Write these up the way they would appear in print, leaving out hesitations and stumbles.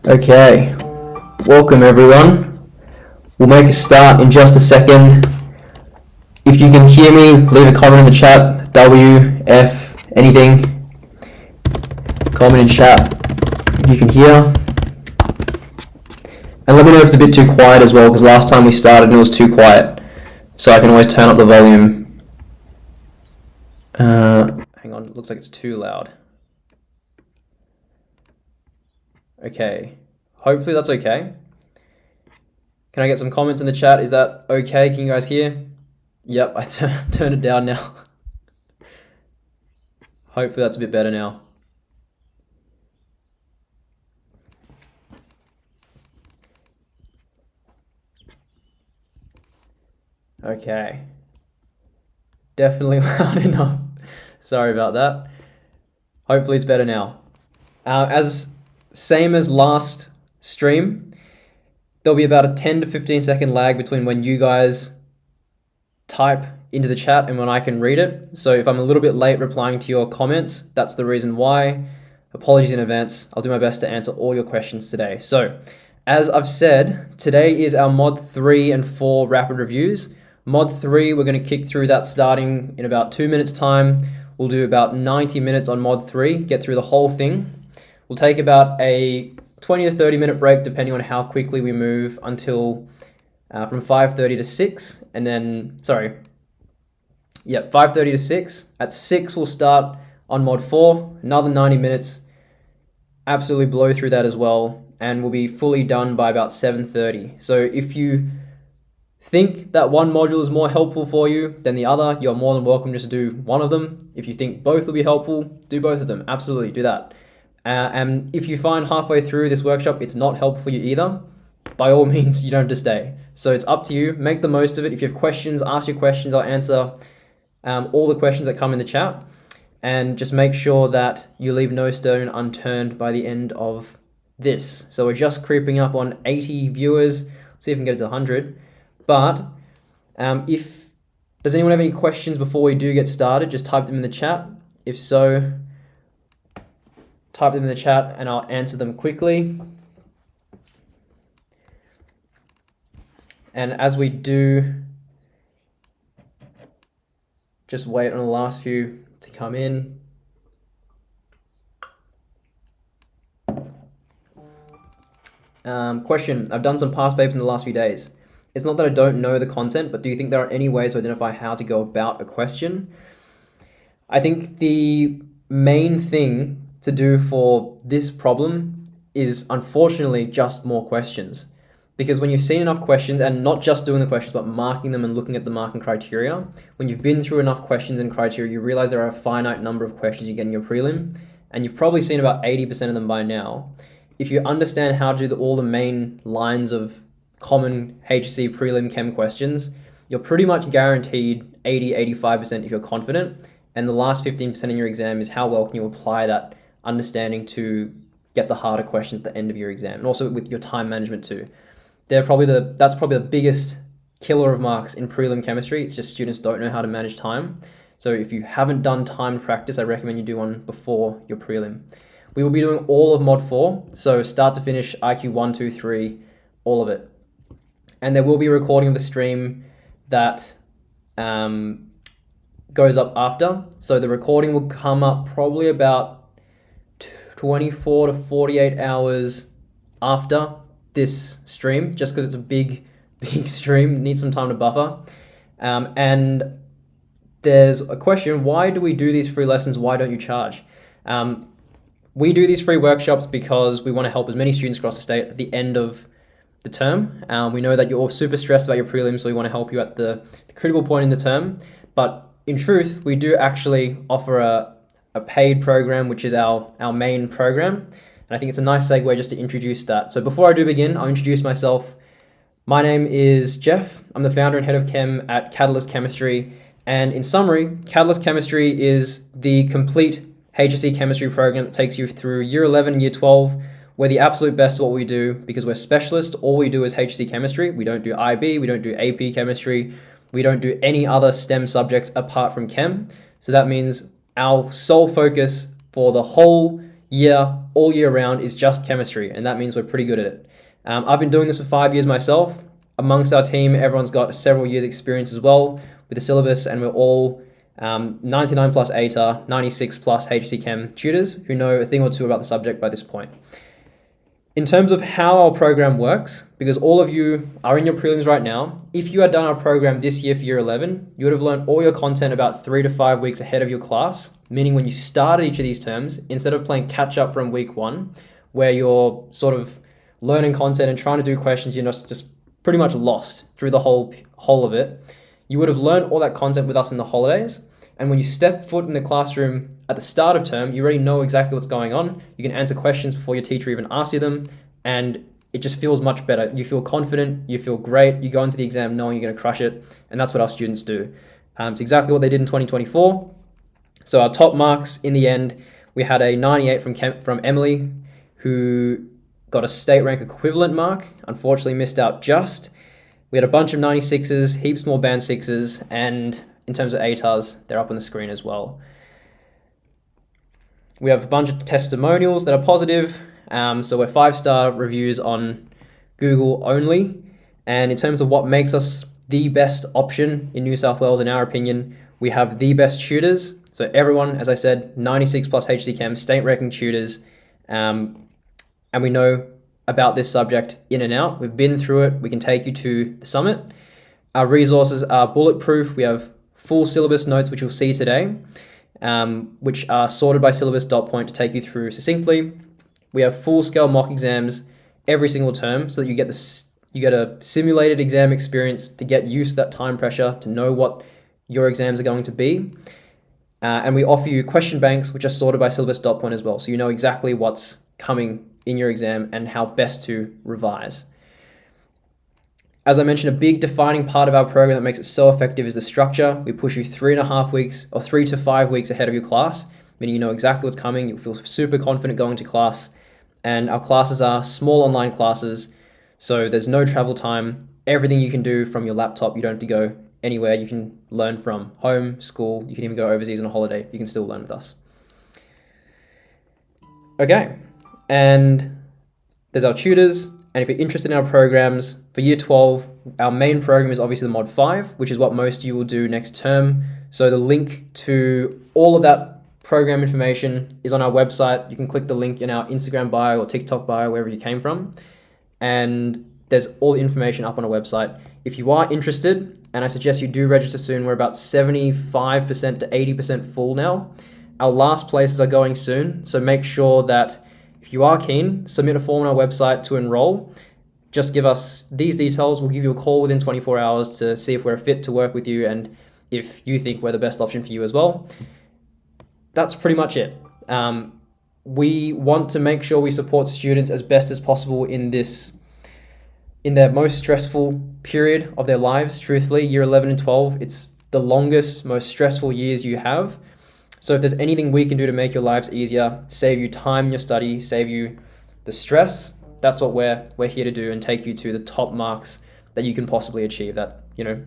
Okay, welcome everyone. We'll make a start in just a second. If you can hear me, leave a comment in the chat, W, F, anything. Comment in chat if you can hear. And let me know if it's a bit too quiet as well, because last time we started and it was too quiet. So I can always turn up the volume. Hang on, it looks like it's too loud. Okay, hopefully that's okay. Can I get some comments in the chat? Is that okay? Can you guys hear? Yep, I turned it down now. Hopefully that's a bit better now. Okay. Definitely loud enough. Sorry about that. Hopefully it's better now. Same as last stream, there'll be about a 10 to 15 second lag between when you guys type into the chat and when I can read it. So if I'm a little bit late replying to your comments, that's the reason why. Apologies in advance. I'll do my best to answer all your questions today. So as I've said, today is our mod 3 and 4 rapid reviews. Mod 3, we're going to kick through that starting in about 2 minutes time. We'll do about 90 minutes on mod 3, get through the whole thing. We'll take about a 20 to 30 minute break depending on how quickly we move until from 5:30 to 6, and then, 5:30 to 6. At 6 we'll start on mod 4, another 90 minutes, absolutely blow through that as well, and we'll be fully done by about 7:30. So if you think that one module is more helpful for you than the other, you're more than welcome just to do one of them. If you think both will be helpful, do both of them. Absolutely, do that. And if you find halfway through this workshop it's not helpful for you either, by all means you don't have to stay. So it's up to you. Make the most of it. If you have questions, ask your questions. I'll answer all the questions that come in the chat. And just make sure that you leave no stone unturned by the end of this. So we're just creeping up on 80 viewers. See if we can get it to 100. But does anyone have any questions before we do get started? Just type them in the chat. If so, type them in the chat and I'll answer them quickly. And as we do, just wait on the last few to come in. Question, I've done some past papers in the last few days. It's not that I don't know the content, but do you think there are any ways to identify how to go about a question? I think the main thing to do for this problem is unfortunately just more questions. Because when you've seen enough questions, and not just doing the questions, but marking them and looking at the marking criteria, when you've been through enough questions and criteria, you realize there are a finite number of questions you get in your prelim, and you've probably seen about 80% of them by now. If you understand how to do all the main lines of common HSC prelim chem questions, you're pretty much guaranteed 80-85% if you're confident, and the last 15% in your exam is how well can you apply that understanding to get the harder questions at the end of your exam, and also with your time management too. That's probably the biggest killer of marks in prelim chemistry. It's just students don't know how to manage time. So if you haven't done timed practice, I recommend you do one before your prelim. We will be doing all of mod 4, so start to finish, IQ 1, 2, 3, all of it. And there will be a recording of the stream that goes up after. So the recording will come up probably about 24 to 48 hours after this stream, just because it's a big stream, needs some time to buffer. And there's a question, why do we do these free lessons? Why don't you charge? We do these free workshops because we want to help as many students across the state at the end of the term. We know that you're all super stressed about your prelims, so we want to help you at the critical point in the term. But in truth, we do actually offer a paid program, which is our main program. And I think it's a nice segue just to introduce that. So before I do begin, I'll introduce myself. My name is Jeff. I'm the founder and head of chem at Catalyst Chemistry. And in summary, Catalyst Chemistry is the complete HSC chemistry program that takes you through year 11 and year 12. We're the absolute best at what we do because we're specialists. All we do is HSC chemistry. We don't do IB, we don't do AP chemistry. We don't do any other STEM subjects apart from chem. So that means our sole focus for the whole year, all year round, is just chemistry, and that means we're pretty good at it. I've been doing this for 5 years myself. Amongst our team, everyone's got several years experience as well with the syllabus, and we're all 99 plus ATAR, 96 plus HSC Chem tutors who know a thing or two about the subject by this point. In terms of how our program works, because all of you are in your prelims right now, if you had done our program this year for year 11, you would have learned all your content about 3 to 5 weeks ahead of your class, meaning when you started each of these terms, instead of playing catch up from week 1, where you're sort of learning content and trying to do questions, you're just pretty much lost through the whole of it. You would have learned all that content with us in the holidays. And when you step foot in the classroom at the start of term, you already know exactly what's going on. You can answer questions before your teacher even asks you them. And it just feels much better. You feel confident, you feel great. You go into the exam knowing you're going to crush it. And that's what our students do. It's exactly what they did in 2024. So our top marks in the end, we had a 98 from Emily, who got a state rank equivalent mark. Unfortunately missed out just. We had a bunch of 96s, heaps more band 6s, and in terms of ATARs, they're up on the screen as well. We have a bunch of testimonials that are positive. So we're 5-star reviews on Google only. And in terms of what makes us the best option in New South Wales, in our opinion, we have the best tutors. So everyone, as I said, 96 plus HC Chem, state ranking tutors. And we know about this subject in and out. We've been through it. We can take you to the summit. Our resources are bulletproof. We have full syllabus notes, which you'll see today, which are sorted by syllabus dot point to take you through succinctly. We have full-scale mock exams every single term so that you get a simulated exam experience to get used to that time pressure, to know what your exams are going to be. And we offer you question banks, which are sorted by syllabus dot point as well, so you know exactly what's coming in your exam and how best to revise. As I mentioned, a big defining part of our program that makes it so effective is the structure. We push you 3.5 weeks or 3 to 5 weeks ahead of your class, meaning you know exactly what's coming. You'll feel super confident going to class. And our classes are small online classes, so there's no travel time. Everything you can do from your laptop. You don't have to go anywhere. You can learn from home, school. You can even go overseas on a holiday. You can still learn with us. Okay, and there's our tutors. And if you're interested in our programs, for year 12, our main program is obviously the Mod 5, which is what most of you will do next term. So the link to all of that program information is on our website. You can click the link in our Instagram bio or TikTok bio, wherever you came from. And there's all the information up on our website. If you are interested, and I suggest you do register soon, we're about 75% to 80% full now. Our last places are going soon, so make sure that if you are keen, submit a form on our website to enroll. Just give us these details. We'll give you a call within 24 hours to see if we're fit to work with you and if you think we're the best option for you as well. That's pretty much it. We want to make sure we support students as best as possible in their most stressful period of their lives. Truthfully, year 11 and 12, it's the longest, most stressful years you have. So if there's anything we can do to make your lives easier, save you time in your study, save you the stress, that's what we're here to do, and take you to the top marks that you can possibly achieve. That, you know,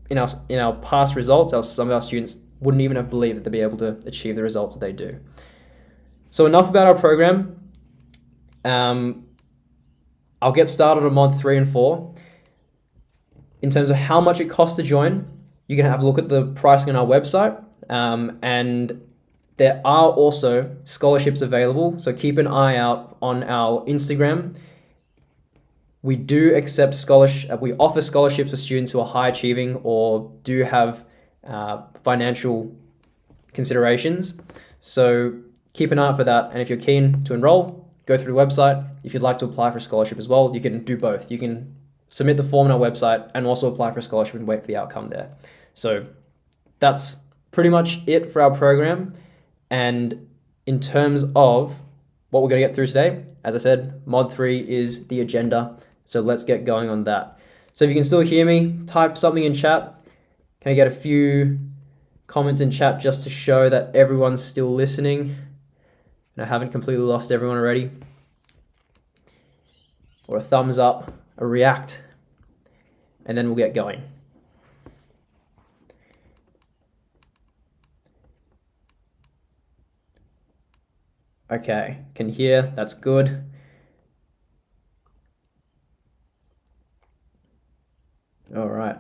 in our past results, some of our students wouldn't even have believed that they'd be able to achieve the results that they do. So enough about our program. I'll get started on Mod 3 and 4. In terms of how much it costs to join, you can have a look at the pricing on our website. And there are also scholarships available, so keep an eye out on our Instagram. We do accept we offer scholarships for students who are high achieving or do have financial considerations. So keep an eye out for that. And if you're keen to enroll, go through the website. If you'd like to apply for a scholarship as well, you can do both. You can submit the form on our website and also apply for a scholarship and wait for the outcome there. So that's pretty much it for our program. And in terms of what we're going to get through today, as I said, Mod 3 is the agenda. So let's get going on that. So if you can still hear me, type something in chat. Can I get a few comments in chat just to show that everyone's still listening and I haven't completely lost everyone already? Or a thumbs up, a react, and then we'll get going. Okay, can hear, that's good. All right.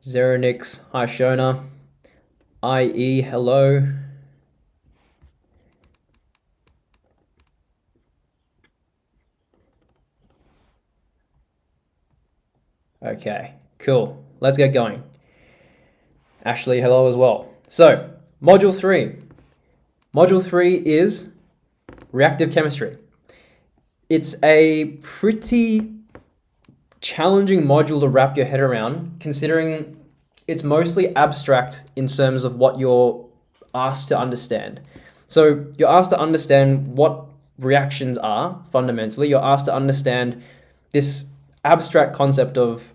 Zeronix, hi Shona. IE, hello. Okay, cool. Let's get going. Ashley, hello as well. So, Module 3. Module 3 is reactive chemistry. It's a pretty challenging module to wrap your head around, considering it's mostly abstract in terms of what you're asked to understand. So you're asked to understand what reactions are, fundamentally. You're asked to understand this abstract concept of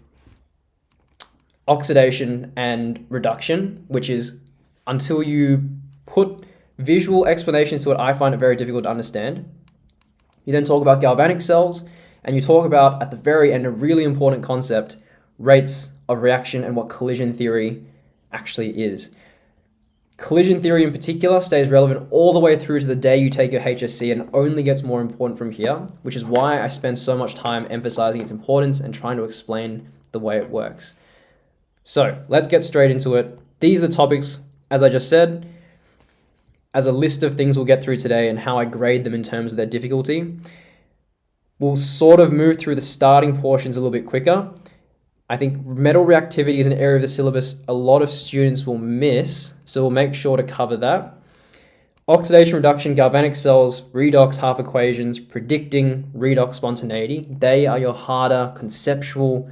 oxidation and reduction, which is, until you put visual explanations to it, I find it very difficult to understand. You then talk about galvanic cells, and you talk about, at the very end, a really important concept, rates of reaction and what collision theory actually is. Collision theory in particular stays relevant all the way through to the day you take your HSC and only gets more important from here, which is why I spend so much time emphasizing its importance and trying to explain the way it works. So let's get straight into it. These are the topics, as I just said, as a list of things we'll get through today and how I grade them in terms of their difficulty. We'll sort of move through the starting portions a little bit quicker. I think metal reactivity is an area of the syllabus a lot of students will miss, so we'll make sure to cover that. Oxidation reduction, galvanic cells, redox half equations, predicting redox spontaneity. They are your harder conceptual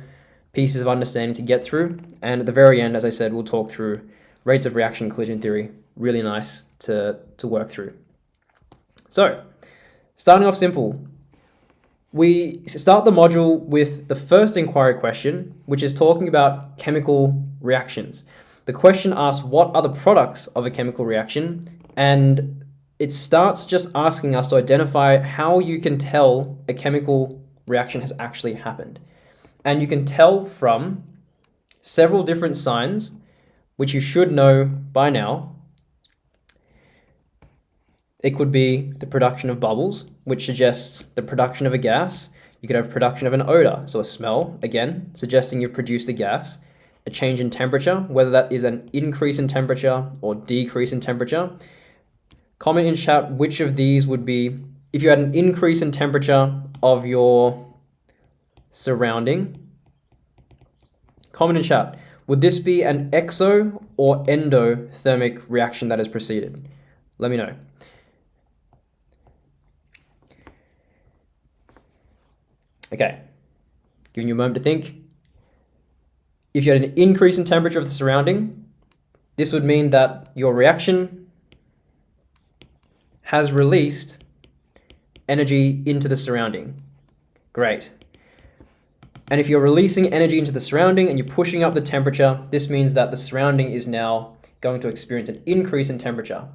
pieces of understanding to get through. And at the very end, as I said, we'll talk through rates of reaction, collision theory. Really nice to work through. So, starting off simple. We start the module with the first inquiry question, which is talking about chemical reactions. The question asks, what are the products of a chemical reaction? And it starts just asking us to identify how you can tell a chemical reaction has actually happened. And you can tell from several different signs, which you should know by now. It could be the production of bubbles, which suggests the production of a gas. You could have production of an odor, so a smell, again, suggesting you've produced a gas. A change in temperature, whether that is an increase in temperature or decrease in temperature. Comment in chat which of these would be, if you had an increase in temperature of your surrounding. Comment in chat, would this be an exo or endothermic reaction that has proceeded? Let me know. Okay, giving you a moment to think. If you had an increase in temperature of the surrounding, this would mean that your reaction has released energy into the surrounding. Great. And if you're releasing energy into the surrounding and you're pushing up the temperature, this means that the surrounding is now going to experience an increase in temperature.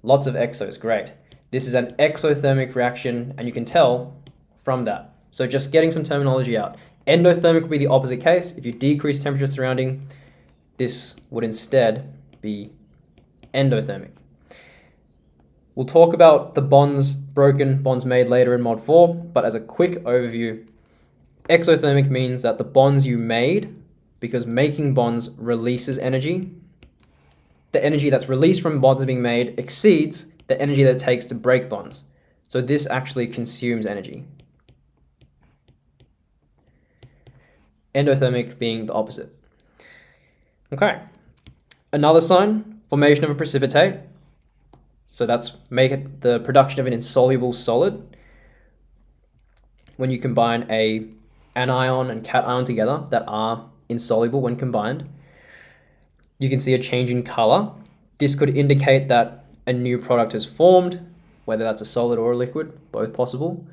Lots of exos, great. This is an exothermic reaction, and you can tell from that. So just getting some terminology out. Endothermic would be the opposite case. If you decrease temperature surrounding, this would instead be endothermic. We'll talk about the bonds broken, bonds made later in Mod 4, but as a quick overview, exothermic means that the bonds you made, because making bonds releases energy, the energy that's released from bonds being made exceeds the energy that it takes to break bonds. So this actually consumes energy. Endothermic being the opposite. Okay. Another sign, formation of a precipitate. So that's the production of an insoluble solid. When you combine an anion and cation together that are insoluble when combined, you can see a change in color. This could indicate that a new product is formed, whether that's a solid or a liquid, both possible.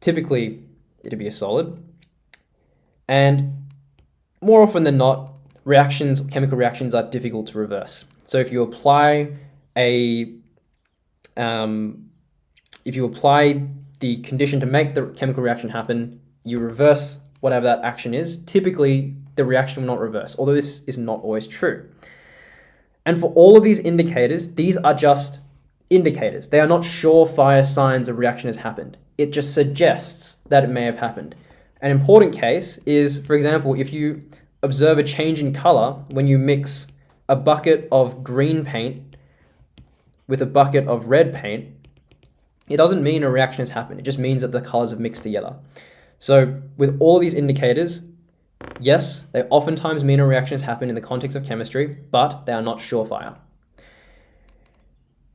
Typically, it'd be a solid. And more often than not, chemical reactions are difficult to reverse. So if you apply the condition to make the chemical reaction happen, you reverse whatever that action is. Typically, the reaction will not reverse, although this is not always true. And for all of these indicators, these are just indicators. They are not surefire signs a reaction has happened. It just suggests that it may have happened. An important case is, for example, if you observe a change in color when you mix a bucket of green paint with a bucket of red paint, it doesn't mean a reaction has happened. It just means that the colors have mixed together. So with all of these indicators, yes, they oftentimes mean a reaction has happened in the context of chemistry, but they are not surefire.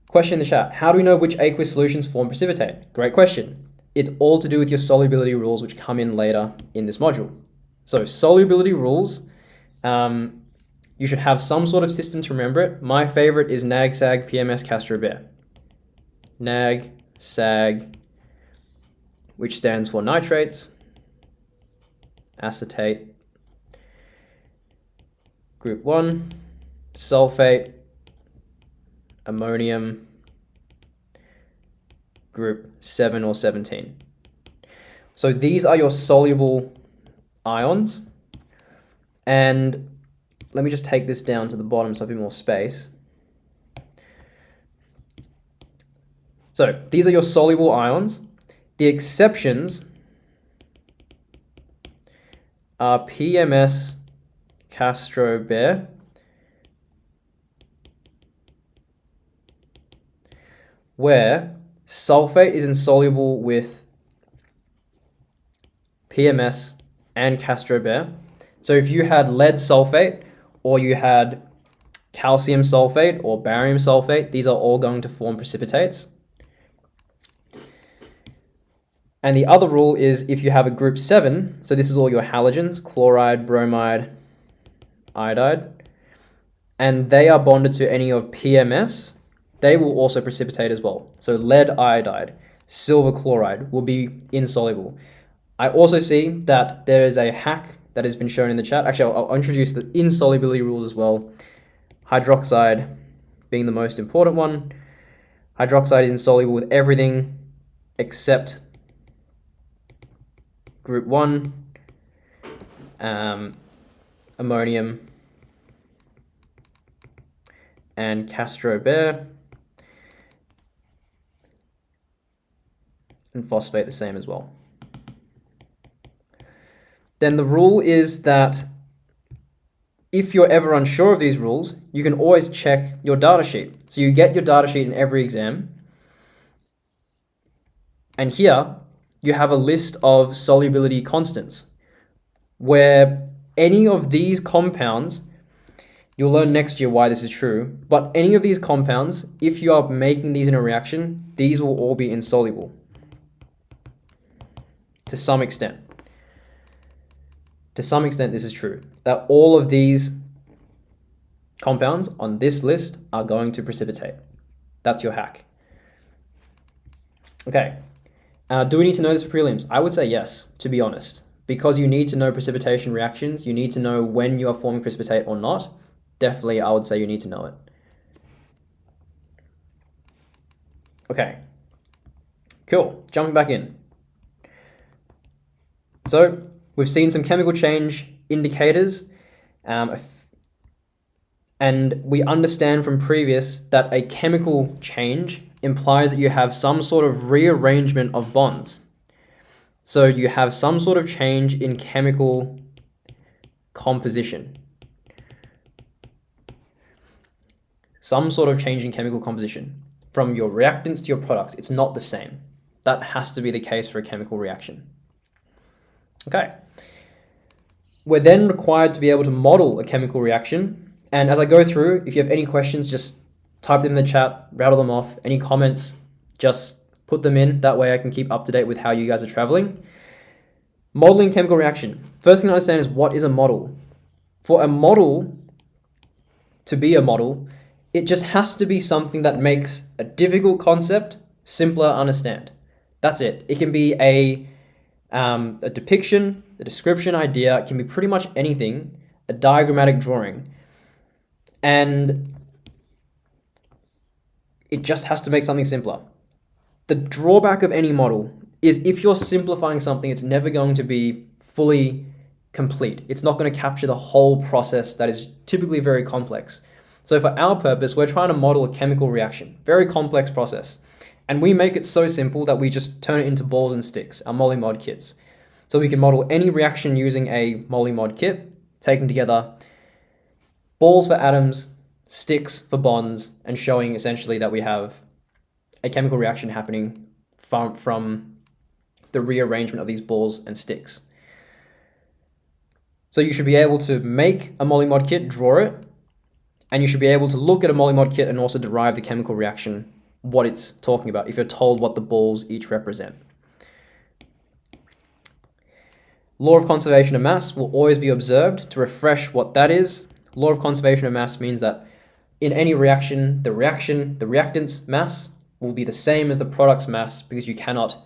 Question in the chat: how do we know which aqueous solutions form precipitate? Great question. It's all to do with your solubility rules, which come in later in this module. So solubility rules, you should have some sort of system to remember it. My favorite is NAG, SAG, PMS, Castro-Bear. NAG, SAG, which stands for nitrates, acetate, group 1, sulfate, ammonium, group 7 or 17. So these are your soluble ions. And let me just take this down to the bottom so I have a bit more space. So these are your soluble ions. The exceptions are PMS, Castro-Bear, where sulfate is insoluble with PMS and Castro-Bear. So if you had lead sulfate or you had calcium sulfate or barium sulfate, these are all going to form precipitates. And the other rule is if you have a group 7, so this is all your halogens, chloride, bromide, iodide, and they are bonded to any of PMS, they will also precipitate as well. So lead iodide, silver chloride will be insoluble. I also see that there is a hack that has been shown in the chat. Actually, I'll introduce the insolubility rules as well. Hydroxide being the most important one. Hydroxide is insoluble with everything except group 1, ammonium, and Castro-Bear, and phosphate the same as well. Then the rule is that if you're ever unsure of these rules, you can always check your data sheet. So you get your data sheet in every exam. And here you have a list of solubility constants where any of these compounds, you'll learn next year why this is true, but any of these compounds, if you are making these in a reaction, these will all be insoluble to some extent. To some extent, this is true, that all of these compounds on this list are going to precipitate. That's your hack. Okay, do we need to know this for prelims? I would say yes, to be honest, because you need to know precipitation reactions. You need to know when you are forming precipitate or not. Definitely, I would say you need to know it. Okay, cool, jumping back in. So we've seen some chemical change indicators, and we understand from previous that a chemical change implies that you have some sort of rearrangement of bonds. So you have some sort of change in chemical composition. Some sort of change in chemical composition. From your reactants to your products, it's not the same. That has to be the case for a chemical reaction. Okay. We're then required to be able to model a chemical reaction. And as I go through, if you have any questions, just type them in the chat, rattle them off. Any comments, just put them in. That way I can keep up to date with how you guys are traveling. Modeling chemical reaction. First thing to understand is, what is a model? For a model to be a model, it just has to be something that makes a difficult concept simpler to understand. That's it. It can be a depiction, a description, idea. It can be pretty much anything, a diagrammatic drawing. And it just has to make something simpler. The drawback of any model is if you're simplifying something, it's never going to be fully complete. It's not going to capture the whole process that is typically very complex. So for our purpose, we're trying to model a chemical reaction, very complex process. And we make it so simple that we just turn it into balls and sticks, our MOLIMOD kits. So we can model any reaction using a MOLIMOD kit, taking together balls for atoms, sticks for bonds, and showing essentially that we have a chemical reaction happening from the rearrangement of these balls and sticks. So you should be able to make a MOLIMOD kit, draw it, and you should be able to look at a MOLIMOD kit and also derive the chemical reaction, what it's talking about, if you're told what the balls each represent. Law of conservation of mass will always be observed. To refresh what that is, law of conservation of mass means that in any reaction, the reactant's mass will be the same as the product's mass because you cannot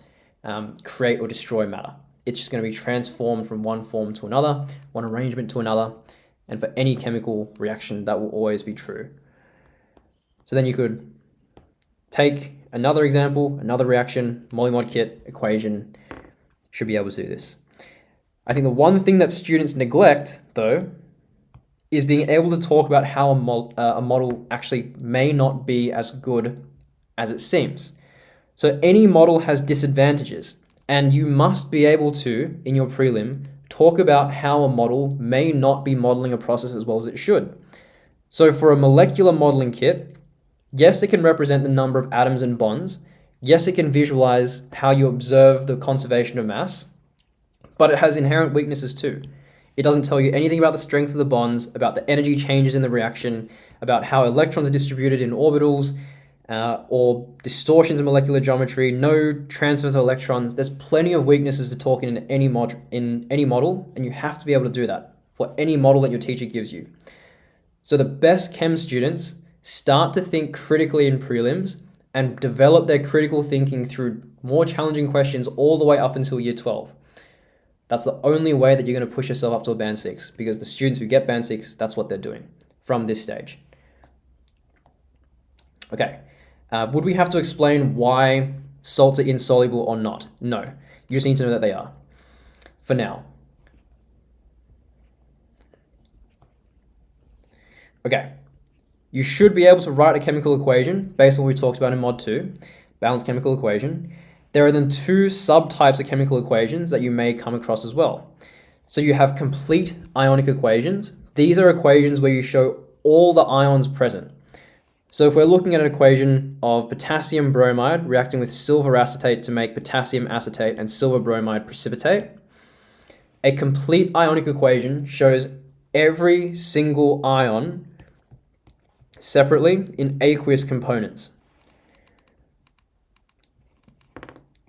create or destroy matter. It's just going to be transformed from one form to another, one arrangement to another, and for any chemical reaction, that will always be true. So then you could take another example, another reaction, MOLIMOD kit, equation, should be able to do this. I think the one thing that students neglect, though, is being able to talk about how a model actually may not be as good as it seems. So any model has disadvantages, and you must be able to, in your prelim, talk about how a model may not be modeling a process as well as it should. So for a molecular modeling kit, yes, it can represent the number of atoms and bonds. Yes, it can visualize how you observe the conservation of mass, but it has inherent weaknesses too. It doesn't tell you anything about the strengths of the bonds, about the energy changes in the reaction, about how electrons are distributed in orbitals, or distortions in molecular geometry, no transfers of electrons. There's plenty of weaknesses to talk in any model, and you have to be able to do that for any model that your teacher gives you. So the best chem students start to think critically in prelims and develop their critical thinking through more challenging questions all the way up until year 12. That's the only way that you're going to push yourself up to a band 6, because the students who get band 6, that's what they're doing from this stage. Okay, would we have to explain why salts are insoluble or not? No, you just need to know that they are, for now. Okay, you should be able to write a chemical equation based on what we talked about in Mod 2, balanced chemical equation. There are then two subtypes of chemical equations that you may come across as well. So you have complete ionic equations. These are equations where you show all the ions present. So if we're looking at an equation of potassium bromide reacting with silver acetate to make potassium acetate and silver bromide precipitate, a complete ionic equation shows every single ion separately in aqueous components.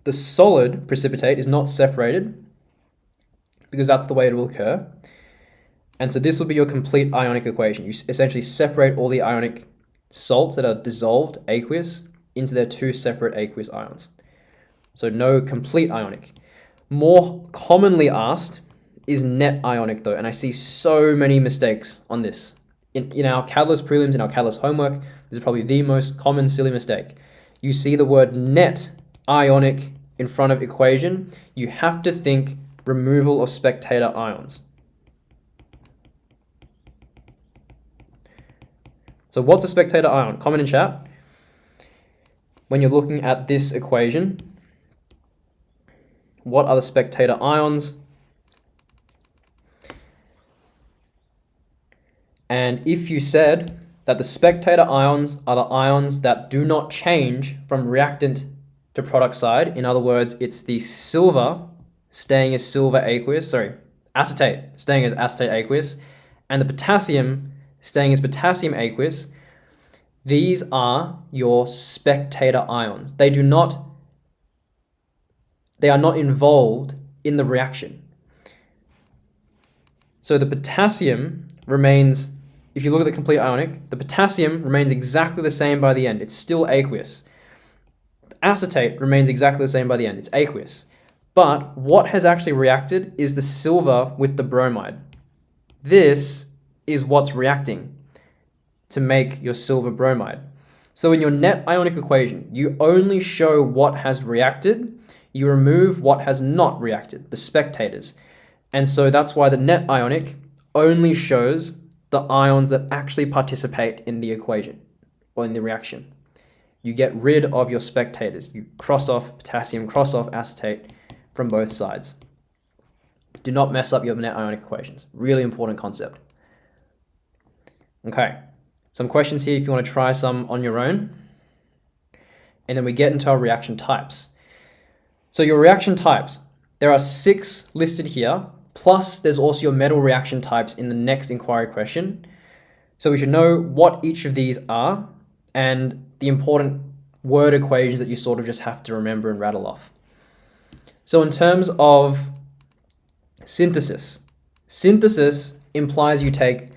The solid precipitate is not separated because that's the way it will occur. And so this will be your complete ionic equation. You essentially separate all the ionic salts that are dissolved aqueous into their two separate aqueous ions. So no complete ionic. More commonly asked is net ionic though, and I see so many mistakes on this. In our catalyst prelims, in our catalyst homework, this is probably the most common silly mistake. You see the word net ionic in front of equation, you have to think removal of spectator ions. So what's a spectator ion? Comment in chat. When you're looking at this equation, what are the spectator ions? And if you said that the spectator ions are the ions that do not change from reactant to product side, in other words, it's the silver staying as silver aqueous, acetate staying as acetate aqueous, and the potassium staying as potassium aqueous, these are your spectator ions. They are not involved in the reaction. So the potassium remains, if you look at the complete ionic, the potassium remains exactly the same by the end. It's still aqueous. Acetate remains exactly the same by the end. It's aqueous. But what has actually reacted is the silver with the bromide. This is what's reacting to make your silver bromide. So in your net ionic equation, you only show what has reacted. You remove what has not reacted, the spectators. And so that's why the net ionic only shows the ions that actually participate in the equation or in the reaction. You get rid of your spectators. You cross off potassium, cross off acetate from both sides. Do not mess up your net ionic equations. Really important concept. Okay, some questions here if you want to try some on your own. And then we get into our reaction types. So your reaction types, there are 6 listed here, plus there's also your metal reaction types in the next inquiry question. So we should know what each of these are and the important word equations that you sort of just have to remember and rattle off. So in terms of synthesis, synthesis implies you take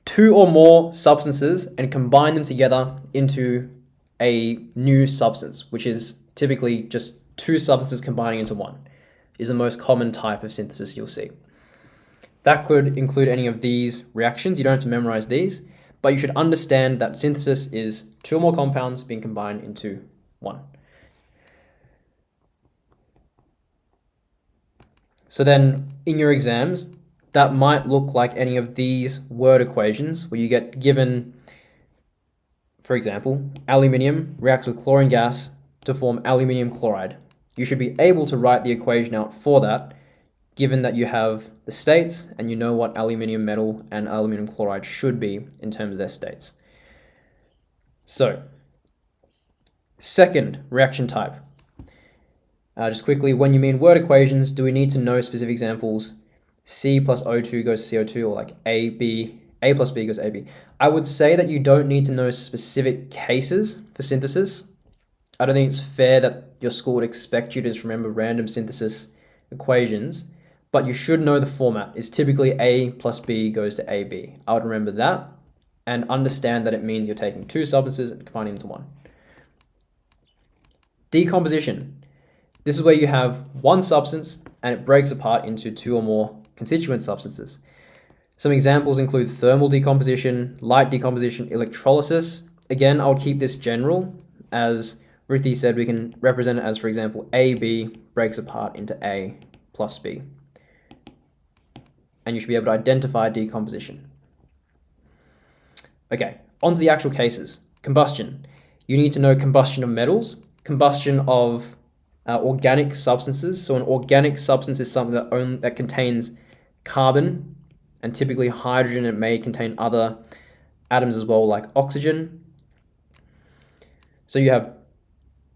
2 or more substances and combine them together into a new substance, which is typically just 2 substances combining into one, is the most common type of synthesis you'll see. That could include any of these reactions. You don't have to memorize these, but you should understand that synthesis is 2 or more compounds being combined into one. So then in your exams, that might look like any of these word equations where you get given, for example, aluminium reacts with chlorine gas to form aluminium chloride. You should be able to write the equation out for that, given that you have the states and you know what aluminium metal and aluminium chloride should be in terms of their states. So, second reaction type. Just quickly, when you mean word equations, do we need to know specific examples? C plus O2 goes to CO2, or like A plus B goes to AB. I would say that you don't need to know specific cases for synthesis. I don't think it's fair that your school would expect you to just remember random synthesis equations, but you should know the format is typically A plus B goes to AB. I would remember that and understand that it means you're taking 2 substances and combining into one. Decomposition. This is where you have one substance and it breaks apart into 2 or more constituent substances. Some examples include thermal decomposition, light decomposition, electrolysis. Again, I'll keep this general. As Ruthie said, we can represent it as, for example, AB breaks apart into A plus B. And you should be able to identify decomposition. Okay, on to the actual cases. Combustion. You need to know combustion of metals, combustion of organic substances. So an organic substance is something that contains carbon and typically hydrogen. It may contain other atoms as well, like oxygen. So you have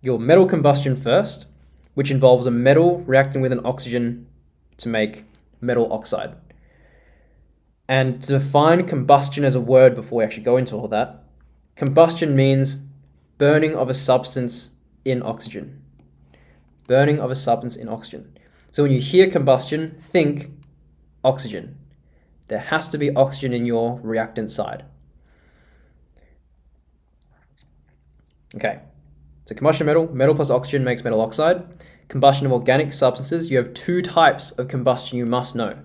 your metal combustion first, which involves a metal reacting with an oxygen to make metal oxide. And to define combustion as a word before we actually go into all that, combustion means burning of a substance in oxygen. Burning of a substance in oxygen. So when you hear combustion, think oxygen. There has to be oxygen in your reactant side. Okay, so combustion of metal plus oxygen makes metal oxide. Combustion of organic substances, you have 2 types of combustion you must know.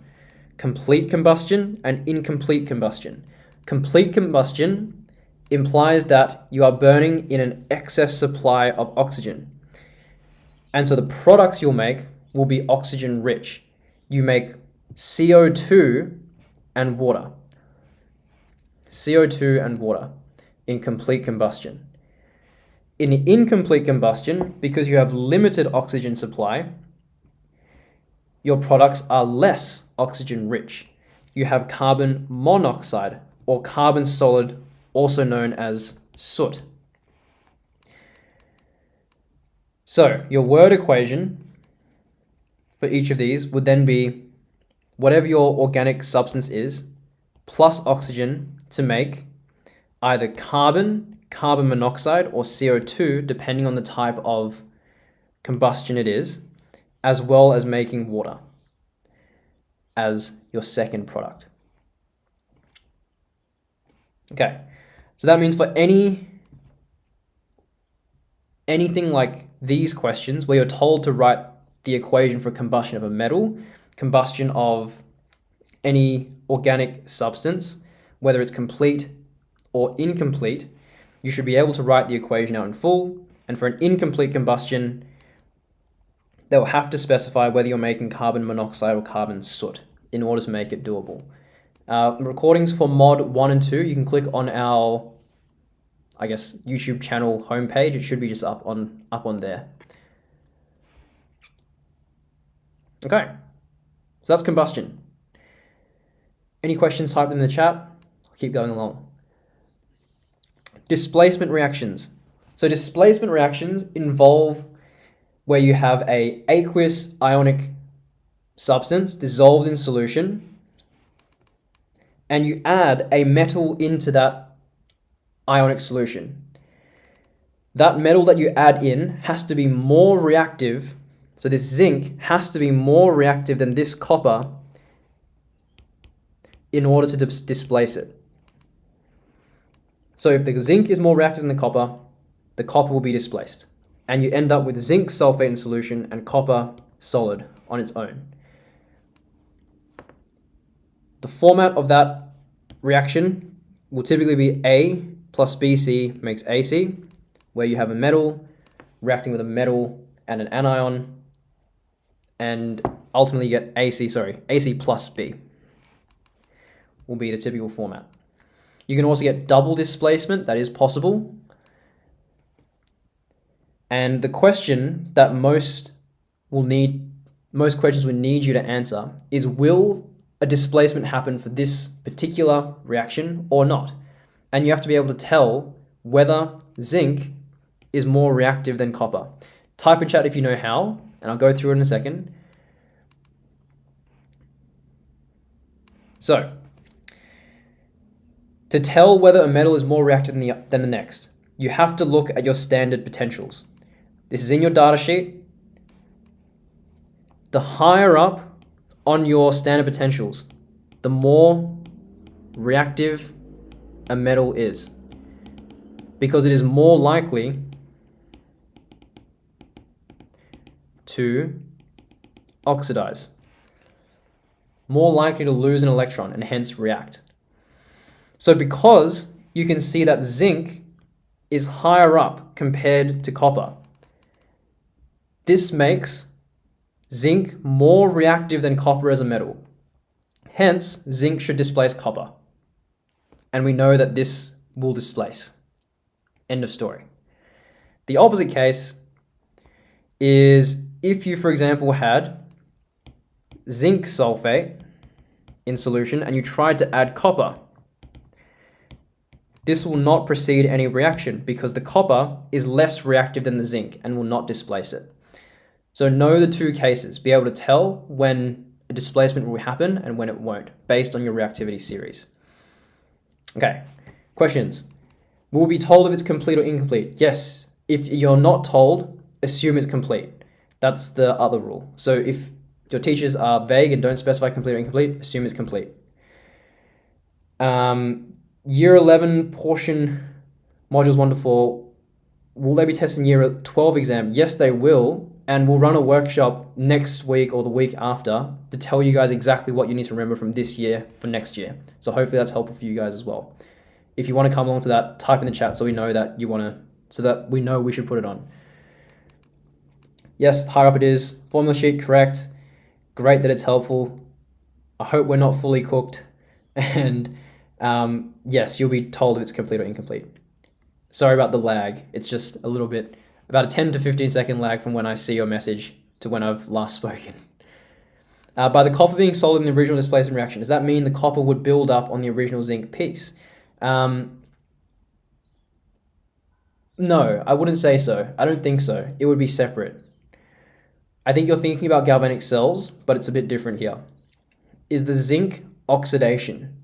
Complete combustion and incomplete combustion. Complete combustion implies that you are burning in an excess supply of oxygen. And so the products you'll make will be oxygen rich. You make CO2 and water. CO2 and water in complete combustion. In incomplete combustion, because you have limited oxygen supply, your products are less oxygen rich. You have carbon monoxide or carbon solid, also known as soot. So your word equation for each of these would then be whatever your organic substance is, plus oxygen to make either carbon monoxide, or CO2, depending on the type of combustion it is, as well as making water as your second product. Okay, so that means for anything like these questions where you're told to write the equation for combustion of a metal, combustion of any organic substance, whether it's complete or incomplete, you should be able to write the equation out in full. And for an incomplete combustion, they will have to specify whether you're making carbon monoxide or carbon soot in order to make it doable. Recordings for mod 1 and 2, you can click on our, I guess, YouTube channel homepage. It should be just up on there. Okay, so that's combustion. Any questions, type them in the chat. I'll keep going along. Displacement reactions. So displacement reactions involve where you have a aqueous ionic substance dissolved in solution, and you add a metal into that ionic solution. That metal that you add in has to be more reactive. So this zinc has to be more reactive than this copper in order to displace it. So if the zinc is more reactive than the copper will be displaced. And you end up with zinc sulfate in solution and copper solid on its own. The format of that reaction will typically be A plus BC makes AC, where you have a metal reacting with a metal and an anion, and ultimately you get AC plus B will be the typical format. You can also get double displacement, that is possible. And the question that most questions will need you to answer is, will a displacement happen for this particular reaction or not? And you have to be able to tell whether zinc is more reactive than copper. Type in chat if you know how, and I'll go through it in a second. So, to tell whether a metal is more reactive than the next, you have to look at your standard potentials. This is in your data sheet. The higher up on your standard potentials, the more reactive a metal is, because it is more likely to oxidize, more likely to lose an electron and hence react. So because you can see that zinc is higher up compared to copper, this makes zinc more reactive than copper as a metal. Hence, zinc should displace copper. And we know that this will displace. End of story. The opposite case is if you, for example, had zinc sulfate in solution and you tried to add copper, this will not precede any reaction because the copper is less reactive than the zinc and will not displace it. So know the two cases. Be able to tell when a displacement will happen and when it won't, based on your reactivity series. Okay, questions. We'll be told if it's complete or incomplete. Yes, if you're not told, assume it's complete. That's the other rule. So if your teachers are vague and don't specify complete or incomplete, assume it's complete. Year 11 portion, modules 1 to 4, will they be testing year 12 exam? Yes, they will. And we'll run a workshop next week or the week after to tell you guys exactly what you need to remember from this year for next year. So hopefully that's helpful for you guys as well. If you want to come along to that, type in the chat so we know that you want to, so that we know we should put it on. Yes, higher up it is. Formula sheet, correct. Great that it's helpful. I hope we're not fully cooked. And yes, you'll be told if it's complete or incomplete. Sorry about the lag. It's just a little bit, about a 10 to 15 second lag from when I see your message to when I've last spoken. By the copper being solid in the original displacement reaction, does that mean the copper would build up on the original zinc piece? No, I wouldn't say so. I don't think so. It would be separate. I think you're thinking about galvanic cells, but it's a bit different here. Is the zinc oxidation?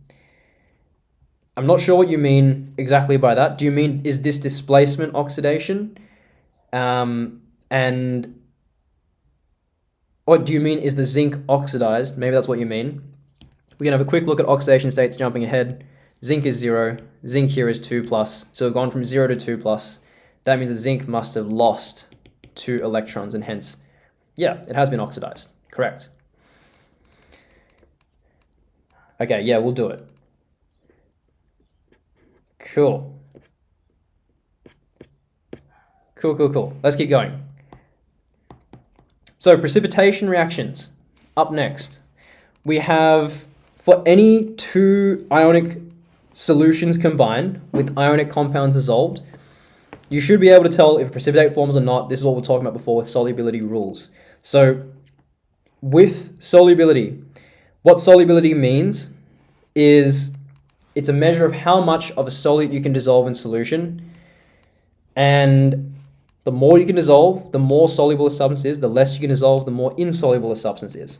I'm not sure what you mean exactly by that. Do you mean, is this displacement oxidation? Or do you mean, is the zinc oxidized? Maybe that's what you mean. We can have a quick look at oxidation states jumping ahead. Zinc is 0, zinc here is 2 plus, so we've gone from 0 to 2 plus. That means the zinc must have lost 2 electrons and hence, yeah, it has been oxidized, correct. Okay, yeah, we'll do it. Cool. Cool. Let's keep going. So precipitation reactions, up next. We have For any two ionic solutions combined with ionic compounds dissolved, you should be able to tell if precipitate forms or not. This is what we're talking about before with solubility rules. So with solubility, what solubility means is it's a measure of how much of a solute you can dissolve in solution. And the more you can dissolve, the more soluble a substance is. The less you can dissolve, the more insoluble a substance is.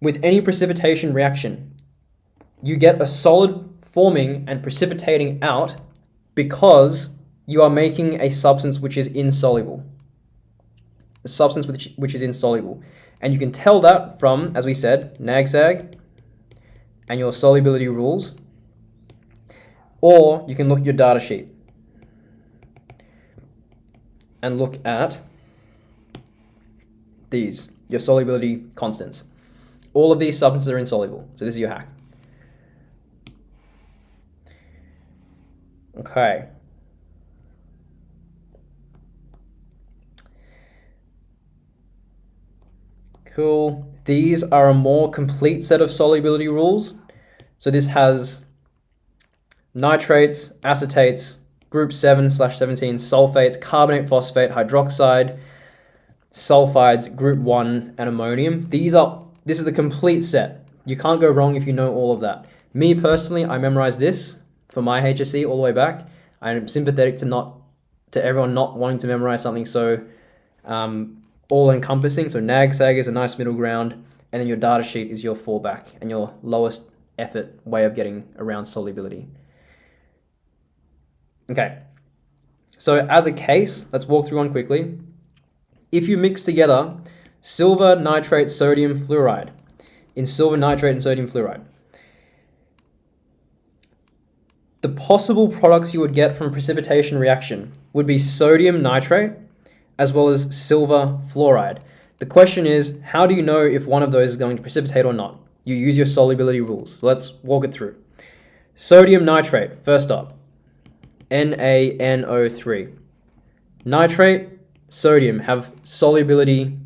With any precipitation reaction, you get a solid forming and precipitating out because you are making a substance which is insoluble. A substance which is insoluble. And you can tell that from, as we said, NAGSAG and your solubility rules. Or you can look at your data sheet and look at these, your solubility constants. All of these substances are insoluble. So this is your hack. Okay. Cool. These are a more complete set of solubility rules. So this has nitrates, acetates, group 7/17, sulfates, carbonate, phosphate, hydroxide, sulfides, group 1, and ammonium. This is the complete set. You can't go wrong if you know all of that. Me personally, I memorized this for my HSC all the way back. I'm sympathetic to everyone not wanting to memorize something so all-encompassing. So NAGSAG is a nice middle ground, and then your data sheet is your fallback and your lowest effort way of getting around solubility. Okay, so as a case, let's walk through one quickly. If you mix together silver nitrate sodium fluoride in silver nitrate and sodium fluoride, the possible products you would get from a precipitation reaction would be sodium nitrate as well as silver fluoride. The question is, how do you know if one of those is going to precipitate or not? You use your solubility rules. So let's walk it through. Sodium nitrate, first up, NaNO3. Nitrate, sodium have solubility,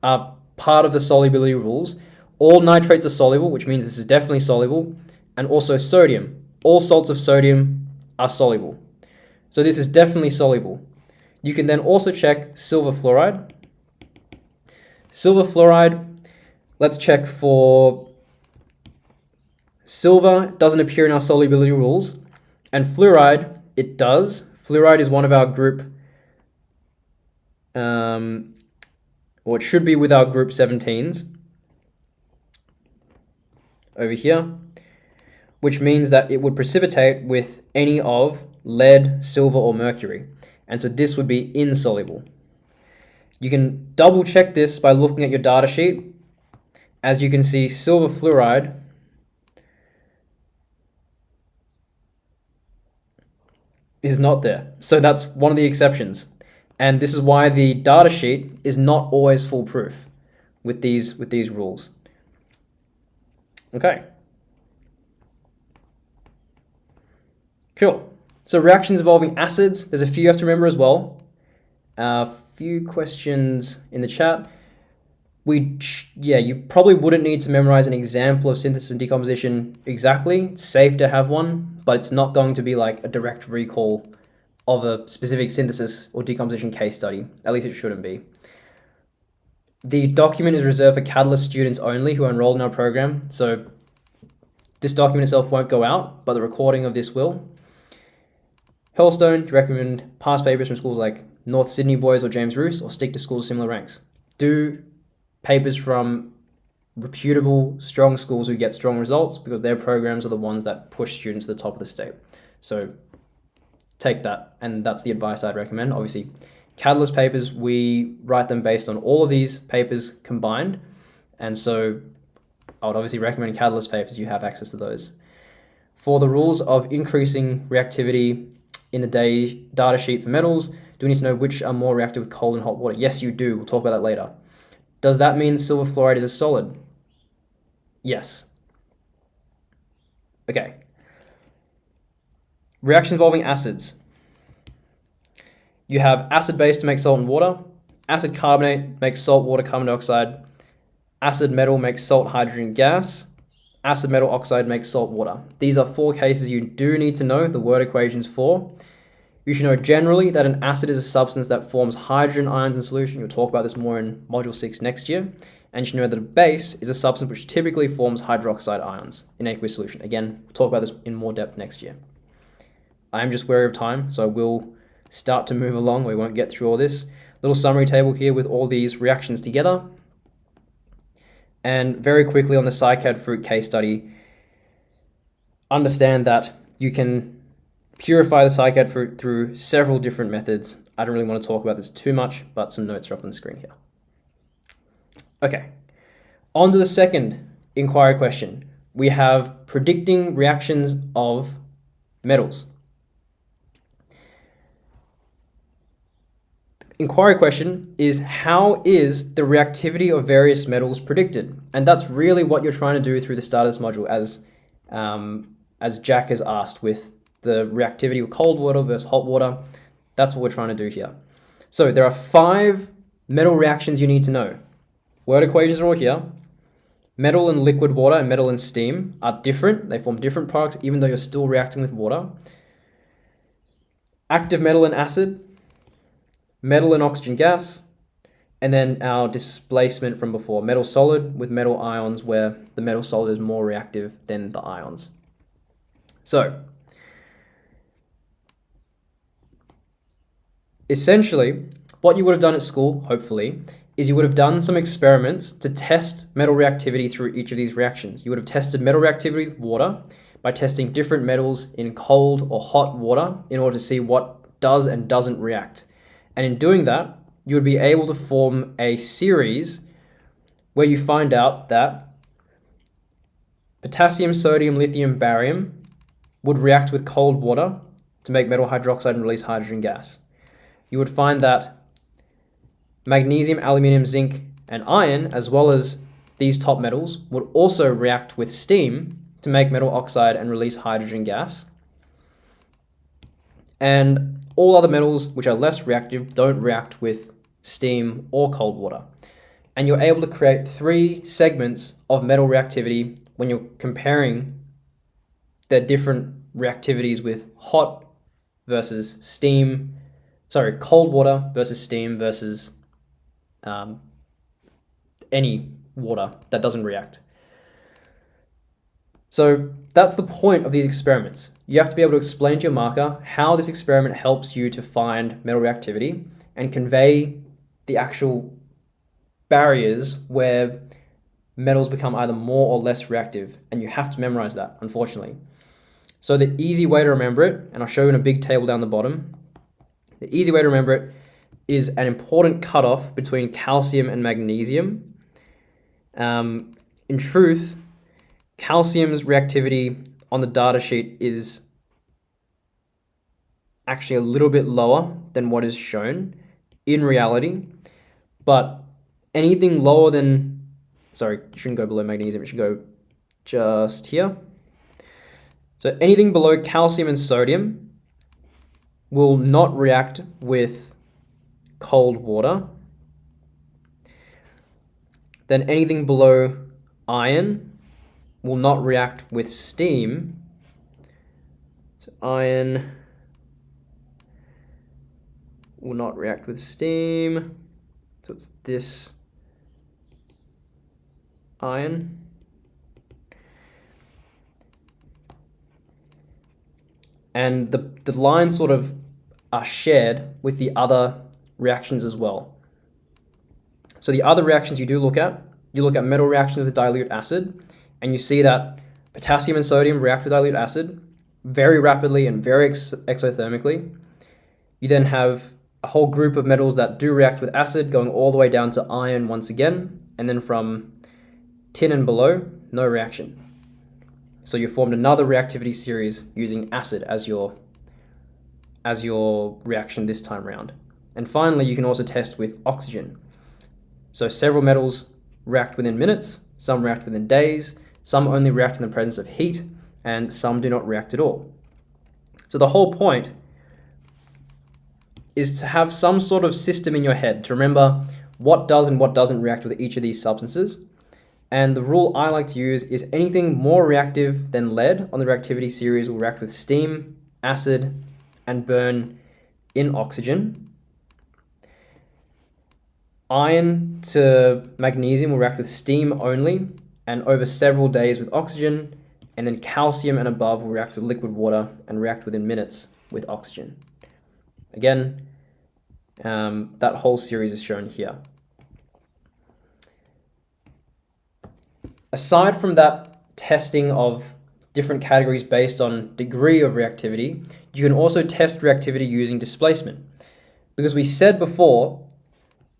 part of the solubility rules. All nitrates are soluble, which means this is definitely soluble, and also sodium. All salts of sodium are soluble. So this is definitely soluble. You can then also check silver fluoride. Silver fluoride, let's check for silver. It doesn't appear in our solubility rules. And fluoride, it does. Fluoride is one of our group, or it should be with our group 17s over here, which means that it would precipitate with any of lead, silver, or mercury. And so this would be insoluble. You can double check this by looking at your data sheet. As you can see, silver fluoride is not there. So that's one of the exceptions. And this is why the data sheet is not always foolproof with these rules. Okay. Cool. So reactions involving acids, there's a few you have to remember as well. A few questions in the chat. You probably wouldn't need to memorize an example of synthesis and decomposition exactly. It's safe to have one, but it's not going to be like a direct recall of a specific synthesis or decomposition case study. At least it shouldn't be. The document is reserved for Catalyst students only who are enrolled in our program. So this document itself won't go out, but the recording of this will. Hurlstone, do you recommend past papers from schools like North Sydney Boys or James Roos, or stick to schools of similar ranks? Do papers from reputable, strong schools who get strong results, because their programs are the ones that push students to the top of the state. So take that, and that's the advice I'd recommend. Obviously, Catalyst papers, we write them based on all of these papers combined, and so I would obviously recommend Catalyst papers. You have access to those. For the rules of increasing reactivity in the data sheet for metals, do we need to know which are more reactive with cold and hot water? Yes, you do. We'll talk about that later. Does that mean silver fluoride is a solid? Yes. Okay. Reactions involving acids. You have acid base to make salt and water. Acid carbonate makes salt, water, carbon dioxide. Acid metal makes salt, hydrogen, gas. acid metal oxide makes salt water. These are 4 cases you do need to know the word equations for. You should know generally that an acid is a substance that forms hydrogen ions in solution. You'll talk about this more in Module 6 next year. And you should know that a base is a substance which typically forms hydroxide ions in aqueous solution. Again, we'll talk about this in more depth next year. I am just wary of time, so I will start to move along. We won't get through all this. Little summary table here with all these reactions together. And very quickly on the cycad fruit case study, understand that you can purify the cycad fruit through several different methods. I don't really want to talk about this too much, but some notes are up on the screen here. Okay, on to the second inquiry question. We have predicting reactions of metals. Inquiry question is, how is the reactivity of various metals predicted? And that's really what you're trying to do through the start of this module, as Jack has asked with the reactivity of cold water versus hot water. That's what we're trying to do here. So there are 5 metal reactions you need to know. Word equations are all here. Metal and liquid water and metal and steam are different. They form different products even though you're still reacting with water. Active metal and acid, metal and oxygen gas, and then our displacement from before, metal solid with metal ions, where the metal solid is more reactive than the ions. So, essentially, what you would have done at school, hopefully, is you would have done some experiments to test metal reactivity through each of these reactions. You would have tested metal reactivity with water by testing different metals in cold or hot water in order to see what does and doesn't react. And in doing that, you would be able to form a series where you find out that potassium, sodium, lithium, barium would react with cold water to make metal hydroxide and release hydrogen gas. You would find that magnesium, aluminium, zinc, and iron, as well as these top metals, would also react with steam to make metal oxide and release hydrogen gas. And all other metals which are less reactive don't react with steam or cold water. And you're able to create 3 segments of metal reactivity when you're comparing their different reactivities with hot versus steam, cold water versus steam versus any water that doesn't react. So that's the point of these experiments. You have to be able to explain to your marker how this experiment helps you to find metal reactivity and convey the actual barriers where metals become either more or less reactive, and you have to memorize that, unfortunately. So the easy way to remember it, and I'll show you in a big table down the bottom, the easy way to remember it is an important cutoff between calcium and magnesium. In truth, calcium's reactivity on the data sheet is actually a little bit lower than what is shown in reality, but anything lower than, sorry, it shouldn't go below magnesium, it should go just here. So anything below calcium and sodium will not react with cold water. Then anything below iron will not react with steam. So iron will not react with steam. So it's this iron. And the lines sort of are shared with the other reactions as well. So the other reactions you look at metal reactions with dilute acid, and you see that potassium and sodium react with dilute acid very rapidly and very exothermically. You then have a whole group of metals that do react with acid, going all the way down to iron once again, and then from tin and below, no reaction. So you formed another reactivity series using acid as your reaction this time around. And finally, you can also test with oxygen. So several metals react within minutes, some react within days, some only react in the presence of heat, and some do not react at all. So the whole point is to have some sort of system in your head to remember what does and what doesn't react with each of these substances. And the rule I like to use is anything more reactive than lead on the reactivity series will react with steam, acid, and burn in oxygen. Iron to magnesium will react with steam only and over several days with oxygen, and then calcium and above will react with liquid water and react within minutes with oxygen. Again, that whole series is shown here. Aside from that testing of different categories based on degree of reactivity, you can also test reactivity using displacement. Because we said before,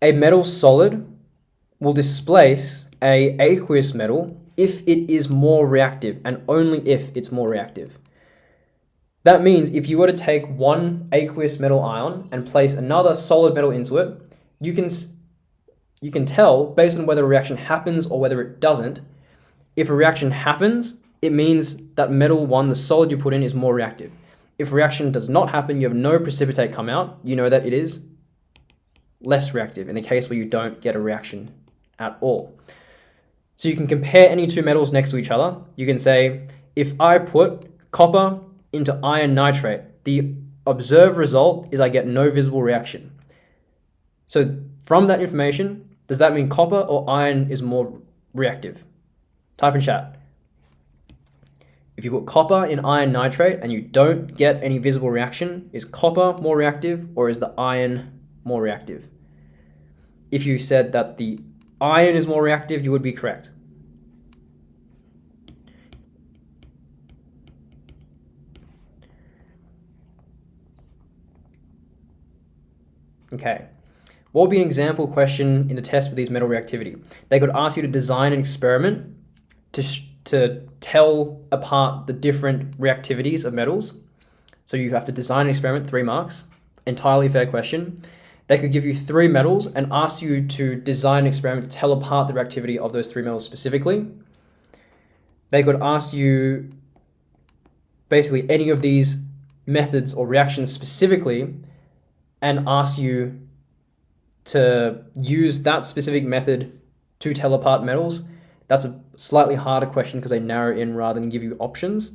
a metal solid will displace an aqueous metal if it is more reactive, and only if it's more reactive. That means if you were to take one aqueous metal ion and place another solid metal into it, you can tell based on whether a reaction happens or whether it doesn't. If a reaction happens, it means that metal one, the solid you put in, is more reactive. If a reaction does not happen, you have no precipitate come out, you know that it is less reactive in the case where you don't get a reaction at all. So you can compare any two metals next to each other. You can say, if I put copper into iron nitrate, the observed result is I get no visible reaction. So from that information, does that mean copper or iron is more reactive? Type in chat. If you put copper in iron nitrate and you don't get any visible reaction, is copper more reactive or is the iron more reactive? If you said that the iron is more reactive, you would be correct. Okay. What would be an example question in the test with these metal reactivity? They could ask you to design an experiment to tell apart the different reactivities of metals. So you have to design an experiment, 3 marks, entirely fair question. They could give you 3 metals and ask you to design an experiment to tell apart the reactivity of those 3 metals specifically. They could ask you basically any of these methods or reactions specifically and ask you to use that specific method to tell apart metals. That's a slightly harder question because they narrow in rather than give you options.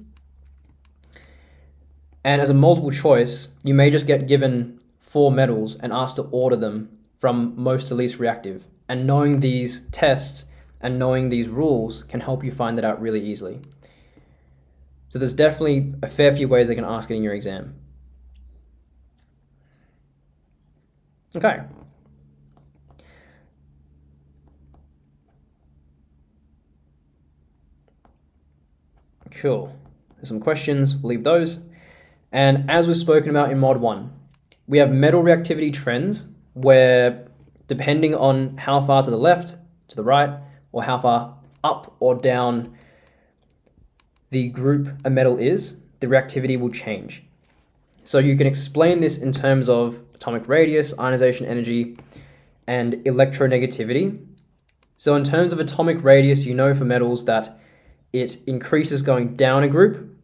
And as a multiple choice, you may just get given 4 metals and asked to order them from most to least reactive. And knowing these tests and knowing these rules can help you find that out really easily. So there's definitely a fair few ways they can ask it in your exam. Okay. Cool. There's some questions, we'll leave those. And as we've spoken about in Mod 1, we have metal reactivity trends where depending on how far to the left, to the right, or how far up or down the group a metal is, the reactivity will change. So you can explain this in terms of atomic radius, ionization energy, and electronegativity. So in terms of atomic radius, you know for metals that it increases going down a group,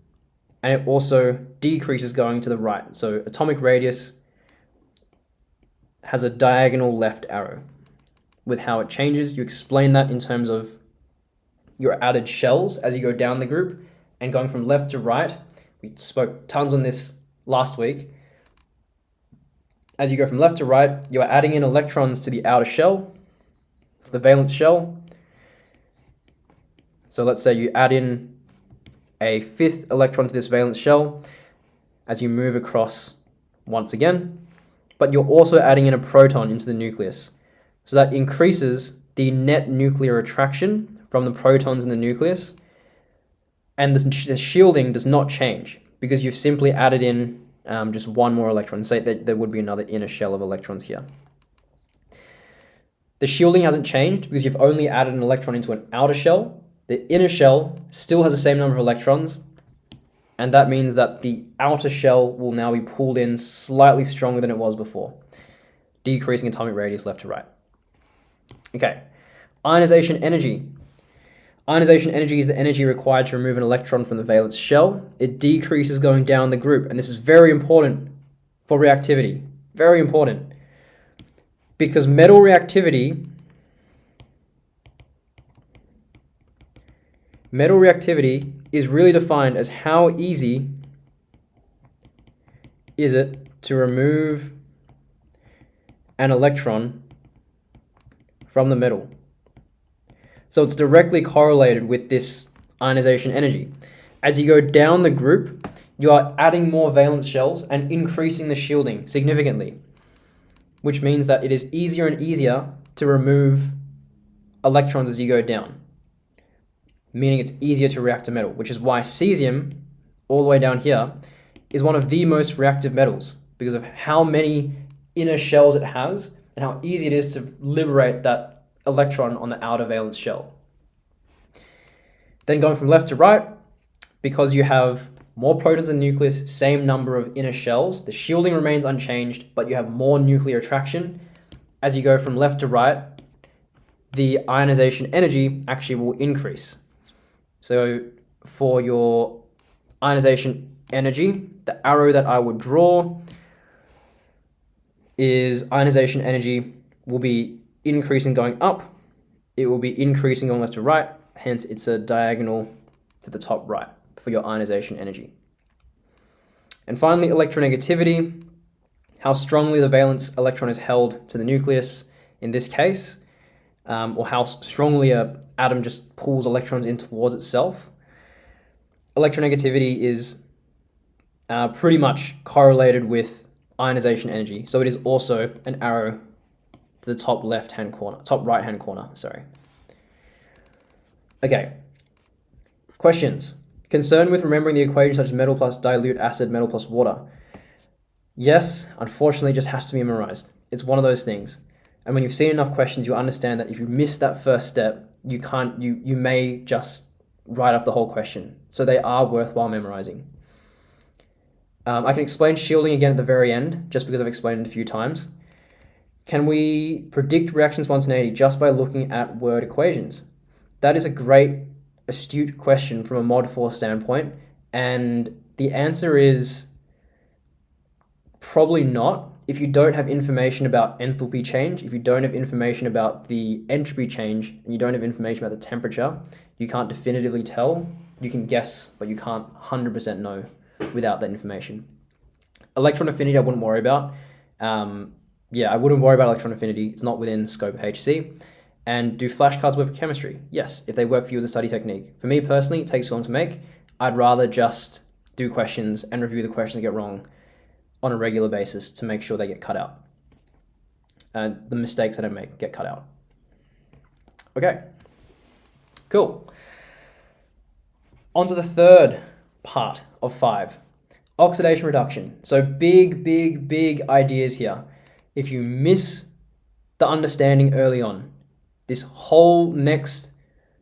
and it also decreases going to the right. So atomic radius has a diagonal left arrow. With how it changes, you explain that in terms of your added shells as you go down the group, and going from left to right. We spoke tons on this last week. As you go from left to right, you are adding in electrons to the outer shell. It's the valence shell. So let's say you add in a 5th electron to this valence shell as you move across once again, but you're also adding in a proton into the nucleus. So that increases the net nuclear attraction from the protons in the nucleus, and the shielding does not change because you've simply added in just 1 more electron. Say that there would be another inner shell of electrons here. The shielding hasn't changed because you've only added an electron into an outer shell. The inner shell still has the same number of electrons, and that means that the outer shell will now be pulled in slightly stronger than it was before, decreasing atomic radius left to right. Okay, ionization energy. Ionization energy is the energy required to remove an electron from the valence shell. It decreases going down the group, and this is very important for reactivity. Very important. Because metal reactivity Metal reactivity is really defined as how easy is it to remove an electron from the metal. So it's directly correlated with this ionization energy. As you go down the group, you are adding more valence shells and increasing the shielding significantly, which means that it is easier and easier to remove electrons as you go down, meaning it's easier to react to metal, which is why cesium, all the way down here, is one of the most reactive metals because of how many inner shells it has and how easy it is to liberate that electron on the outer valence shell. Then going from left to right, because you have more protons in the nucleus, same number of inner shells, the shielding remains unchanged, but you have more nuclear attraction. As you go from left to right, the ionization energy actually will increase. So for your ionization energy, the arrow that I would draw is ionization energy will be increasing going up, it will be increasing going left to right, hence it's a diagonal to the top right for your ionization energy. And finally, electronegativity, how strongly the valence electron is held to the nucleus in this case, or how strongly an atom just pulls electrons in towards itself. Electronegativity is pretty much correlated with ionization energy, so it is also an arrow to the top left-hand corner, top right-hand corner, sorry. Okay, questions. Concerned with remembering the equation such as metal plus dilute acid, metal plus water? Yes, unfortunately, it just has to be memorized. It's one of those things. And when you've seen enough questions, you understand that if you miss that first step, you may just write off the whole question. So they are worthwhile memorizing. I can explain shielding again at the very end, just because I've explained it a few times. Can we predict reaction spontaneity just by looking at word equations? That is a great, astute question from a Mod 4 standpoint, and the answer is probably not. If you don't have information about enthalpy change, if you don't have information about the entropy change, and you don't have information about the temperature, you can't definitively tell. You can guess, but you can't 100% know without that information. Electron affinity I wouldn't worry about. I wouldn't worry about electron affinity. It's not within scope of HSC. And do flashcards work for chemistry? Yes, if they work for you as a study technique. For me personally, it takes too long to make. I'd rather just do questions and review the questions that get wrong on a regular basis to make sure they get cut out. And the mistakes that I make get cut out. Okay, cool. On to the third part of 5, oxidation reduction. So big ideas here. If you miss the understanding early on, this whole next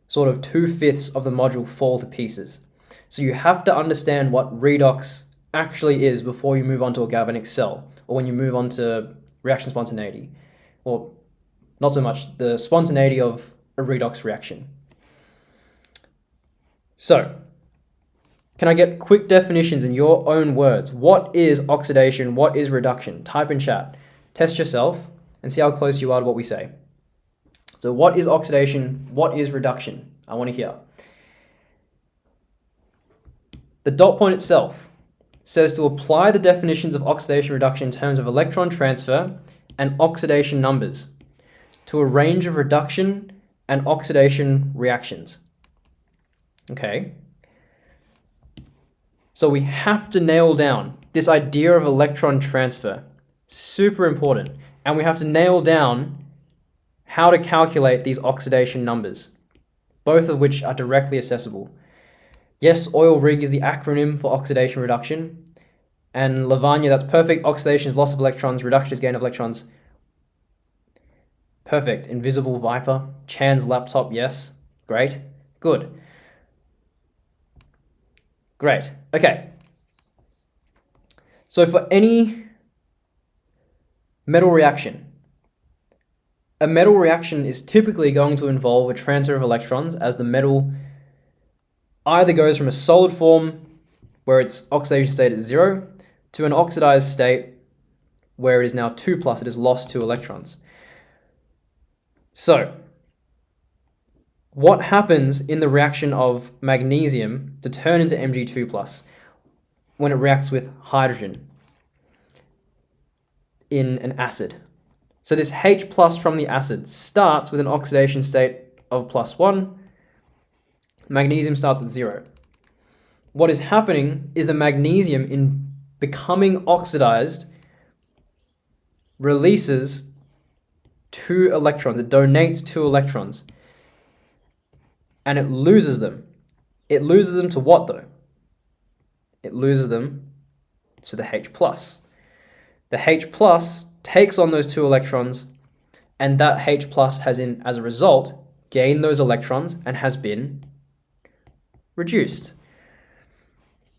sort of 2/5 of the module fall to pieces. So you have to understand what redox actually is before you move on to a galvanic cell, or when you move on to reaction spontaneity. Well, not so much, the spontaneity of a redox reaction. So, can I get quick definitions in your own words? What is oxidation? What is reduction? Type in chat. Test yourself and see how close you are to what we say. So what is oxidation? What is reduction? I want to hear. The dot point itself says to apply the definitions of oxidation reduction in terms of electron transfer and oxidation numbers to a range of reduction and oxidation reactions. Okay. So we have to nail down this idea of electron transfer. Super important. And we have to nail down how to calculate these oxidation numbers, both of which are directly accessible. Yes, oil rig is the acronym for oxidation reduction. And Lavanya, that's perfect. Oxidation is loss of electrons, reduction is gain of electrons. Perfect. Invisible Viper. Chan's laptop, yes. Great. Good. Great. Okay. So for any metal reaction, a metal reaction is typically going to involve a transfer of electrons as the metal either goes from a solid form where its oxidation state is 0 to an oxidized state where it is now 2+, it has lost 2 electrons. So, what happens in the reaction of magnesium to turn into Mg2+ when it reacts with hydrogen in an acid? So this H+ from the acid starts with an oxidation state of +1. Magnesium starts at 0. What is happening is the magnesium, in becoming oxidized, releases 2 electrons. It donates 2 electrons. And it loses them. It loses them to what, though? It loses them to the H+. The H+ takes on those 2 electrons, and that H+ has, as a result, gained those electrons and has been reduced.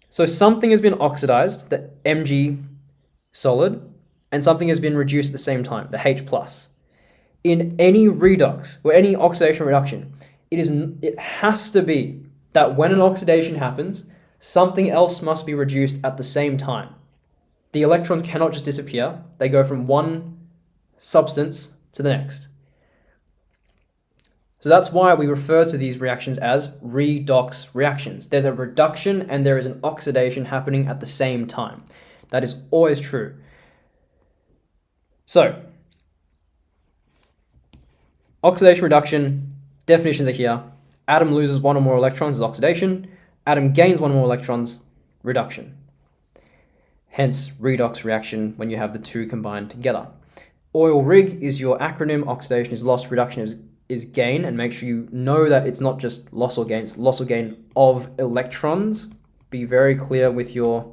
So something has been oxidized, the Mg solid, and something has been reduced at the same time, the H+. In any redox, or any oxidation reduction, it has to be that when an oxidation happens, something else must be reduced at the same time. The electrons cannot just disappear. They go from one substance to the next. So that's why we refer to these reactions as redox reactions. There's a reduction and there is an oxidation happening at the same time. That is always true. So, oxidation reduction, definitions are here. Atom loses 1 or more electrons is oxidation. Atom gains 1 or more electrons, reduction. Hence, redox reaction when you have the 2 combined together. Oil rig is your acronym. Oxidation is loss, reduction is gain, and make sure you know that it's not just loss or gain, it's loss or gain of electrons. Be very clear with your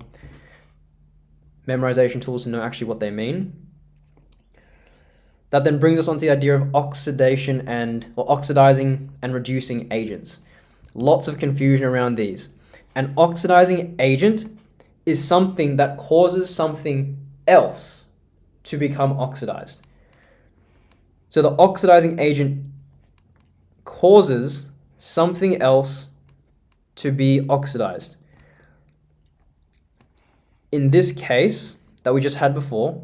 memorization tools to know actually what they mean. That then brings us on to the idea of oxidizing and reducing agents. Lots of confusion around these. An oxidizing agent is something that causes something else to become oxidized. So the oxidizing agent causes something else to be oxidized. In this case that we just had before,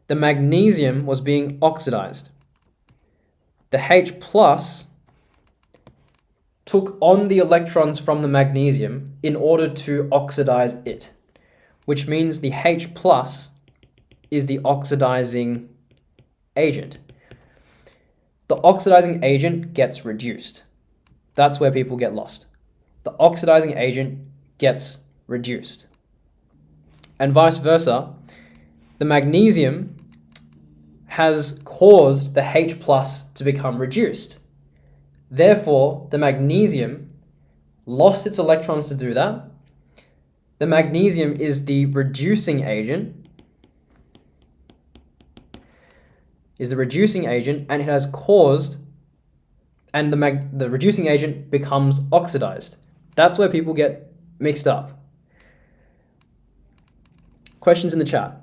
the magnesium was being oxidized. The H+ took on the electrons from the magnesium in order to oxidize it, which means the H+ is the oxidizing agent. The oxidizing agent gets reduced. That's where people get lost. The oxidizing agent gets reduced. And vice versa, the magnesium has caused the H+ to become reduced. Therefore, the magnesium lost its electrons to do that. The magnesium is the reducing agent, and it has caused, and the reducing agent becomes oxidized. That's where people get mixed up. Questions in the chat.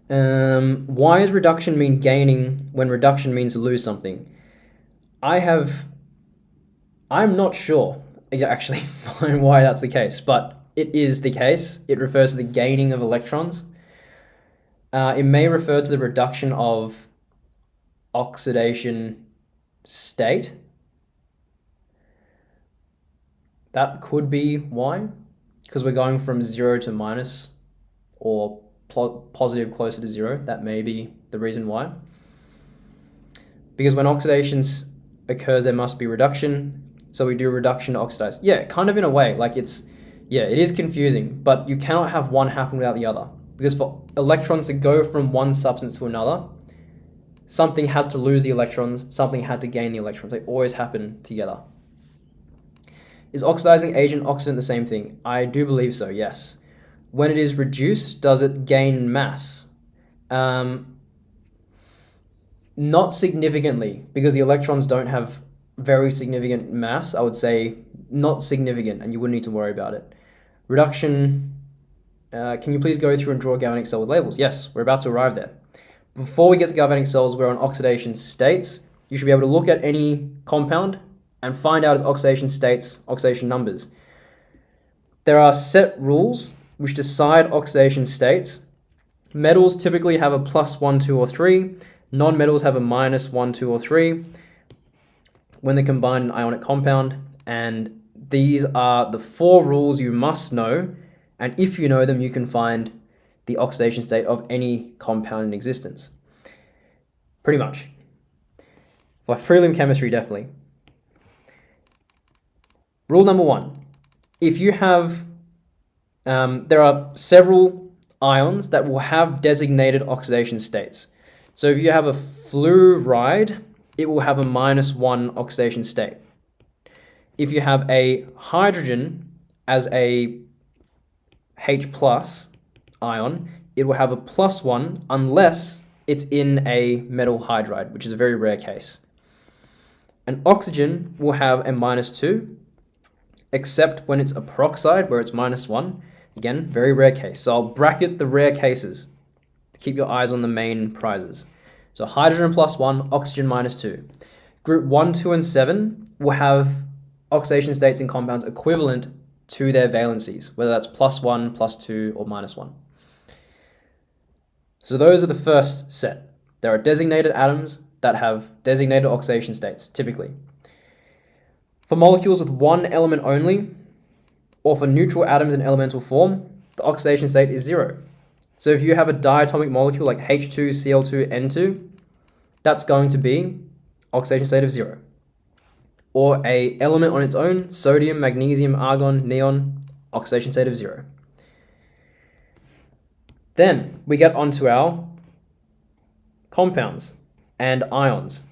Why does reduction mean gaining when reduction means to lose something? I'm not sure actually why that's the case, but it is the case. It refers to the gaining of electrons. It may refer to the reduction of oxidation state. That could be why, because we're going from 0 to minus, or positive closer to 0. That may be the reason why. Because when oxidation occurs, there must be reduction. So we do reduction to oxidize. Yeah, kind of in a way. Like it is confusing, but you cannot have one happen without the other. Because for electrons to go from one substance to another, something had to lose the electrons, something had to gain the electrons. They always happen together. Is oxidizing agent oxidant the same thing? I do believe so, yes. When it is reduced, does it gain mass? Not significantly, because the electrons don't have very significant mass. I would say not significant, and you wouldn't need to worry about it. Reduction, can you please go through and draw a galvanic cell with labels? Yes, we're about to arrive there. Before we get to galvanic cells, we're on oxidation states. You should be able to look at any compound and find out its oxidation states, oxidation numbers. There are set rules which decide oxidation states. Metals typically have a +1, 2, or 3. Non-metals have a -1, 2, or 3 when they combine an ionic compound, and these are the 4 rules you must know, and if you know them, you can find the oxidation state of any compound in existence. Pretty much. For prelim chemistry, definitely. Rule number 1. If you have, there are several ions that will have designated oxidation states. So if you have a fluoride, it will have a -1 oxidation state. If you have a hydrogen as a H+ ion, it will have a +1 unless it's in a metal hydride, which is a very rare case. An oxygen will have a -2, except when it's a peroxide where it's -1. Again, very rare case. So I'll bracket the rare cases to keep your eyes on the main prizes. So hydrogen +1, oxygen -2. Group 1, 2, and 7 will have oxidation states in compounds equivalent to their valencies, whether that's +1, +2, or -1. So those are the first set. There are designated atoms that have designated oxidation states, typically. For molecules with one element only, or for neutral atoms in elemental form, the oxidation state is 0. So if you have a diatomic molecule like H2, Cl2, N2, that's going to be oxidation state of 0. Or a element on its own, sodium, magnesium, argon, neon, oxidation state of 0. Then we get onto our compounds and ions.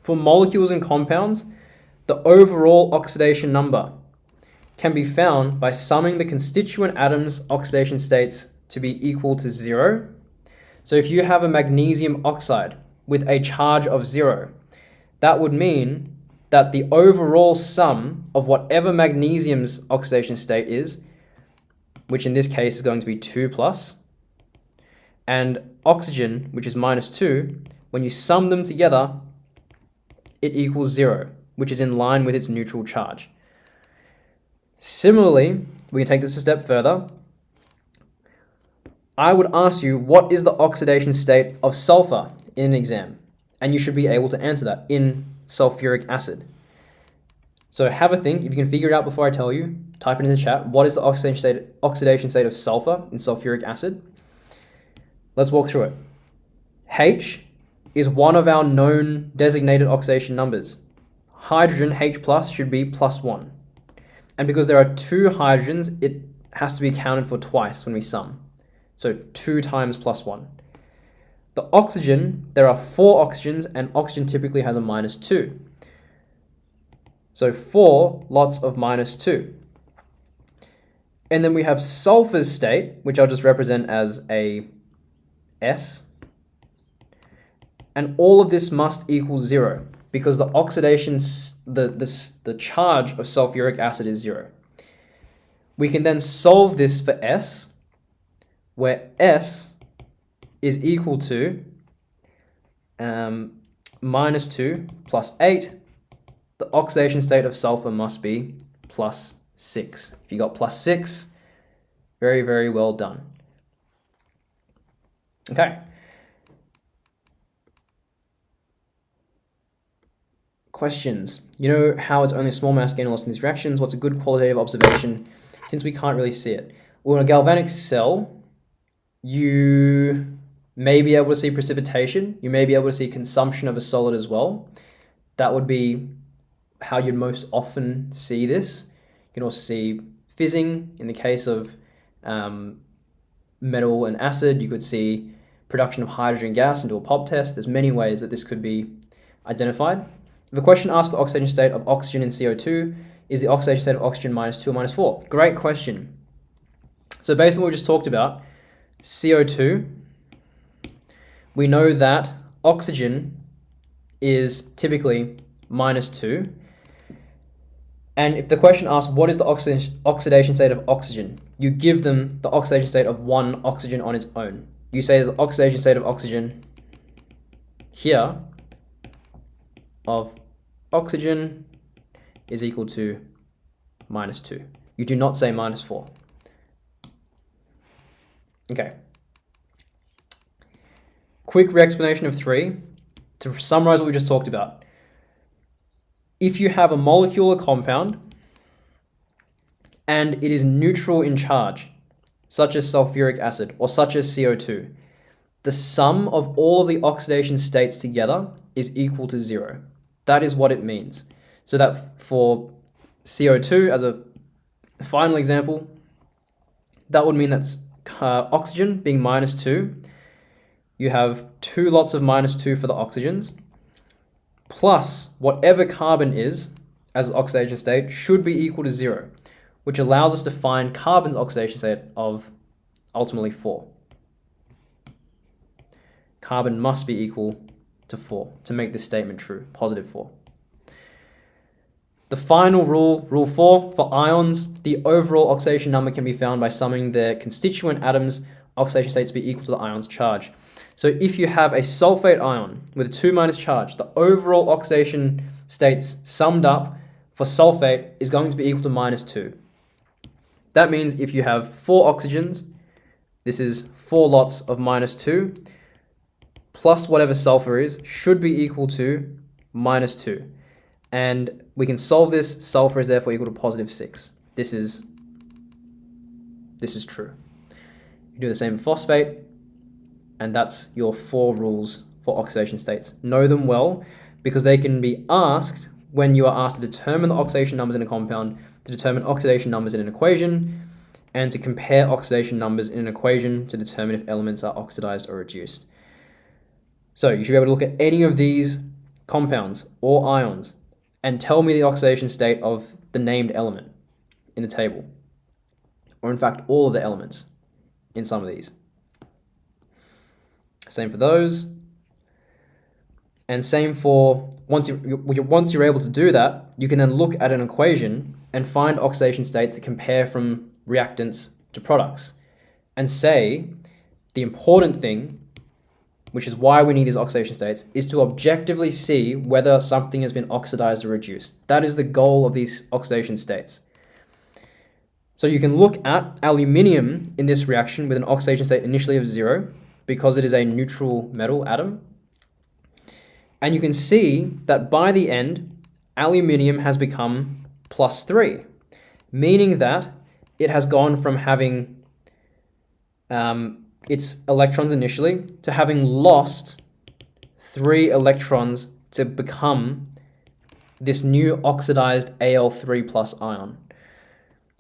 For molecules and compounds, the overall oxidation number can be found by summing the constituent atoms' oxidation states to be equal to 0. So if you have a magnesium oxide with a charge of 0, that would mean that the overall sum of whatever magnesium's oxidation state is, which in this case is going to be 2+, and oxygen, which is -2, when you sum them together, it equals 0, which is in line with its neutral charge. Similarly, we can take this a step further. I would ask you, what is the oxidation state of sulfur in an exam? And you should be able to answer that in sulfuric acid. So have a think. If you can figure it out before I tell you, type it in the chat. What is the oxidation state of sulfur in sulfuric acid? Let's walk through it. H is one of our known designated oxidation numbers. Hydrogen, H+, should be +1. And because there are 2 hydrogens, it has to be counted for twice when we sum. So 2 times +1. The oxygen, there are 4 oxygens, and oxygen typically has a -2. So 4 lots of -2. And then we have sulfur's state, which I'll just represent as a S. And all of this must equal 0 because the oxidation, the charge of sulfuric acid is 0. We can then solve this for S, where S is equal to -2 plus 8. The oxidation state of sulfur must be +6. If you got +6, very, very well done. Okay. Questions. You know how it's only a small mass gain or loss in these reactions? What's a good qualitative observation since we can't really see it? Well, in a galvanic cell, you may be able to see precipitation. You may be able to see consumption of a solid as well. That would be how you'd most often see this. You can also see fizzing in the case of metal and acid. You could see production of hydrogen gas and do a pop test. There's many ways that this could be identified. If a question asks for the oxidation state of oxygen in CO2, is the oxidation state of oxygen -2 or -4? Great question. So based on what we just talked about, CO2, we know that oxygen is typically -2. And if the question asks what is the oxidation state of oxygen, you give them the oxidation state of one oxygen on its own. You say the oxidation state of oxygen here of oxygen is equal to -2. You do not say -4. Okay. quick re-explanation of 3 to summarize what we just talked about. If you have a molecule or compound and it is neutral in charge, such as sulfuric acid or such as CO2, the sum of all of the oxidation states together is equal to 0. That is what it means. So that for CO2, as a final example, that would mean that's oxygen being -2. You have 2 lots of -2 for the oxygens, plus whatever carbon is as oxidation state should be equal to 0, which allows us to find carbon's oxidation state of ultimately 4. Carbon must be equal to 4 to make this statement true, +4. The final rule, rule 4, for ions, the overall oxidation number can be found by summing their constituent atoms' oxidation states to be equal to the ion's charge. So if you have a sulfate ion with a 2- charge, the overall oxidation states summed up for sulfate is going to be equal to -2. That means if you have 4 oxygens, this is 4 lots of -2, plus whatever sulfur is, should be equal to -2. And we can solve this. Sulfur is therefore equal to +6. This is true. You do the same for phosphate, and that's your 4 rules for oxidation states. Know them well, because they can be asked when you are asked to determine the oxidation numbers in a compound, to determine oxidation numbers in an equation, and to compare oxidation numbers in an equation to determine if elements are oxidized or reduced. So you should be able to look at any of these compounds or ions and tell me the oxidation state of the named element in the table, or in fact all of the elements in some of these. Same for those, and same for once you're able to do that, you can then look at an equation and find oxidation states that compare from reactants to products, and say the important thing, which is why we need these oxidation states, is to objectively see whether something has been oxidized or reduced. That is the goal of these oxidation states. So you can look at aluminium in this reaction with an oxidation state initially of 0, because it is a neutral metal atom. And you can see that by the end, aluminium has become +3, meaning that it has gone from having its electrons initially to having lost 3 electrons to become this new oxidized Al3+ ion.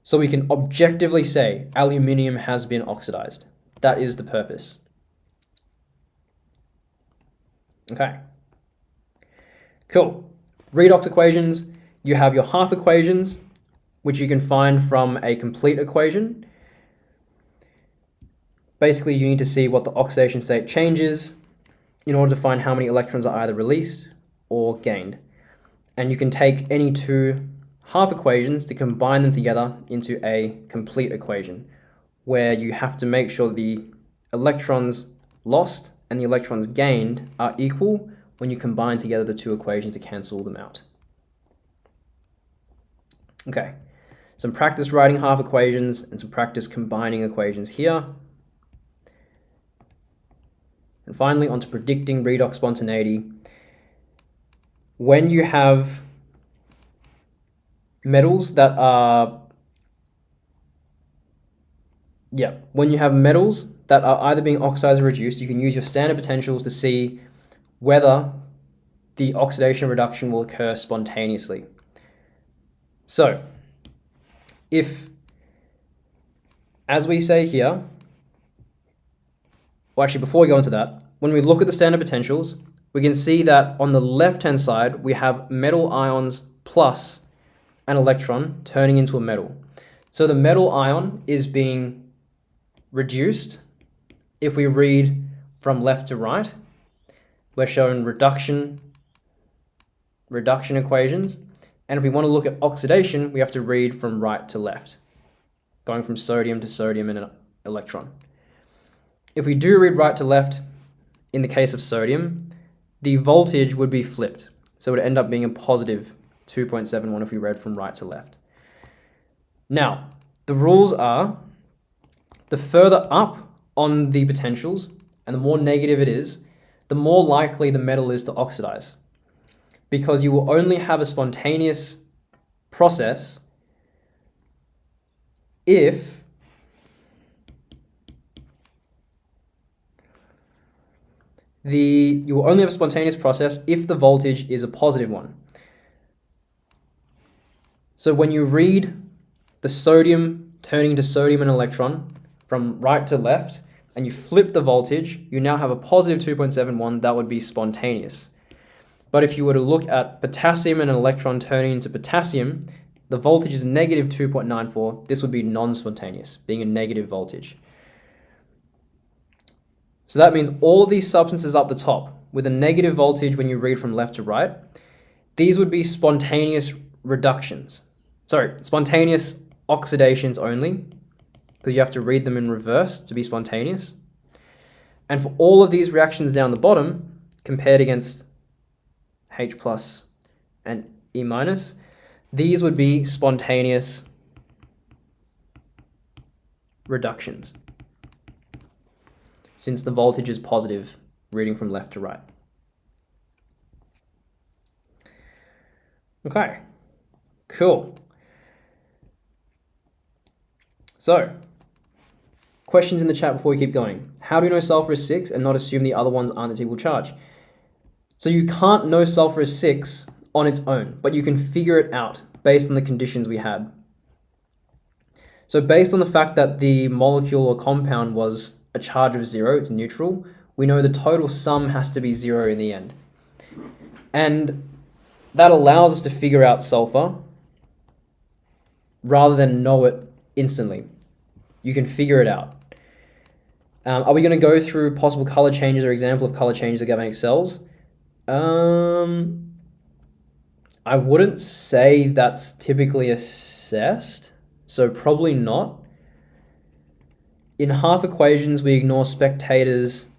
So we can objectively say aluminium has been oxidized. That is the purpose. Okay. Cool. Redox equations, you have your half equations, which you can find from a complete equation. Basically, you need to see what the oxidation state changes in order to find how many electrons are either released or gained. And you can take any 2 half equations to combine them together into a complete equation, where you have to make sure the electrons lost and the electrons gained are equal when you combine together the 2 equations to cancel them out. Okay, some practice writing half equations and some practice combining equations here. And finally, on to predicting redox spontaneity. When you have metals that are either being oxidized or reduced, you can use your standard potentials to see whether the oxidation reduction will occur spontaneously. So, if, as we say here, well, actually, before we go into that, when we look at the standard potentials, we can see that on the left-hand side, we have metal ions plus an electron turning into a metal. So the metal ion is being reduced. If we read from left to right, we're shown reduction equations. And if we want to look at oxidation, we have to read from right to left, going from sodium to sodium and an electron. If we do read right to left, in the case of sodium, the voltage would be flipped. So it would end up being a positive 2.71 if we read from right to left. Now, the rules are, the further up on the potentials and the more negative it is, the more likely the metal is to oxidize, because you will only have a spontaneous process if the voltage is a positive one. So when you read the sodium turning into sodium and electron from right to left, and you flip the voltage, you now have a positive 2.71, that would be spontaneous. But if you were to look at potassium and an electron turning into potassium, the voltage is negative 2.94, this would be non-spontaneous, being a negative voltage. So that means all of these substances up the top, with a negative voltage when you read from left to right, these would be spontaneous reductions. Sorry, spontaneous oxidations only, because you have to read them in reverse to be spontaneous. And for all of these reactions down the bottom, compared against H plus and E minus, these would be spontaneous reductions, since the voltage is positive, reading from left to right. Okay, cool. So, questions in the chat before we keep going. How do we know sulfur is 6 and not assume the other ones aren't at equal charge? So you can't know sulfur is 6 on its own, but you can figure it out based on the conditions we had. So based on the fact that the molecule or compound was a charge of 0, it's neutral, we know the total sum has to be 0 in the end. And that allows us to figure out sulfur rather than know it instantly. You can figure it out. Are we going to go through possible color changes or example of color changes of galvanic cells? I wouldn't say that's typically assessed, so probably not. In half equations, we ignore spectators,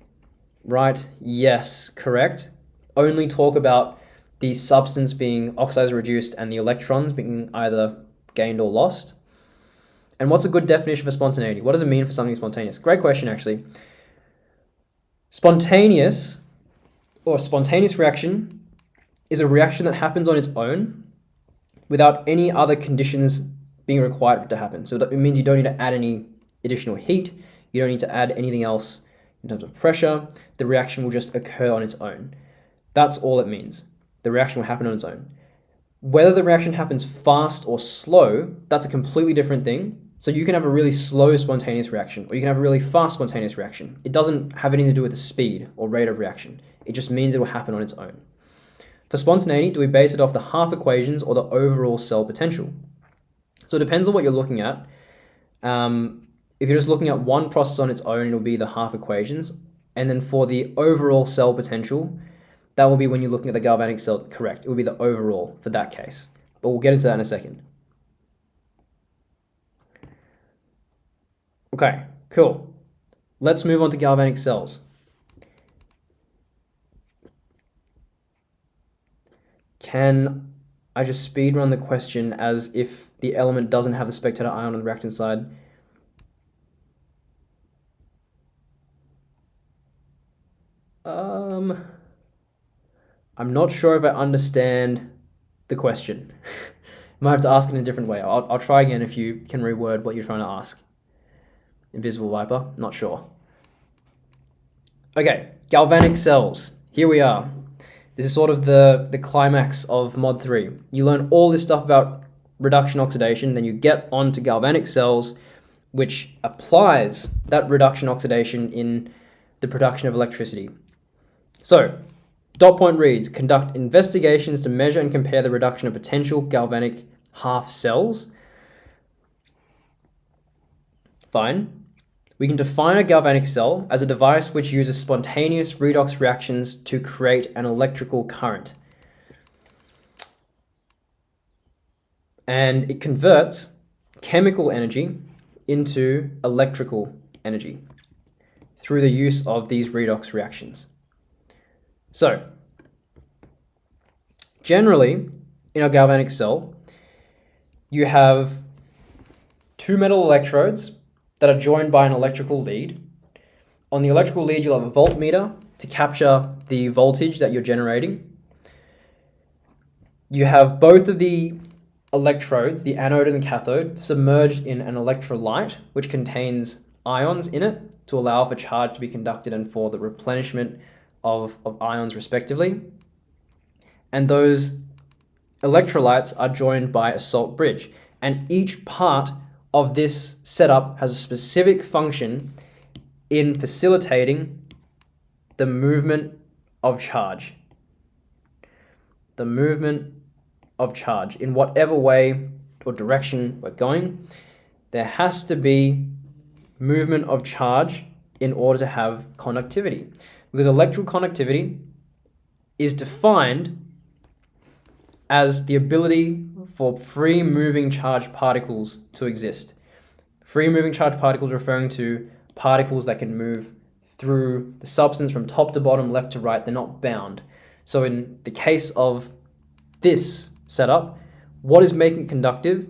right? Yes, correct. Only talk about the substance being oxidized or reduced and the electrons being either gained or lost. And what's a good definition for spontaneity? What does it mean for something spontaneous? Great question, actually. Spontaneous reaction is a reaction that happens on its own without any other conditions being required for it to happen. So it means you don't need to add any additional heat. You don't need to add anything else in terms of pressure. The reaction will just occur on its own. That's all it means. The reaction will happen on its own. Whether the reaction happens fast or slow, that's a completely different thing. So you can have a really slow spontaneous reaction, or you can have a really fast spontaneous reaction. It doesn't have anything to do with the speed or rate of reaction. It just means it will happen on its own. For spontaneity, do we base it off the half equations or the overall cell potential? So it depends on what you're looking at. If you're just looking at one process on its own, it'll be the half equations. And then for the overall cell potential, that will be when you're looking at the galvanic cell, correct. It will be the overall for that case. But we'll get into that in a second. Okay, cool. Let's move on to galvanic cells. Can I just speed run the question as if the element doesn't have the spectator ion on the reactant side? I'm not sure if I understand the question. Might have to ask it in a different way. I'll try again if you can reword what you're trying to ask. Invisible Viper, not sure. Okay, galvanic cells. Here we are. This is sort of the climax of Mod 3. You learn all this stuff about reduction oxidation, then you get onto galvanic cells, which applies that reduction oxidation in the production of electricity. So, dot point reads, conduct investigations to measure and compare the reduction of potential galvanic half cells. Fine. We can define a galvanic cell as a device which uses spontaneous redox reactions to create an electrical current. And it converts chemical energy into electrical energy through the use of these redox reactions. So, generally, in a galvanic cell, you have two metal electrodes that are joined by an electrical lead. On the electrical lead, you'll have a voltmeter to capture the voltage that you're generating. You have both of the electrodes, the anode and the cathode, submerged in an electrolyte, which contains ions in it to allow for charge to be conducted and for the replenishment of ions respectively. And those electrolytes are joined by a salt bridge. And each part of this setup has a specific function in facilitating the movement of charge. The movement of charge in whatever way or direction we're going, there has to be movement of charge in order to have conductivity, because electrical conductivity is defined as the ability for free moving charged particles to exist. Free moving charged particles referring to particles that can move through the substance from top to bottom, left to right. They're not bound. So in the case of this setup, what is making it conductive?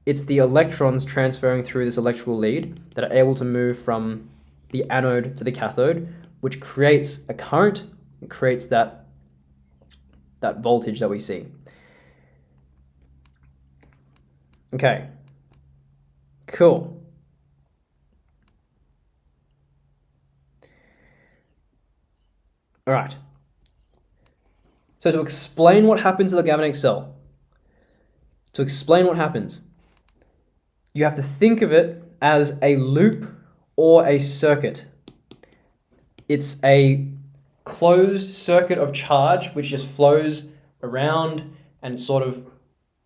It's the electrons transferring through this electrical lead that are able to move from the anode to the cathode, which creates a current and creates that voltage that we see. Okay, cool. All right. So to explain what happens to the galvanic cell, you have to think of it as a loop or a circuit. It's a closed circuit of charge which just flows around and sort of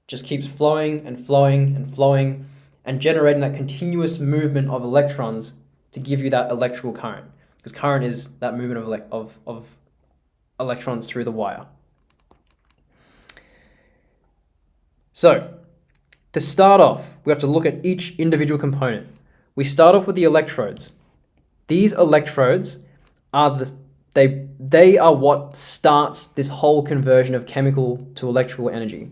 just keeps flowing and flowing and flowing and generating that continuous movement of electrons to give you that electrical current, because current is that movement of electrons through the wire. So to start off, we have to look at each individual component. We start off with the electrodes. These electrodes are they are what starts this whole conversion of chemical to electrical energy.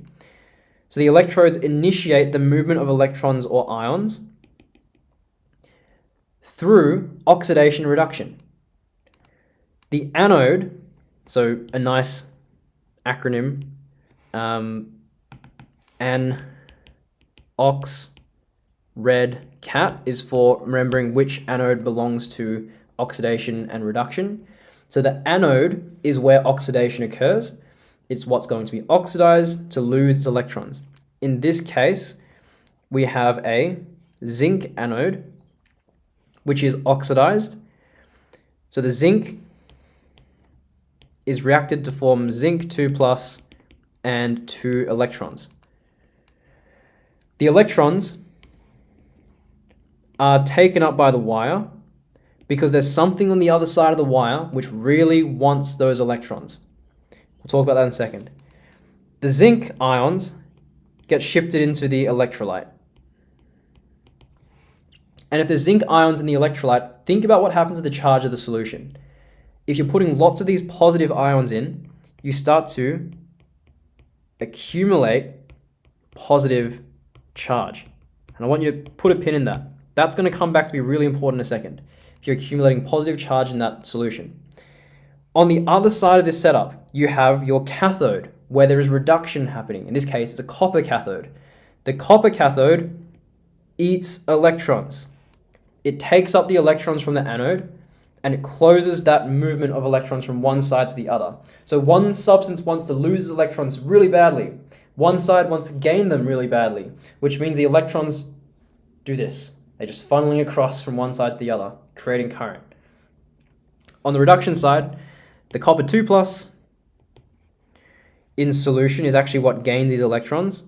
So the electrodes initiate the movement of electrons or ions through oxidation reduction. The anode, so a nice acronym, ox red cat is for remembering which anode belongs to oxidation and reduction. So the anode is where oxidation occurs. It's what's going to be oxidized to lose its electrons. In this case, we have a zinc anode, which is oxidized. So the zinc is reacted to form zinc 2+ and 2 electrons. The electrons are taken up by the wire because there's something on the other side of the wire which really wants those electrons. We'll talk about that in a second. The zinc ions get shifted into the electrolyte. And if there's zinc ions in the electrolyte, think about what happens to the charge of the solution. If you're putting lots of these positive ions in, you start to accumulate positive charge. And I want you to put a pin in that. That's going to come back to be really important in a second. If you're accumulating positive charge in that solution. On the other side of this setup, you have your cathode, where there is reduction happening. In this case, it's a copper cathode. The copper cathode eats electrons. It takes up the electrons from the anode and it closes that movement of electrons from one side to the other. So one substance wants to lose electrons really badly. One side wants to gain them really badly, which means the electrons do this. They're just funneling across from one side to the other, creating current. On the reduction side, the copper 2+ in solution is actually what gains these electrons,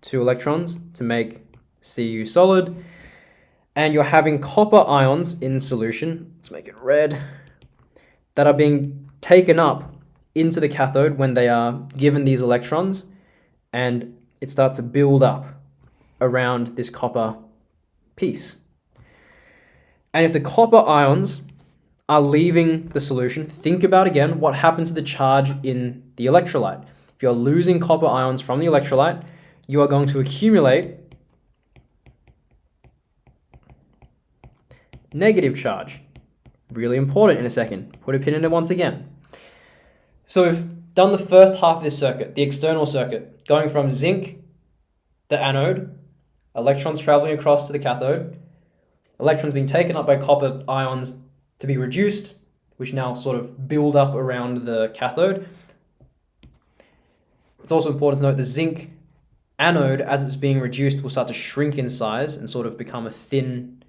2 electrons to make Cu solid. And you're having copper ions in solution, let's make it red, that are being taken up into the cathode when they are given these electrons, and it starts to build up around this copper piece. And if the copper ions are leaving the solution, think about again what happens to the charge in the electrolyte. If you're losing copper ions from the electrolyte, you are going to accumulate negative charge. Really important in a second. Put a pin in it once again. So we've done the first half of this circuit, the external circuit, going from zinc, the anode, electrons traveling across to the cathode, electrons being taken up by copper ions to be reduced, which now sort of build up around the cathode. It's also important to note the zinc anode, as it's being reduced, will start to shrink in size and sort of become a thin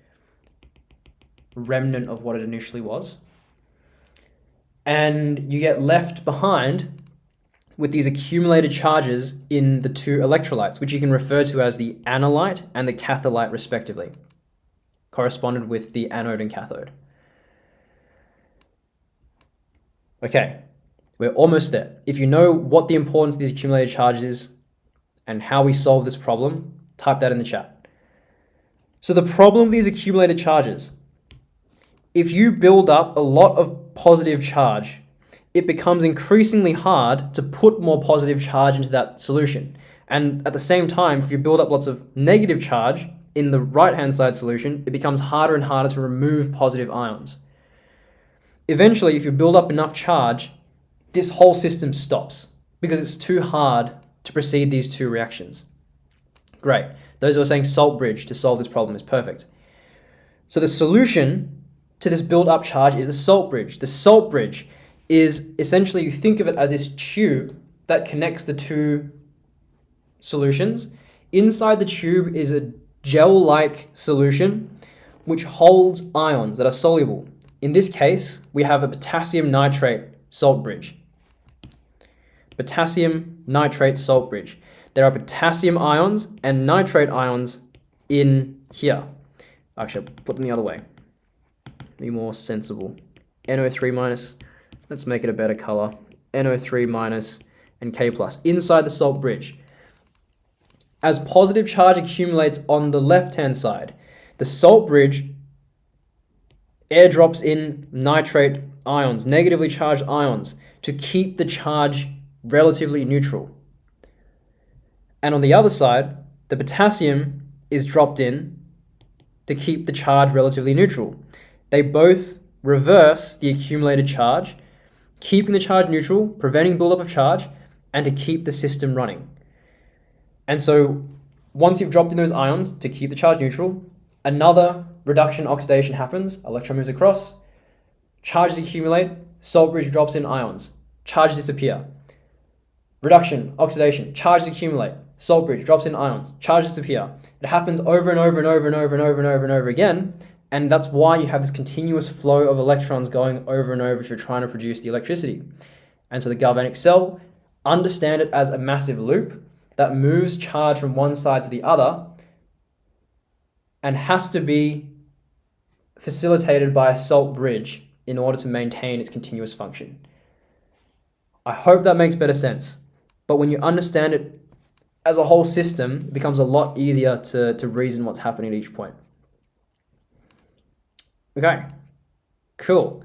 remnant of what it initially was. And you get left behind with these accumulated charges in the two electrolytes, which you can refer to as the analyte and the catholyte respectively, corresponded with the anode and cathode. Okay, we're almost there. If you know what the importance of these accumulated charges is and how we solve this problem, type that in the chat. So the problem with these accumulated charges, if you build up a lot of positive charge, it becomes increasingly hard to put more positive charge into that solution. And at the same time, if you build up lots of negative charge in the right-hand side solution, it becomes harder and harder to remove positive ions. Eventually, if you build up enough charge, this whole system stops because it's too hard to proceed these two reactions. Great. Those who are saying salt bridge to solve this problem is perfect. So the solution to this built-up charge is the salt bridge. The salt bridge is essentially, you think of it as this tube that connects the two solutions. Inside the tube is a gel-like solution which holds ions that are soluble. In this case, we have a potassium nitrate salt bridge. Potassium nitrate salt bridge. There are potassium ions and nitrate ions in here. Actually, I'll put them the other way. Be more sensible. NO3 minus, let's make it a better color. NO3 minus and K plus inside the salt bridge. As positive charge accumulates on the left-hand side, the salt bridge airdrops in nitrate ions, negatively charged ions, to keep the charge relatively neutral. And on the other side, the potassium is dropped in to keep the charge relatively neutral. They both reverse the accumulated charge, keeping the charge neutral, preventing buildup of charge, and to keep the system running. And so once you've dropped in those ions to keep the charge neutral, another reduction oxidation happens, electron moves across, charges accumulate, salt bridge drops in ions, charges disappear. Reduction, oxidation, charges accumulate, salt bridge drops in ions, charges disappear. It happens over and over and over and over and over and over and over again, and that's why you have this continuous flow of electrons going over and over if you're trying to produce the electricity. And so the galvanic cell, understand it as a massive loop that moves charge from one side to the other and has to be facilitated by a salt bridge in order to maintain its continuous function. I hope that makes better sense. But when you understand it as a whole system, it becomes a lot easier to reason what's happening at each point. Okay, cool.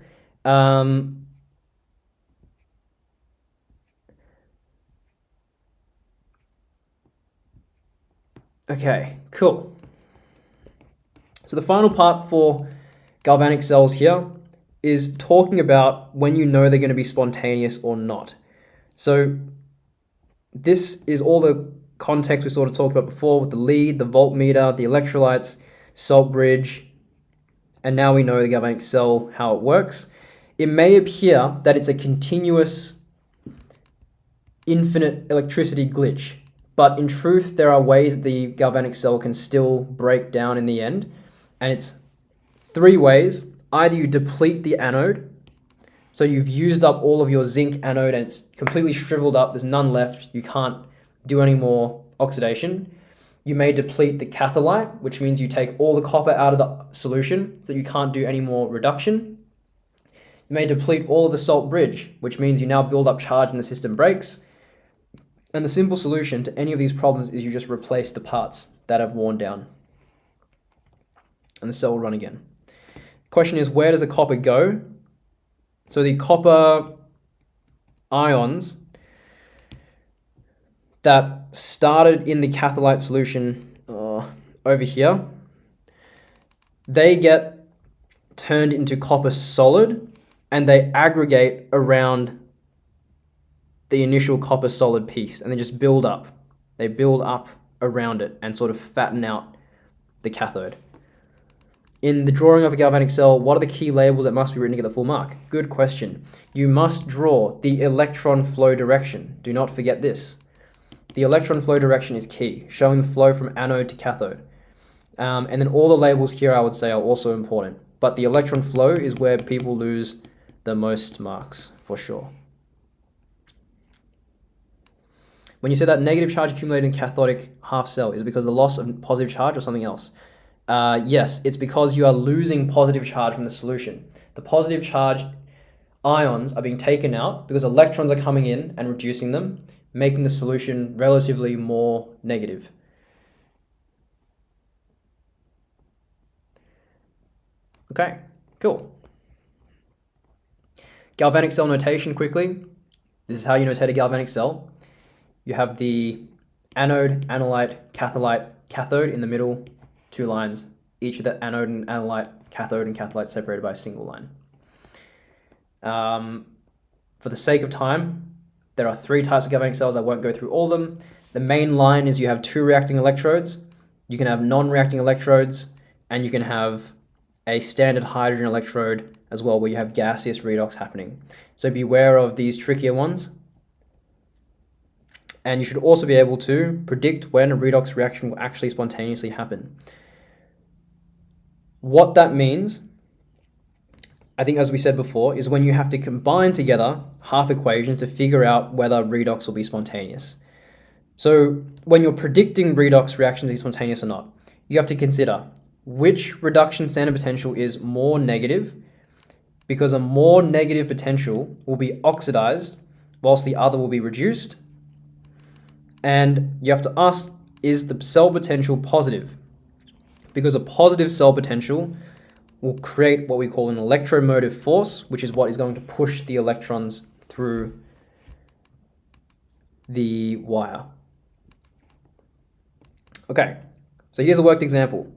Okay, cool. So the final part for galvanic cells here is talking about when you know they're going to be spontaneous or not. So this is all the context we sort of talked about before with the lead, the voltmeter, the electrolytes, salt bridge, and now we know the galvanic cell, how it works. It may appear that it's a continuous, infinite electricity glitch, but in truth, there are ways that the galvanic cell can still break down in the end, and it's three ways. Either you deplete the anode, so you've used up all of your zinc anode and it's completely shriveled up, there's none left, you can't do any more oxidation. You may deplete the catholyte, which means you take all the copper out of the solution so that you can't do any more reduction. You may deplete all of the salt bridge, which means you now build up charge and the system breaks. And the simple solution to any of these problems is you just replace the parts that have worn down. And the cell will run again. Question is, where does the copper go? So the copper ions that started in the catholyte solution over here, they get turned into copper solid and they aggregate around the initial copper solid piece and then just build up. They build up around it and sort of fatten out the cathode. In the drawing of a galvanic cell, what are the key labels that must be written to get the full mark? Good question. You must draw the electron flow direction. Do not forget this. The electron flow direction is key, showing the flow from anode to cathode. And then all the labels here, I would say, are also important. But the electron flow is where people lose the most marks, for sure. When you say that negative charge accumulated in cathodic half cell, is it because of the loss of positive charge or something else? Yes, it's because you are losing positive charge from the solution. The positive charge ions are being taken out because electrons are coming in and reducing them, making the solution relatively more negative. Okay, cool. Galvanic cell notation quickly. This is how you notate a galvanic cell. You have the anode, analyte, cathode in the middle, 2 lines. Each of the anode and analyte, cathode and catholyte separated by a single line. For the sake of time, there are 3 types of galvanic cells. I won't go through all of them. The main line is you have 2 reacting electrodes. You can have non-reacting electrodes, and you can have a standard hydrogen electrode as well, where you have gaseous redox happening. So beware of these trickier ones. And you should also be able to predict when a redox reaction will actually spontaneously happen. What that means, I think as we said before, is when you have to combine together half equations to figure out whether redox will be spontaneous. So when you're predicting redox reactions to be spontaneous or not, you have to consider which reduction standard potential is more negative, because a more negative potential will be oxidized whilst the other will be reduced. And you have to ask, is the cell potential positive? Because a positive cell potential will create what we call an electromotive force, which is what is going to push the electrons through the wire. Okay, so here's a worked example.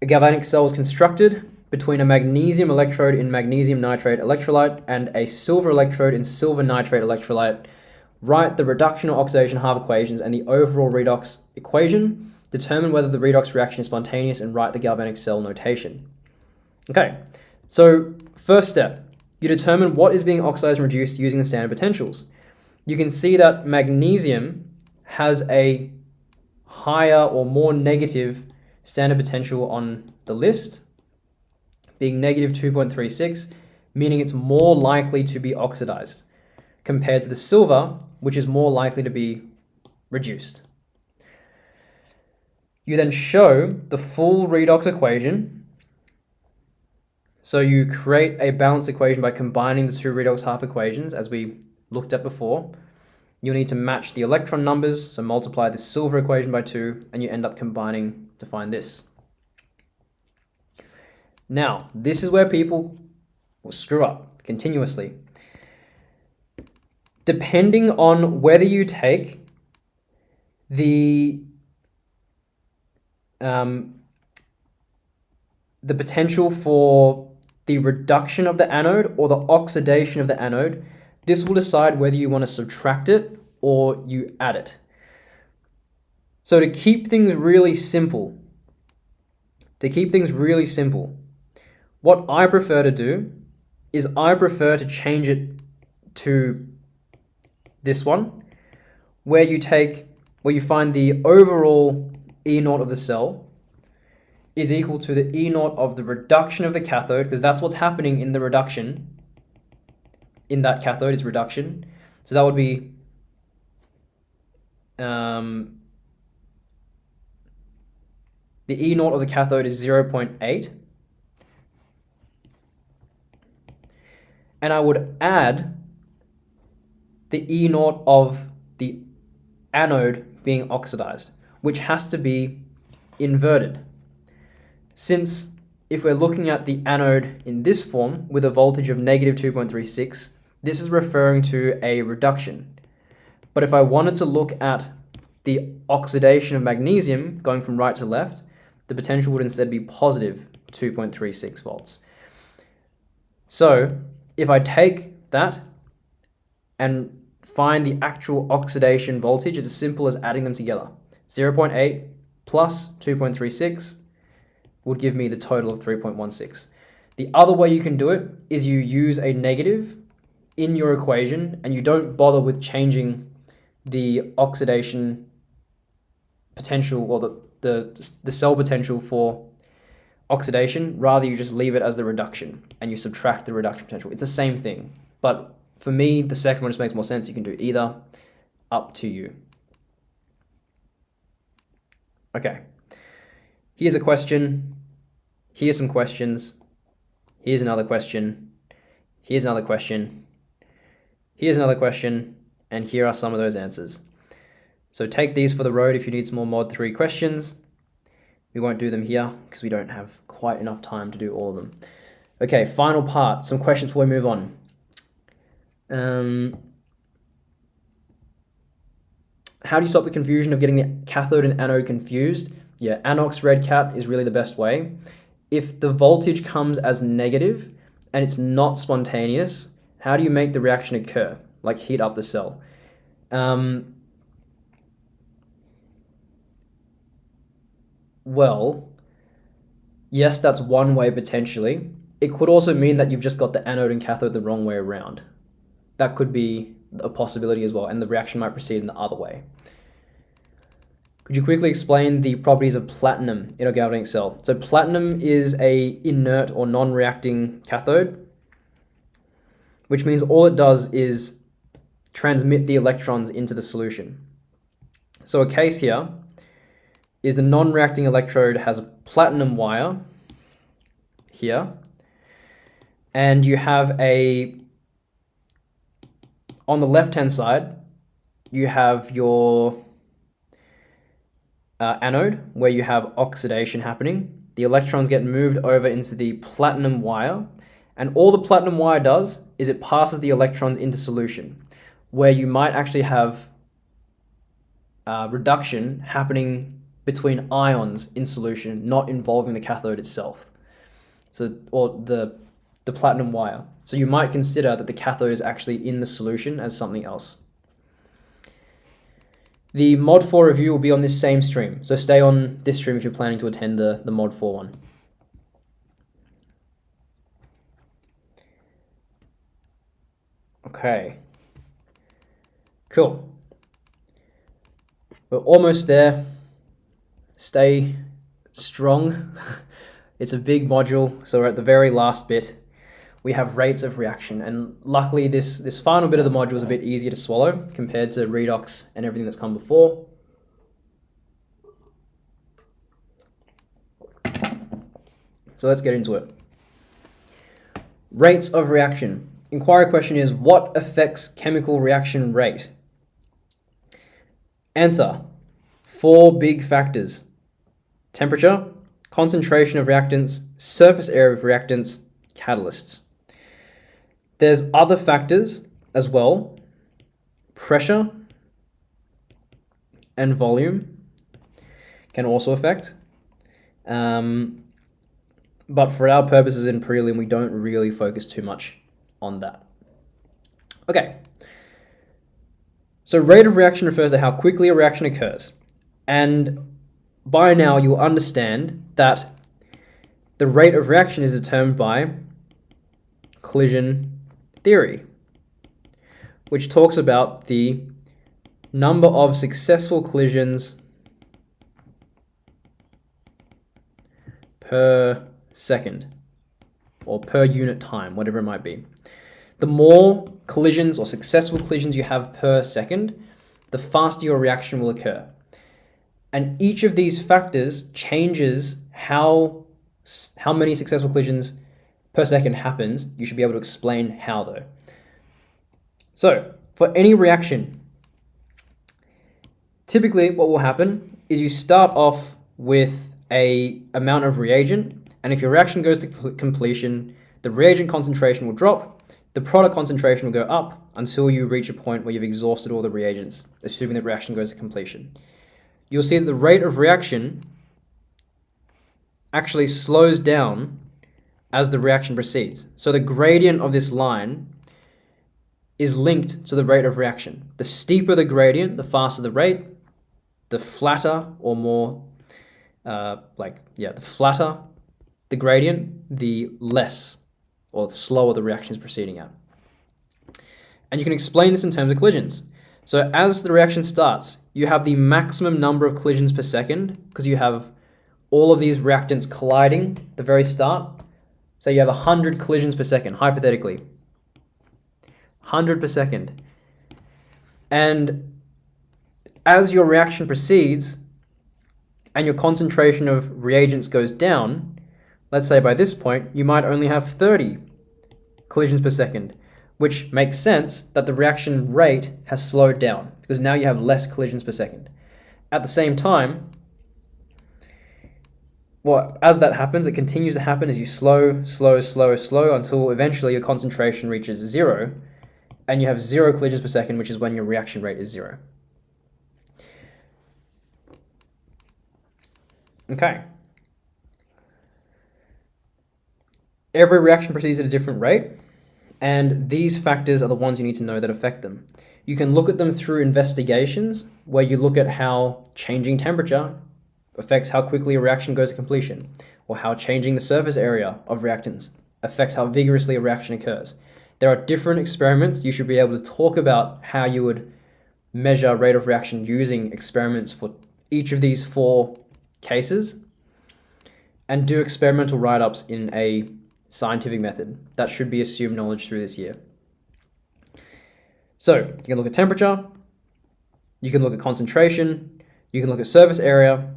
A galvanic cell is constructed between a magnesium electrode in magnesium nitrate electrolyte and a silver electrode in silver nitrate electrolyte. Write the reduction or oxidation half equations and the overall redox equation. Determine whether the redox reaction is spontaneous and write the galvanic cell notation. Okay, so first step, you determine what is being oxidized and reduced using the standard potentials. You can see that magnesium has a higher or more negative standard potential on the list, being negative 2.36, meaning it's more likely to be oxidized, compared to the silver, which is more likely to be reduced. You then show the full redox equation. So you create a balanced equation by combining the 2 redox half equations, as we looked at before. You'll need to match the electron numbers, so multiply the silver equation by 2, and you end up combining to find this. Now, this is where people will screw up continuously. Depending on whether you take the potential for the reduction of the anode or the oxidation of the anode, this will decide whether you want to subtract it or you add it. So to keep things really simple, what I prefer to do is I prefer to change it to this one, where you find the overall E0 of the cell is equal to the E0 of the reduction of the cathode, because that's what's happening in the reduction. In that cathode is reduction. So that would be the E0 of the cathode is 0.8. And I would add the E0 of the anode being oxidized, which has to be inverted. Since if we're looking at the anode in this form with a voltage of negative 2.36, this is referring to a reduction. But if I wanted to look at the oxidation of magnesium going from right to left, the potential would instead be positive 2.36 volts. So if I take that and find the actual oxidation voltage, it's as simple as adding them together. 0.8 plus 2.36 would give me the total of 3.16. The other way you can do it is you use a negative in your equation and you don't bother with changing the oxidation potential or the cell potential for oxidation. Rather, you just leave it as the reduction and you subtract the reduction potential. It's the same thing, but for me, the second one just makes more sense. You can do either, up to you. Okay, here's a question. Here's some questions. Here's another question. Here's another question. Here's another question. And here are some of those answers. So take these for the road if you need some more Mod 3 questions. We won't do them here because we don't have quite enough time to do all of them. Okay, final part. Some questions before we move on. How do you stop the confusion of getting the cathode and anode confused? Yeah, anox red cat is really the best way. If the voltage comes as negative and it's not spontaneous, how do you make the reaction occur? Like heat up the cell. Well, yes, that's one way potentially. It could also mean that you've just got the anode and cathode the wrong way around. That could be a possibility as well, and the reaction might proceed in the other way. Could you quickly explain the properties of platinum in a galvanic cell? So platinum is a inert or non-reacting cathode, which means all it does is transmit the electrons into the solution. So a case here is the non-reacting electrode has a platinum wire here, and you have on the left-hand side, you have your anode, where you have oxidation happening. The electrons get moved over into the platinum wire, and all the platinum wire does is it passes the electrons into solution, where you might actually have reduction happening between ions in solution, not involving the cathode itself. So, or the platinum wire. So you might consider that the cathode is actually in the solution as something else. The Mod 4 review will be on this same stream, so stay on this stream if you're planning to attend the Mod 4 one. Okay. Cool. We're almost there. Stay strong. It's a big module, so we're at the very last bit. We have rates of reaction, and luckily this final bit of the module is a bit easier to swallow compared to redox and everything that's come before. So let's get into it. Rates of reaction. Inquiry question is, what affects chemical reaction rate? Answer, 4 big factors: temperature, concentration of reactants, surface area of reactants, catalysts. There's other factors as well. Pressure and volume can also affect. But for our purposes in prelim, we don't really focus too much on that. Okay. So rate of reaction refers to how quickly a reaction occurs. And by now you'll understand that the rate of reaction is determined by collision theory, which talks about the number of successful collisions per second or per unit time, whatever it might be. The more collisions or successful collisions you have per second, the faster your reaction will occur. And each of these factors changes how many successful collisions per second happens. You should be able to explain how though. So for any reaction, typically what will happen is you start off with a amount of reagent, and if your reaction goes to completion, the reagent concentration will drop, the product concentration will go up until you reach a point where you've exhausted all the reagents, assuming the reaction goes to completion. You'll see that the rate of reaction actually slows down as the reaction proceeds. So the gradient of this line is linked to the rate of reaction. The steeper the gradient, the faster the rate. The flatter or more, the flatter the gradient, the less or the slower the reaction is proceeding at. And you can explain this in terms of collisions. So as the reaction starts, you have the maximum number of collisions per second because you have all of these reactants colliding at the very start. So you have 100 collisions per second, hypothetically. 100 per second. And as your reaction proceeds and your concentration of reagents goes down, let's say by this point, you might only have 30 collisions per second, which makes sense that the reaction rate has slowed down because now you have less collisions per second. At the same time, as that happens, it continues to happen as you slow until eventually your concentration reaches 0 and you have 0 collisions per second, which is when your reaction rate is 0. Okay. Every reaction proceeds at a different rate, and these factors are the ones you need to know that affect them. You can look at them through investigations, where you look at how changing temperature affects how quickly a reaction goes to completion, or how changing the surface area of reactants affects how vigorously a reaction occurs. There are different experiments. You should be able to talk about how you would measure rate of reaction using experiments for each of these 4 cases, and do experimental write-ups in a scientific method. That should be assumed knowledge through this year. So you can look at temperature, you can look at concentration, you can look at surface area,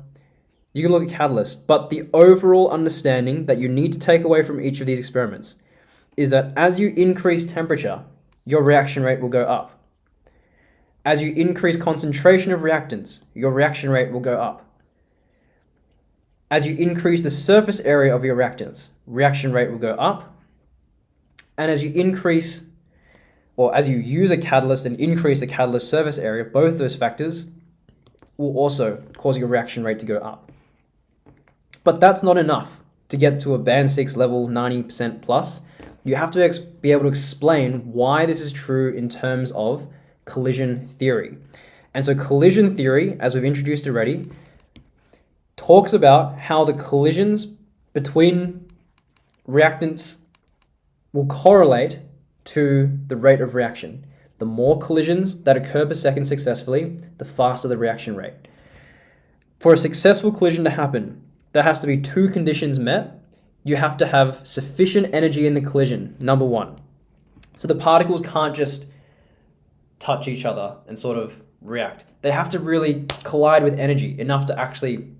you can look at catalyst, but the overall understanding that you need to take away from each of these experiments is that as you increase temperature, your reaction rate will go up. As you increase concentration of reactants, your reaction rate will go up. As you increase the surface area of your reactants, reaction rate will go up. And as you use a catalyst and increase the catalyst surface area, both those factors will also cause your reaction rate to go up. But that's not enough to get to a band 6 level 90% plus. You have to be able to explain why this is true in terms of collision theory. And so collision theory, as we've introduced already, talks about how the collisions between reactants will correlate to the rate of reaction. The more collisions that occur per second successfully, the faster the reaction rate. For a successful collision to happen, there has to be 2 conditions met. You have to have sufficient energy in the collision, number 1. So the particles can't just touch each other and sort of react. They have to really collide with energy enough to actually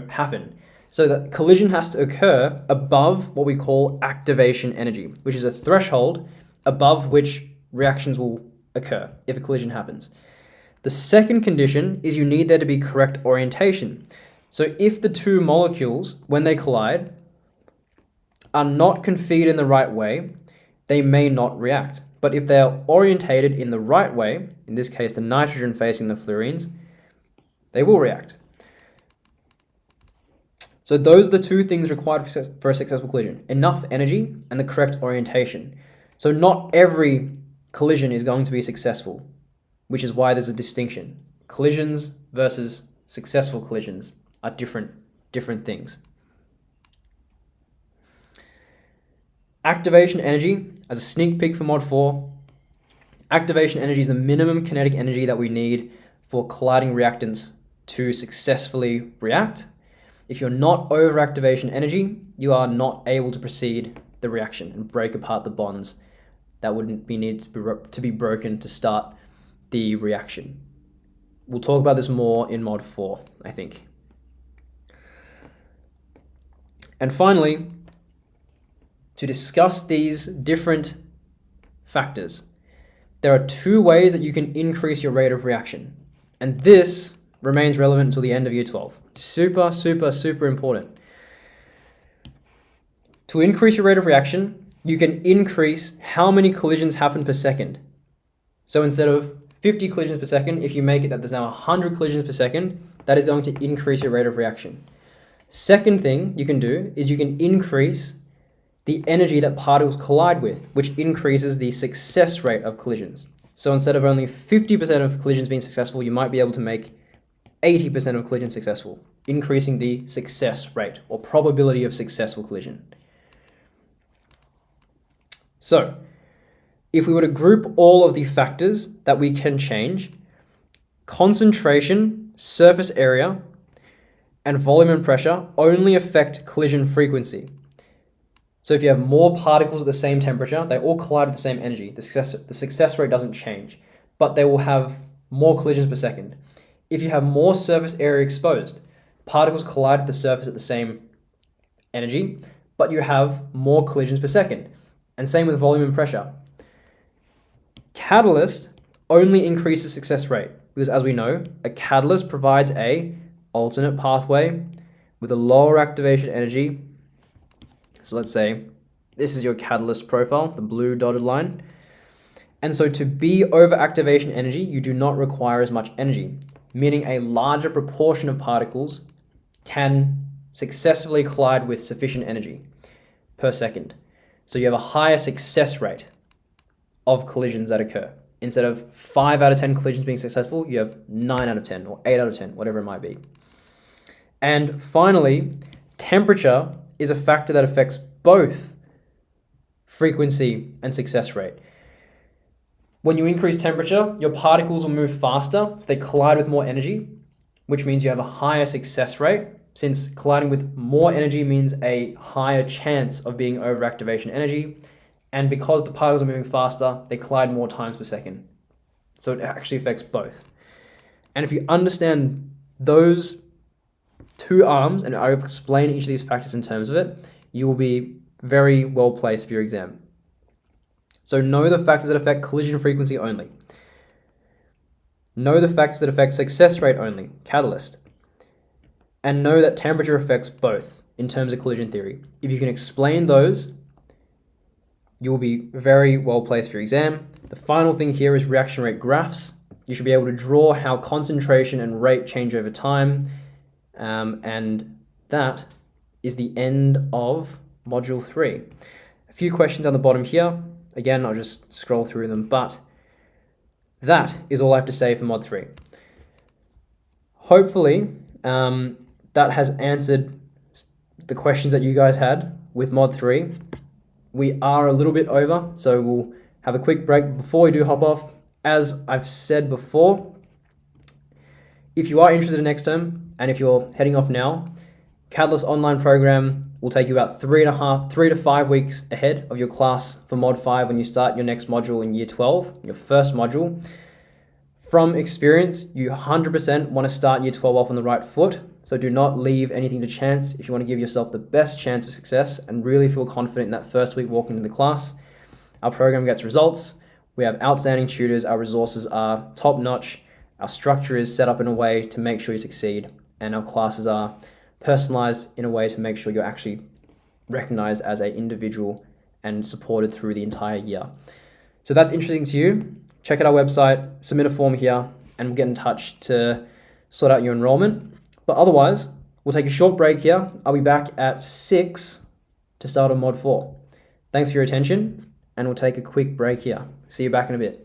happen. So the collision has to occur above what we call activation energy, which is a threshold above which reactions will occur if a collision happens. The second condition is you need there to be correct orientation. So if the 2 molecules, when they collide, are not configured in the right way, they may not react. But if they are orientated in the right way, in this case the nitrogen facing the fluorines, they will react. So those are the 2 things required for a successful collision: enough energy and the correct orientation. So not every collision is going to be successful, which is why there's a distinction. Collisions versus successful collisions are different things. Activation energy, as a sneak peek for Mod 4, activation energy is the minimum kinetic energy that we need for colliding reactants to successfully react. If you're not over activation energy, you are not able to proceed the reaction and break apart the bonds that wouldn't be needed to be broken to start the reaction. We'll talk about this more in Mod 4, I think. And finally, to discuss these different factors, there are 2 ways that you can increase your rate of reaction. And this remains relevant until the end of Year 12. Super important. To increase your rate of reaction, you can increase how many collisions happen per second. So instead of 50 collisions per second, if you make it that there's now 100 collisions per second, that is going to increase your rate of reaction. Second thing you can do is you can increase the energy that particles collide with, which increases the success rate of collisions. So instead of only 50% of collisions being successful, you might be able to make 80% of collisions successful, increasing the success rate or probability of successful collision. So if we were to group all of the factors that we can change, concentration, surface area, and volume and pressure only affect collision frequency. So if you have more particles at the same temperature, they all collide with the same energy. The success rate doesn't change, but they will have more collisions per second. If you have more surface area exposed, particles collide with the surface at the same energy, but you have more collisions per second. And same with volume and pressure. Catalyst only increases success rate because, as we know, a catalyst provides a alternate pathway with a lower activation energy. So let's say this is your catalyst profile, the blue dotted line. And so to be over activation energy, you do not require as much energy, meaning a larger proportion of particles can successfully collide with sufficient energy per second. So you have a higher success rate of collisions that occur. Instead of 5 out of 10 collisions being successful, you have 9 out of 10 or 8 out of 10, whatever it might be. And finally, temperature is a factor that affects both frequency and success rate. When you increase temperature, your particles will move faster, so they collide with more energy, which means you have a higher success rate, since colliding with more energy means a higher chance of being overactivation energy. And because the particles are moving faster, they collide more times per second. So it actually affects both. And if you understand those two arms, and I will explain each of these factors in terms of it, you will be very well placed for your exam. So know the factors that affect collision frequency only. Know the factors that affect success rate only, catalyst. And know that temperature affects both in terms of collision theory. If you can explain those, you will be very well placed for your exam. The final thing here is reaction rate graphs. You should be able to draw how concentration and rate change over time. And that is the end of Module 3. A few questions on the bottom here. Again, I'll just scroll through them, but that is all I have to say for Mod 3. Hopefully, that has answered the questions that you guys had with Mod 3. We are a little bit over, so we'll have a quick break before we do hop off. As I've said before, if you are interested in next term, and if you're heading off now, Catalyst online program will take you about 3 to 5 weeks ahead of your class for Mod 5 when you start your next module in Year 12, your first module. From experience, you 100% want to start Year 12 off on the right foot, so do not leave anything to chance if you want to give yourself the best chance of success and really feel confident in that first week walking into the class. Our program gets results. We have outstanding tutors. Our resources are top-notch. Our structure is set up in a way to make sure you succeed, and our classes are personalized in a way to make sure you're actually recognized as an individual and supported through the entire year. So if that's interesting to you, check out our website, submit a form here, and get in touch to sort out your enrollment. But otherwise, we'll take a short break here. I'll be back at 6 to start on Mod 4. Thanks for your attention, and we'll take a quick break here. See you back in a bit.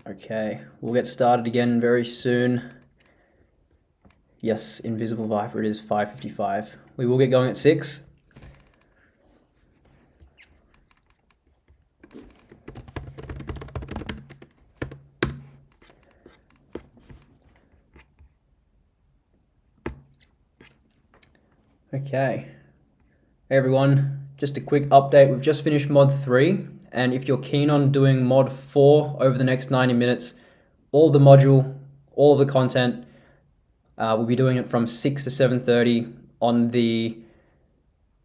Okay, we'll get started again very soon. Yes, Invisible Viper, it is 5:55. We will get going at 6. Okay. Hey everyone, just a quick update. We've just finished mod 3, and if you're keen on doing mod 4 over the next 90 minutes, all of the module, all of the content, we'll be doing it from 6 to 7:30 on the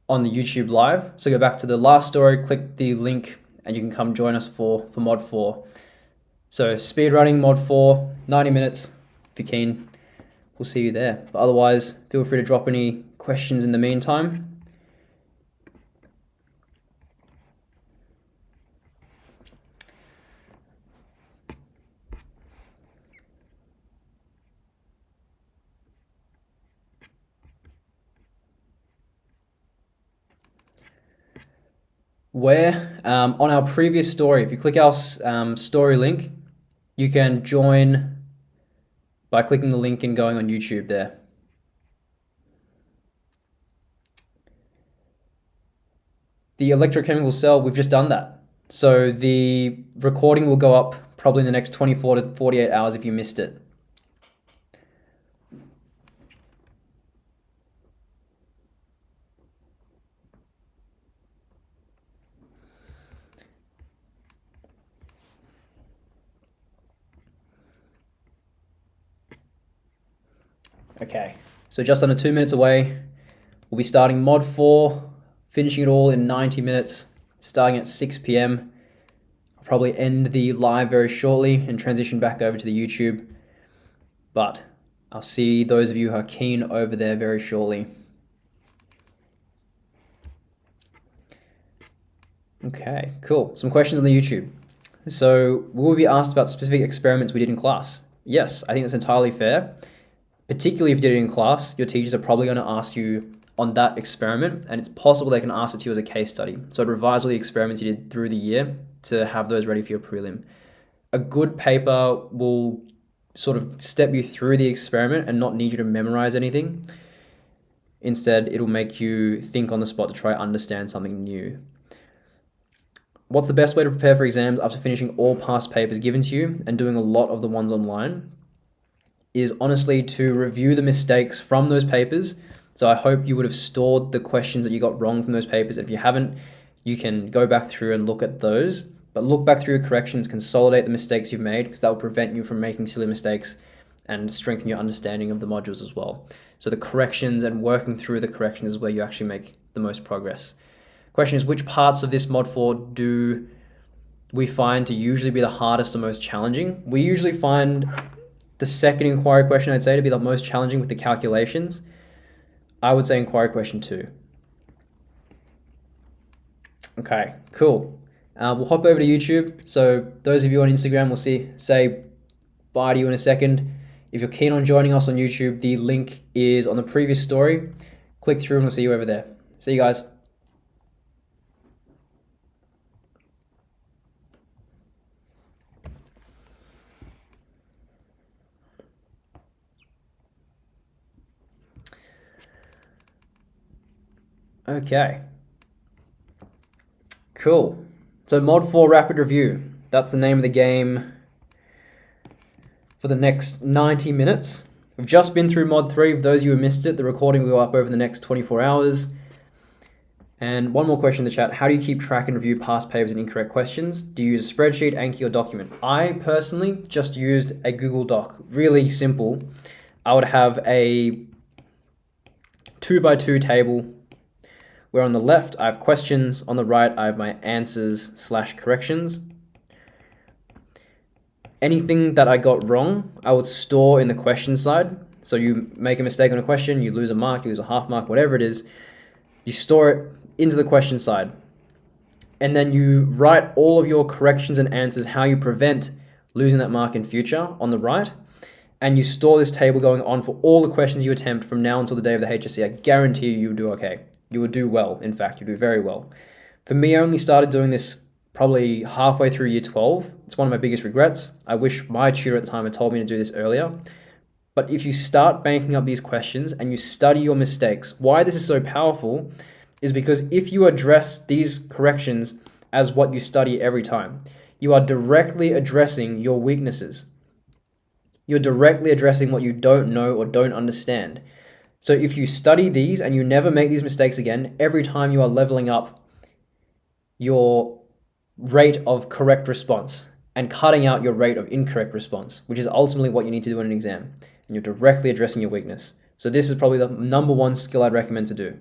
YouTube live. So go back to the last story, click the link, and you can come join us for mod 4. So speedrunning mod 4, 90 minutes. If you're keen, we'll see you there. But otherwise, feel free to drop any questions in the meantime. Where on our previous story, if you click our story link, you can join by clicking the link and going on YouTube there. The electrochemical cell, we've just done that. So the recording will go up probably in the next 24 to 48 hours if you missed it. Okay, so just under 2 minutes away, we'll be starting mod 4, finishing it all in 90 minutes, starting at 6 p.m. I'll probably end the live very shortly and transition back over to the YouTube, but I'll see those of you who are keen over there very shortly. Okay, cool. Some questions on the YouTube. So, will we be asked about specific experiments we did in class? Yes, I think that's entirely fair. Particularly if you did it in class, your teachers are probably going to ask you on that experiment, and it's possible they can ask it to you as a case study. So I'd revise all the experiments you did through the year to have those ready for your prelim. A good paper will sort of step you through the experiment and not need you to memorize anything. Instead, it'll make you think on the spot to try to understand something new. What's the best way to prepare for exams after finishing all past papers given to you and doing a lot of the ones online? Is honestly to review the mistakes from those papers. So I hope you would have stored the questions that you got wrong from those papers. If you haven't, you can go back through and look at those. But look back through your corrections, consolidate the mistakes you've made, because that will prevent you from making silly mistakes and strengthen your understanding of the modules as well. So the corrections and working through the corrections is where you actually make the most progress. Question is, which parts of this mod 4 do we find to usually be the hardest or most challenging? We usually find the second inquiry question, I'd say, to be the most challenging with the calculations. I would say inquiry question 2. Okay, cool. We'll hop over to YouTube. So those of you on Instagram will say bye to you in a second. If you're keen on joining us on YouTube, the link is on the previous story. Click through and we'll see you over there. See you guys. Okay. Cool. So mod 4 rapid review. That's the name of the game for the next 90 minutes. We've just been through mod 3. For those of you who missed it, the recording will go up over the next 24 hours. And one more question in the chat. How do you keep track and review past papers and incorrect questions? Do you use a spreadsheet, Anki, or document? I personally just used a Google Doc. Really simple. I would have a 2x2 table where on the left I have questions, on the right I have my answers/corrections. Anything that I got wrong, I would store in the question side. So you make a mistake on a question, you lose a mark, you lose a half mark, whatever it is, you store it into the question side. And then you write all of your corrections and answers, how you prevent losing that mark in future on the right. And you store this table going on for all the questions you attempt from now until the day of the HSC. I guarantee you will do okay. You will do well. In fact, you do very well. For me, I only started doing this probably halfway through year 12. It's one of my biggest regrets. I wish my tutor at the time had told me to do this earlier. But if you start banking up these questions and you study your mistakes, why this is so powerful is because if you address these corrections as what you study every time, you are directly addressing your weaknesses. You're directly addressing what you don't know or don't understand. So if you study these and you never make these mistakes again, every time you are leveling up your rate of correct response and cutting out your rate of incorrect response, which is ultimately what you need to do in an exam. And you're directly addressing your weakness. So this is probably the number one skill I'd recommend to do.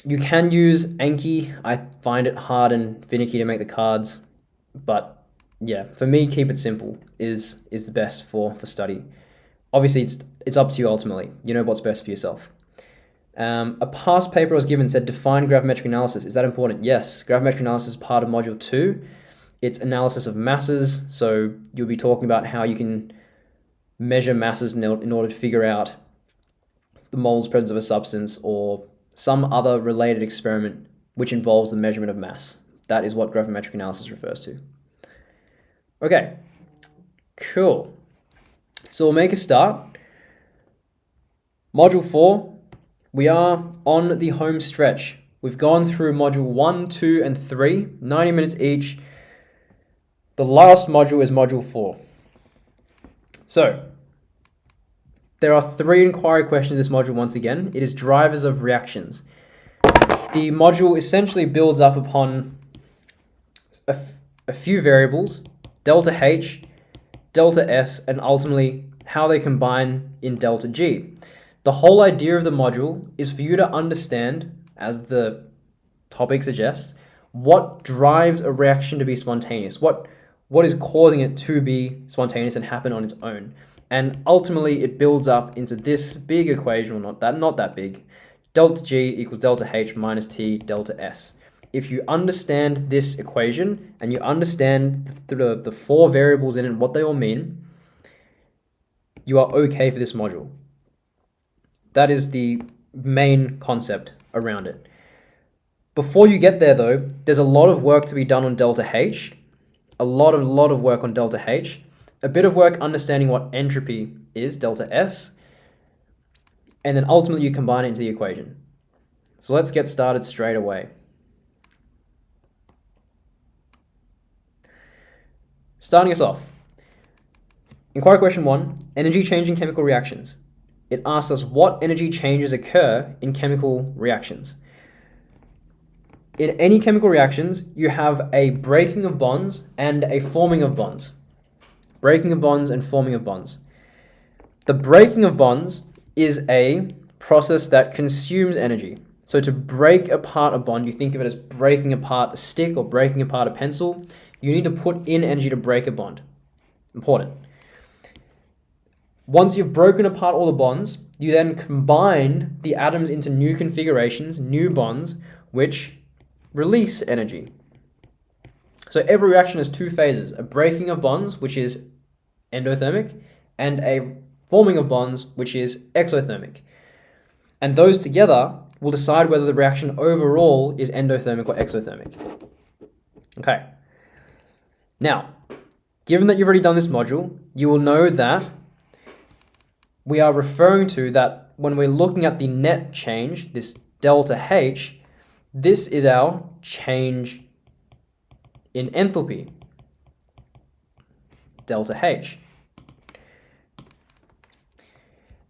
You can use Anki. I find it hard and finicky to make the cards, but yeah, for me, keep it simple is the best for study. Obviously, it's up to you ultimately. You know what's best for yourself. A past paper I was given said define gravimetric analysis. Is that important? Yes, gravimetric analysis is part of module 2. It's analysis of masses, so you'll be talking about how you can measure masses in order to figure out the mole's presence of a substance or some other related experiment which involves the measurement of mass. That is what gravimetric analysis refers to. Okay, cool. So we'll make a start. Module 4, we are on the home stretch. We've gone through module 1, 2, and 3, 90 minutes each. The last module is module 4. So, there are 3 inquiry questions in this module once again. It is drivers of reactions. The module essentially builds up upon a few variables, delta H, delta S, and ultimately how they combine in delta G. The whole idea of the module is for you to understand, as the topic suggests, what drives a reaction to be spontaneous, what is causing it to be spontaneous and happen on its own. And ultimately it builds up into this big equation, or not that big, delta G equals delta H minus T delta S. If you understand this equation and you understand the 4 variables in it and what they all mean, you are okay for this module. That is the main concept around it. Before you get there though, there's a lot of work to be done on delta H, a lot of work on delta H, a bit of work understanding what entropy is, delta S, and then ultimately you combine it into the equation. So let's get started straight away. Starting us off. Inquiry question 1, energy change in chemical reactions. It asks us what energy changes occur in chemical reactions. In any chemical reactions, you have a breaking of bonds and a forming of bonds. Breaking of bonds and forming of bonds. The breaking of bonds is a process that consumes energy. So to break apart a bond, you think of it as breaking apart a stick or breaking apart a pencil. You need to put in energy to break a bond. Important. Once you've broken apart all the bonds, you then combine the atoms into new configurations, new bonds, which release energy. So every reaction has 2 phases, a breaking of bonds, which is endothermic, and a forming of bonds, which is exothermic. And those together will decide whether the reaction overall is endothermic or exothermic. Okay. Now, given that you've already done this module, you will know that we are referring to that when we're looking at the net change, this delta H, this is our change in enthalpy, delta H.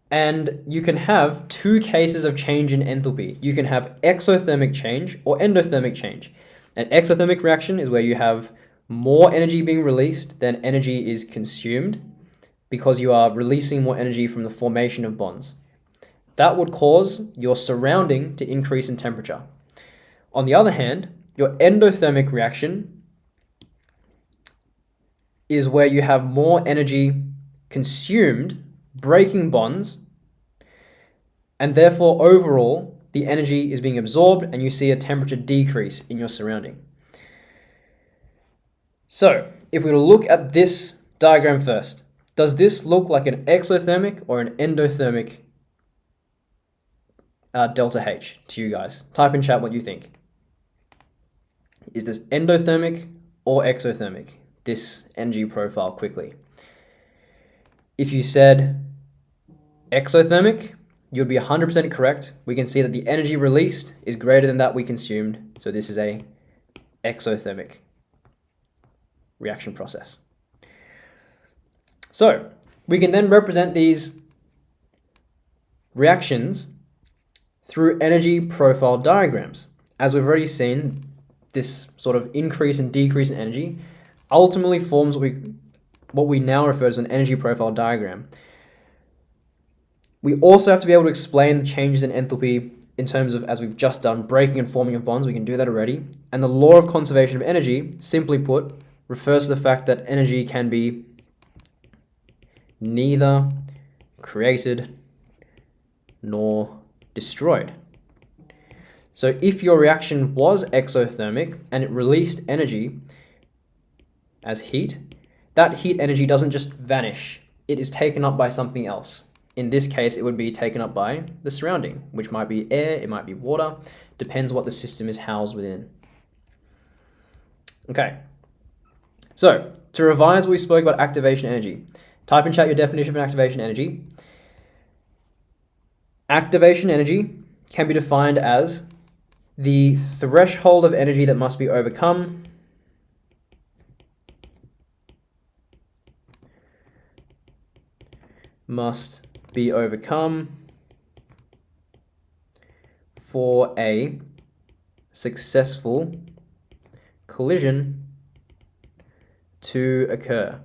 And you can have 2 cases of change in enthalpy. You can have exothermic change or endothermic change. An exothermic reaction is where you have more energy being released than energy is consumed because you are releasing more energy from the formation of bonds. That would cause your surrounding to increase in temperature. On the other hand, your endothermic reaction is where you have more energy consumed, breaking bonds, and therefore overall the energy is being absorbed and you see a temperature decrease in your surrounding. So if we were to look at this diagram first, does this look like an exothermic or an endothermic delta H to you guys? Type in chat what you think. Is this endothermic or exothermic? This energy profile quickly. If you said exothermic, you'd be 100% correct. We can see that the energy released is greater than that we consumed. So this is a exothermic reaction process. So we can then represent these reactions through energy profile diagrams. As we've already seen, this sort of increase and decrease in energy ultimately forms what we now refer to as an energy profile diagram. We also have to be able to explain the changes in enthalpy in terms of, as we've just done, breaking and forming of bonds. We can do that already. And the law of conservation of energy, simply put, refers to the fact that energy can be neither created nor destroyed. So if your reaction was exothermic and it released energy as heat, that heat energy doesn't just vanish. It is taken up by something else. In this case, it would be taken up by the surrounding, which might be air, it might be water, depends what the system is housed within. Okay, so to revise what we spoke about activation energy, type in chat your definition of activation energy. Activation energy can be defined as the threshold of energy that must be overcome for a successful collision to occur.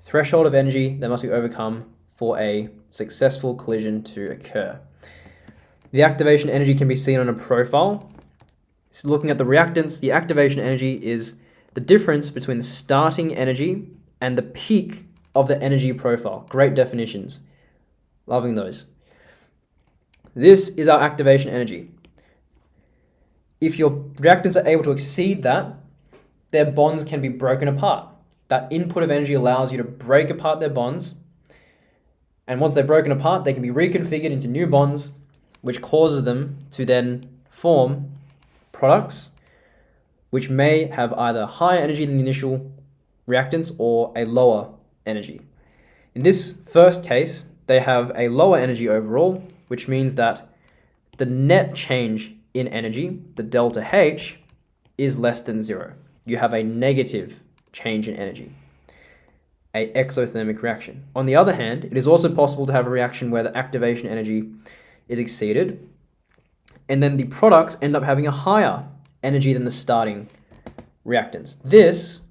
Threshold of energy that must be overcome for a successful collision to occur. The activation energy can be seen on a profile. So looking at the reactants, the activation energy is the difference between the starting energy and the peak of the energy profile. Great definitions. Loving those. This is our activation energy. If your reactants are able to exceed that, their bonds can be broken apart. That input of energy allows you to break apart their bonds. And once they're broken apart, they can be reconfigured into new bonds, which causes them to then form products which may have either higher energy than the initial reactants or a lower energy. In this first case, they have a lower energy overall, which means that the net change in energy, the delta H, is less than 0. You have a negative change in energy, an exothermic reaction. On the other hand, it is also possible to have a reaction where the activation energy is exceeded, and then the products end up having a higher energy than the starting reactants. This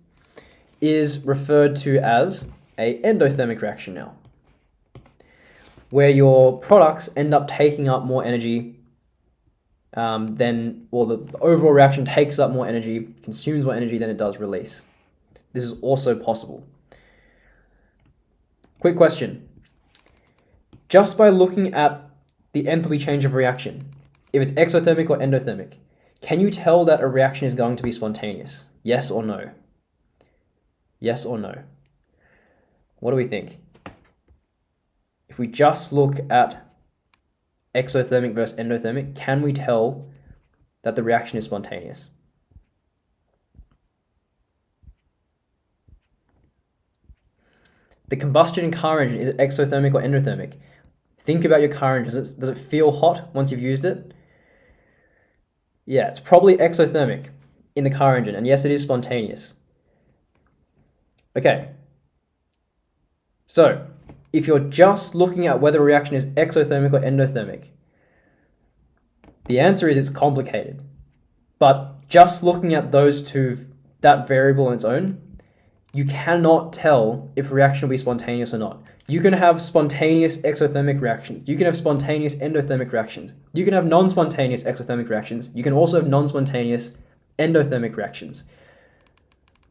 is referred to as an endothermic reaction now, where your products end up taking up more energy the overall reaction takes up more energy, consumes more energy than it does release. This is also possible. Quick question. Just by looking at the enthalpy change of reaction, if it's exothermic or endothermic, can you tell that a reaction is going to be spontaneous? Yes or no? Yes or no? What do we think? If we just look at exothermic versus endothermic, can we tell that the reaction is spontaneous? The combustion in car engine, is it exothermic or endothermic? Think about your car engine. Does it feel hot once you've used it? Yeah, it's probably exothermic in the car engine, and yes, it is spontaneous. Okay. So, if you're just looking at whether a reaction is exothermic or endothermic, the answer is it's complicated. But just looking at those two, that variable on its own, you cannot tell if a reaction will be spontaneous or not. You can have spontaneous exothermic reactions. You can have spontaneous endothermic reactions. You can have non-spontaneous exothermic reactions. You can also have non-spontaneous endothermic reactions.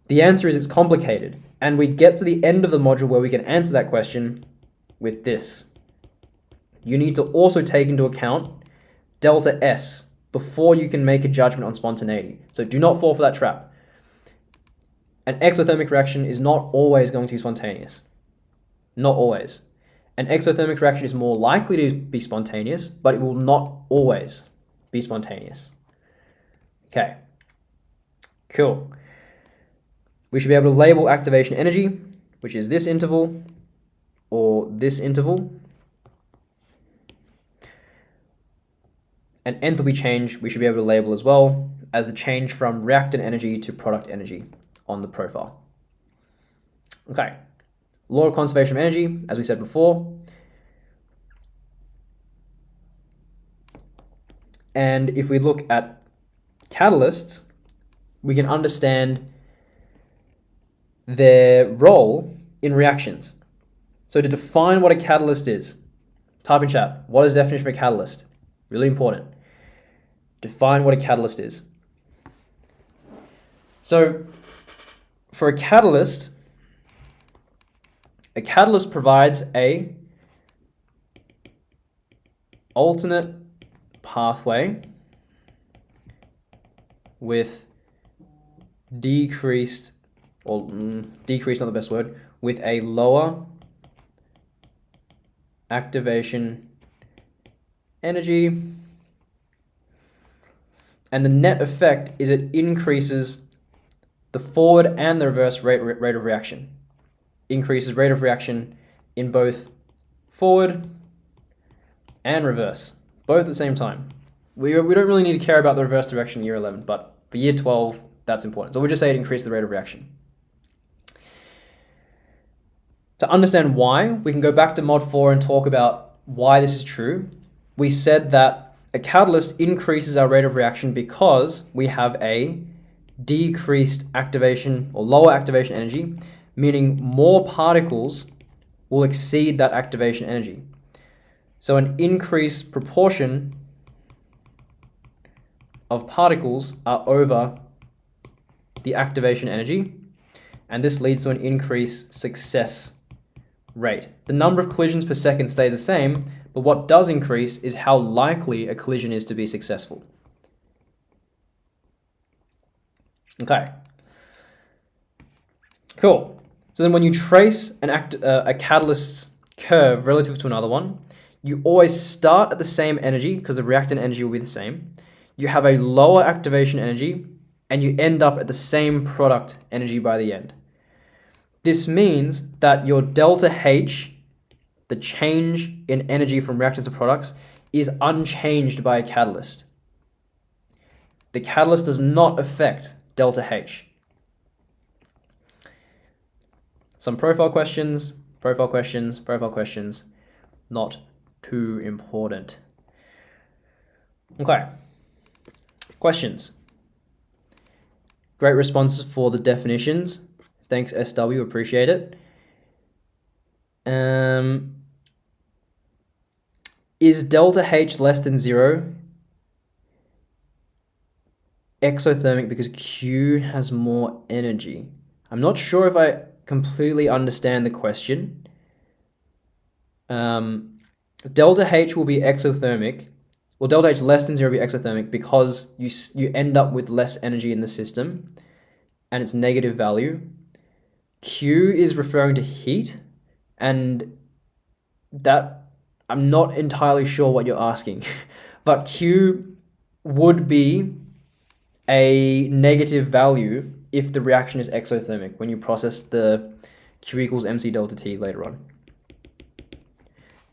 The answer is it's complicated. And we get to the end of the module where we can answer that question with this. You need to also take into account delta S before you can make a judgment on spontaneity. So do not fall for that trap. An exothermic reaction is not always going to be spontaneous. Not always. An exothermic reaction is more likely to be spontaneous, but it will not always be spontaneous. Okay. Cool. We should be able to label activation energy, which is this interval or this interval. And enthalpy change, we should be able to label as well as the change from reactant energy to product energy on the profile. Okay, law of conservation of energy, as we said before. And if we look at catalysts, we can understand their role in reactions. So to define what a catalyst is, type in chat, what is the definition of a catalyst? Really important. Define what a catalyst is. So for a catalyst provides a alternate pathway with decreased, or decreased not the best word, with a lower activation energy. And the net effect is it increases the forward and the reverse rate of reaction. Increases rate of reaction in both forward and reverse, both at the same time. We don't really need to care about the reverse direction in year 11, but for year 12, that's important. So we'll just say it increased the rate of reaction. To understand why, we can go back to mod 4 and talk about why this is true. We said that a catalyst increases our rate of reaction because we have a decreased activation or lower activation energy, meaning more particles will exceed that activation energy. So an increased proportion of particles are over the activation energy, and this leads to an increased success rate. The number of collisions per second stays the same, but what does increase is how likely a collision is to be successful. Okay. Cool. So then when you trace a catalyst's curve relative to another one, you always start at the same energy because the reactant energy will be the same. You have a lower activation energy and you end up at the same product energy by the end. This means that your delta H, the change in energy from reactants to products, is unchanged by a catalyst. The catalyst does not affect delta H. Some profile questions, not too important. Okay, questions. Great responses for the definitions. Thanks, SW, appreciate it. Is delta H less than 0 exothermic because Q has more energy? I'm not sure if I completely understand the question. Delta H will be exothermic, or delta H less than 0 will be exothermic because you end up with less energy in the system and it's negative value. Q is referring to heat, and that I'm not entirely sure what you're asking, but Q would be a negative value if the reaction is exothermic when you process the Q equals MC delta T later on.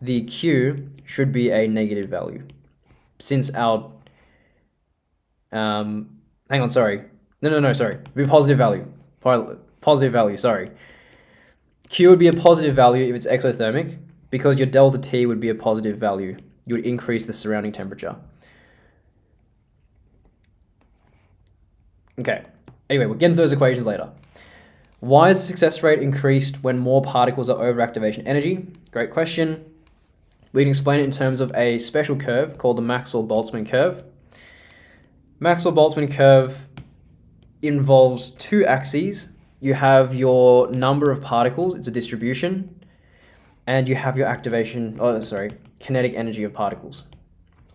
The Q should be a negative value since our, hang on, sorry. No, sorry. It would be positive value. Positive value, sorry. Q would be a positive value if it's exothermic because your delta T would be a positive value. You would increase the surrounding temperature. Okay, anyway, we'll get into those equations later. Why is the success rate increased when more particles are over activation energy? Great question. We can explain it in terms of a special curve called the Maxwell-Boltzmann curve. Maxwell-Boltzmann curve involves two axes. You have your number of particles, it's a distribution, and you have your kinetic energy of particles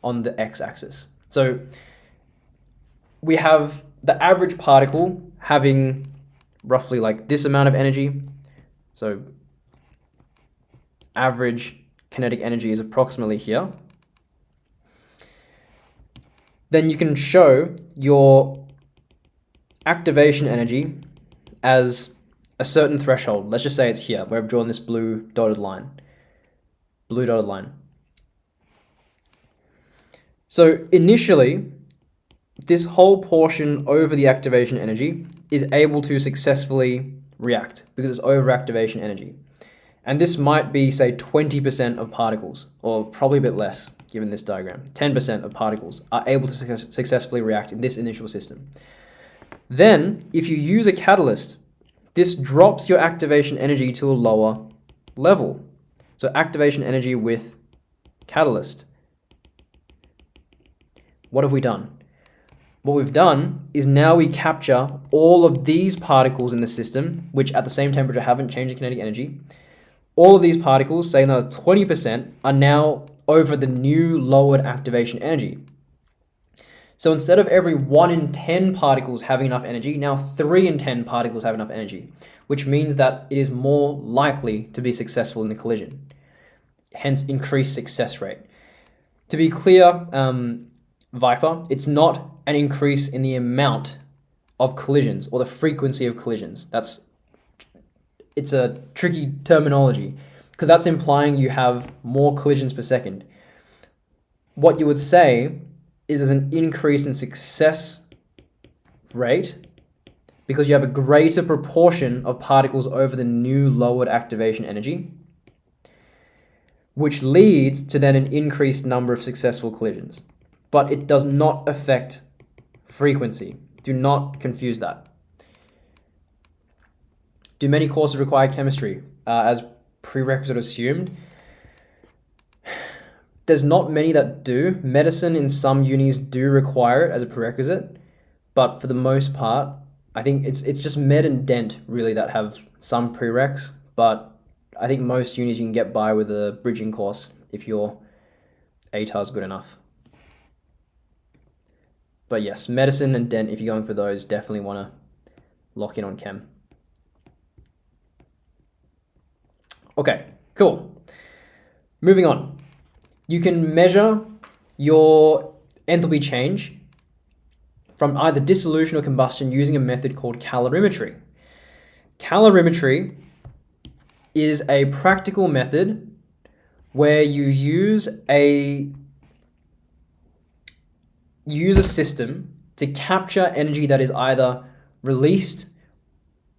on the x-axis. So we have the average particle having roughly like this amount of energy. So average kinetic energy is approximately here. Then you can show your activation energy as a certain threshold. Let's just say it's here, where I've drawn this blue dotted line. Blue dotted line. So initially, this whole portion over the activation energy is able to successfully react because it's over activation energy. And this might be, say, 20% of particles, or probably a bit less, given this diagram. 10% of particles are able to successfully react in this initial system. Then, if you use a catalyst, this drops your activation energy to a lower level. So activation energy with catalyst. What have we done? What we've done is now we capture all of these particles in the system, which at the same temperature haven't changed the kinetic energy. All of these particles, say another 20%, are now over the new lowered activation energy. So instead of every 1 in 10 particles having enough energy, now 3 in 10 particles have enough energy, which means that it is more likely to be successful in the collision, hence increased success rate. To be clear, Viper, it's not an increase in the amount of collisions or the frequency of collisions. It's a tricky terminology because that's implying you have more collisions per second. What you would say is there's an increase in success rate because you have a greater proportion of particles over the new lowered activation energy, which leads to then an increased number of successful collisions. But it does not affect frequency. Do not confuse that. Do many courses require chemistry as prerequisite assumed? There's not many that do. Medicine in some unis do require it as a prerequisite, but for the most part, I think it's just med and dent really that have some prereqs, but I think most unis you can get by with a bridging course if your ATAR is good enough. But yes, medicine and dent, if you're going for those, definitely want to lock in on chem. Okay, cool. Moving on. You can measure your enthalpy change from either dissolution or combustion using a method called calorimetry. Calorimetry is a practical method where you use a system to capture energy that is either released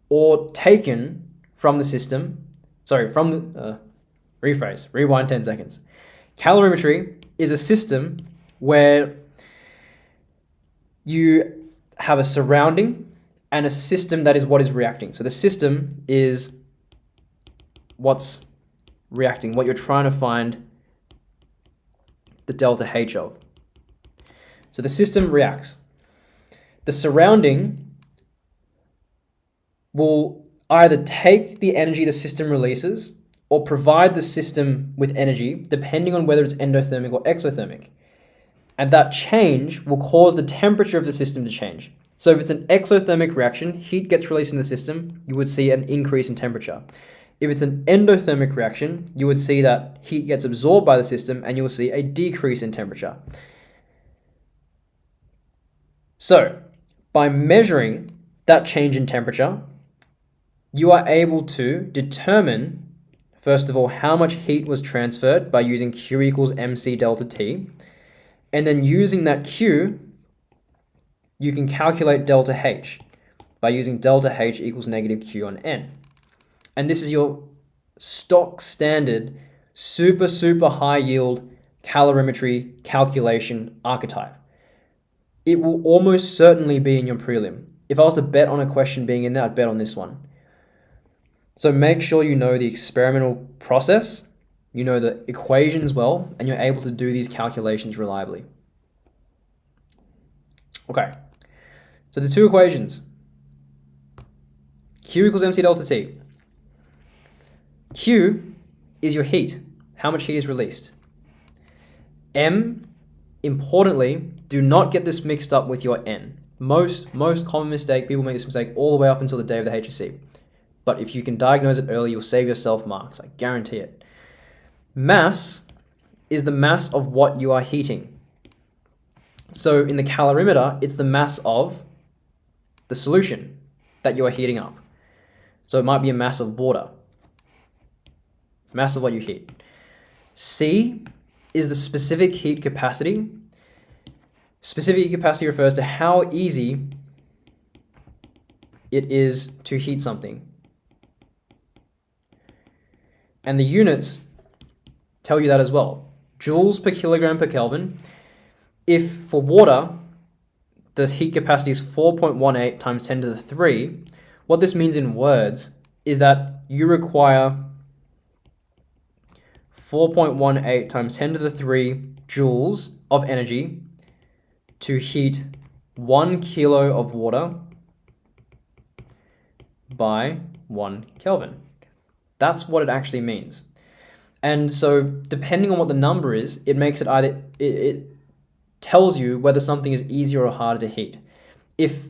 or taken from the system. Rewind 10 seconds. Calorimetry is a system where you have a surrounding and a system that is what is reacting. So the system is what's reacting, what you're trying to find the delta H of. So the system reacts. The surrounding will either take the energy the system releases or provide the system with energy, depending on whether it's endothermic or exothermic. And that change will cause the temperature of the system to change. So if it's an exothermic reaction, heat gets released in the system, you would see an increase in temperature. If it's an endothermic reaction, you would see that heat gets absorbed by the system and you will see a decrease in temperature. So by measuring that change in temperature, you are able to determine, first of all, how much heat was transferred by using Q equals mc delta T. And then using that Q, you can calculate delta H by using delta H equals negative Q on N. And this is your stock standard, super high yield calorimetry calculation archetype. It will almost certainly be in your prelim. If I was to bet on a question being in there, I'd bet on this one. So make sure you know the experimental process, you know the equations well, and you're able to do these calculations reliably. Okay, so the two equations. Q equals mc delta T. Q is your heat, how much heat is released. M, importantly, do not get this mixed up with your N. Most common mistake, people make this mistake all the way up until the day of the HSC. But if you can diagnose it early, you'll save yourself marks, I guarantee it. Mass is the mass of what you are heating. So in the calorimeter, it's the mass of the solution that you are heating up. So it might be a mass of water, mass of what you heat. C is the specific heat capacity. Specific heat capacity refers to how easy it is to heat something. And the units tell you that as well. Joules per kilogram per Kelvin. If for water, the heat capacity is 4.18 times 10 to the 3, what this means in words is that you require 4.18 times 10 to the 3 joules of energy to heat 1 kilo of water by 1 Kelvin. That's what it actually means. And so depending on what the number is, it makes it either, it tells you whether something is easier or harder to heat. If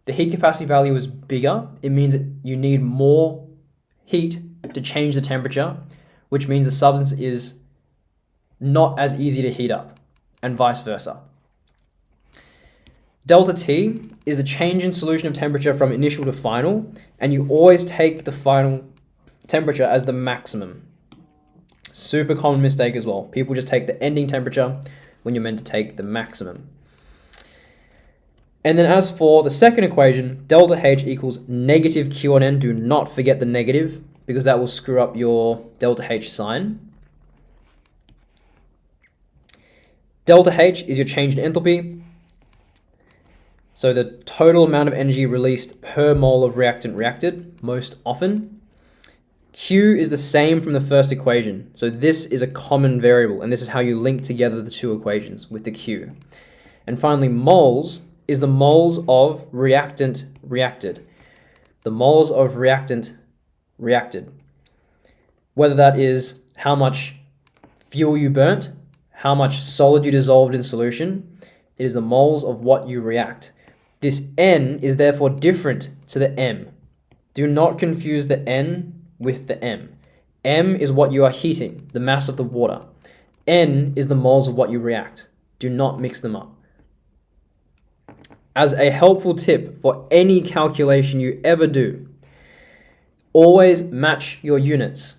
the heat capacity value is bigger, it means that you need more heat to change the temperature, which means the substance is not as easy to heat up, and vice versa. Delta T is the change in solution of temperature from initial to final, and you always take the final temperature as the maximum. Super common mistake as well. People just take the ending temperature when you're meant to take the maximum. And then as for the second equation, delta H equals negative Q on N. Do not forget the negative, because that will screw up your delta H sign. Delta H is your change in enthalpy. So the total amount of energy released per mole of reactant reacted, most often. Q is the same from the first equation. So this is a common variable, and this is how you link together the two equations with the Q. And finally, moles is the moles of reactant reacted. The moles of reactant reacted. Whether that is how much fuel you burnt, how much solid you dissolved in solution, it is the moles of what you react. This N is therefore different to the M. Do not confuse the N with the M. M is what you are heating, the mass of the water. N is the moles of what you react. Do not mix them up. As a helpful tip for any calculation you ever do, always match your units.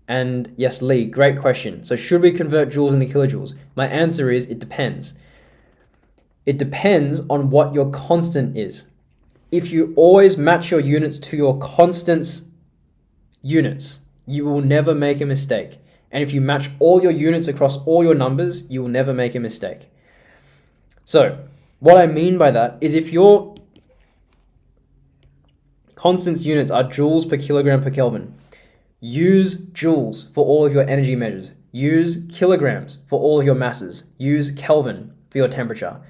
And yes, Lee, great question. So should we convert joules into kilojoules? My answer is it depends. It depends on what your constant is. If you always match your units to your constants units, you will never make a mistake. And if you match all your units across all your numbers, you will never make a mistake. So what I mean by that is if your constants units are joules per kilogram per Kelvin, use joules for all of your energy measures. Use kilograms for all of your masses. Use Kelvin for your temperature.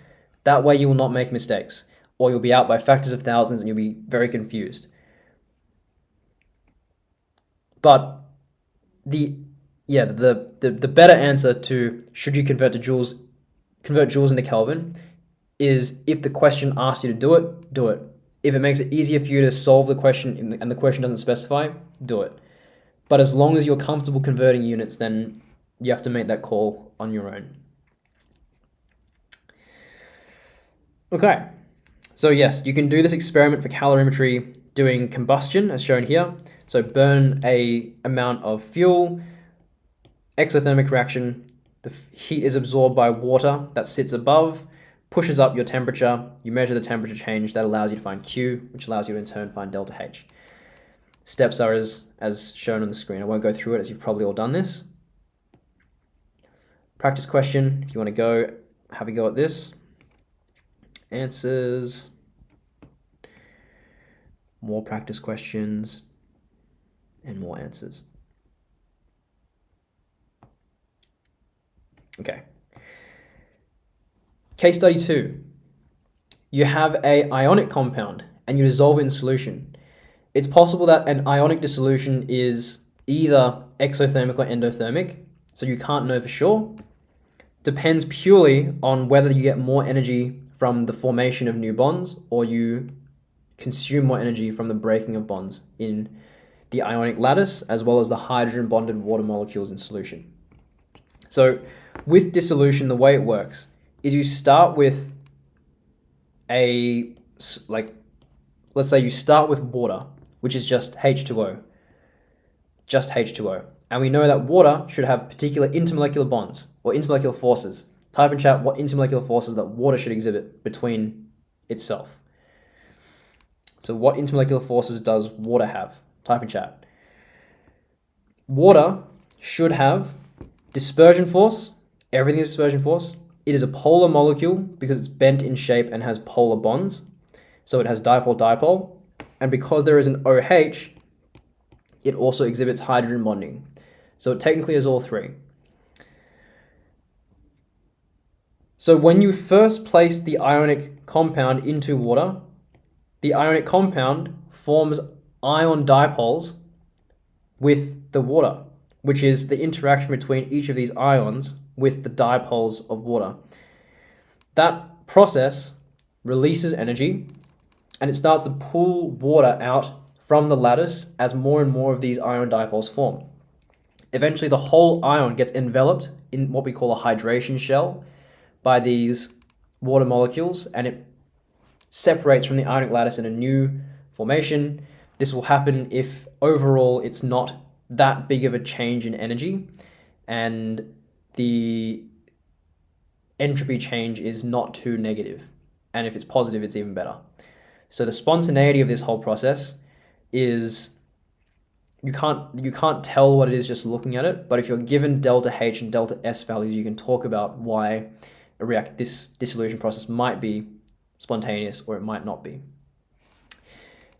That way you will not make mistakes, or you'll be out by factors of thousands and you'll be very confused. But the better answer to should you convert joules into Kelvin is if the question asks you to do it, do it. If it makes it easier for you to solve the question and the question doesn't specify, do it. But as long as you're comfortable converting units, then you have to make that call on your own. Okay, so yes, you can do this experiment for calorimetry doing combustion as shown here. So burn a amount of fuel, exothermic reaction, the heat is absorbed by water that sits above, pushes up your temperature, you measure the temperature change, that allows you to find Q, which allows you to in turn find delta H. Steps are as shown on the screen. I won't go through it as you've probably all done this. Practice question, if you want to go, have a go at this. Answers, more practice questions, and more answers. Okay. Case study 2. You have an ionic compound and you dissolve it in solution. It's possible that an ionic dissolution is either exothermic or endothermic, so you can't know for sure. Depends purely on whether you get more energy from the formation of new bonds or you consume more energy from the breaking of bonds in the ionic lattice, as well as the hydrogen bonded water molecules in solution. So with dissolution, the way it works is you start with a let's say you start with water, which is just H2O, and we know that water should have particular intermolecular bonds or intermolecular forces. Type in chat what intermolecular forces that water should exhibit between itself. So what intermolecular forces does water have? Type in chat. Water should have dispersion force. Everything is dispersion force. It is a polar molecule because it's bent in shape and has polar bonds. So it has dipole-dipole. And because there is an OH, it also exhibits hydrogen bonding. So it technically is all three. So when you first place the ionic compound into water, the ionic compound forms ion dipoles with the water, which is the interaction between each of these ions with the dipoles of water. That process releases energy and it starts to pull water out from the lattice as more and more of these ion dipoles form. Eventually, the whole ion gets enveloped in what we call a hydration shell by these water molecules, and it separates from the ionic lattice in a new formation. This will happen if overall it's not that big of a change in energy and the entropy change is not too negative. And if it's positive, it's even better. So the spontaneity of this whole process is you can't tell what it is just looking at it, but if you're given delta H and delta S values, you can talk about why this dissolution process might be spontaneous or it might not be.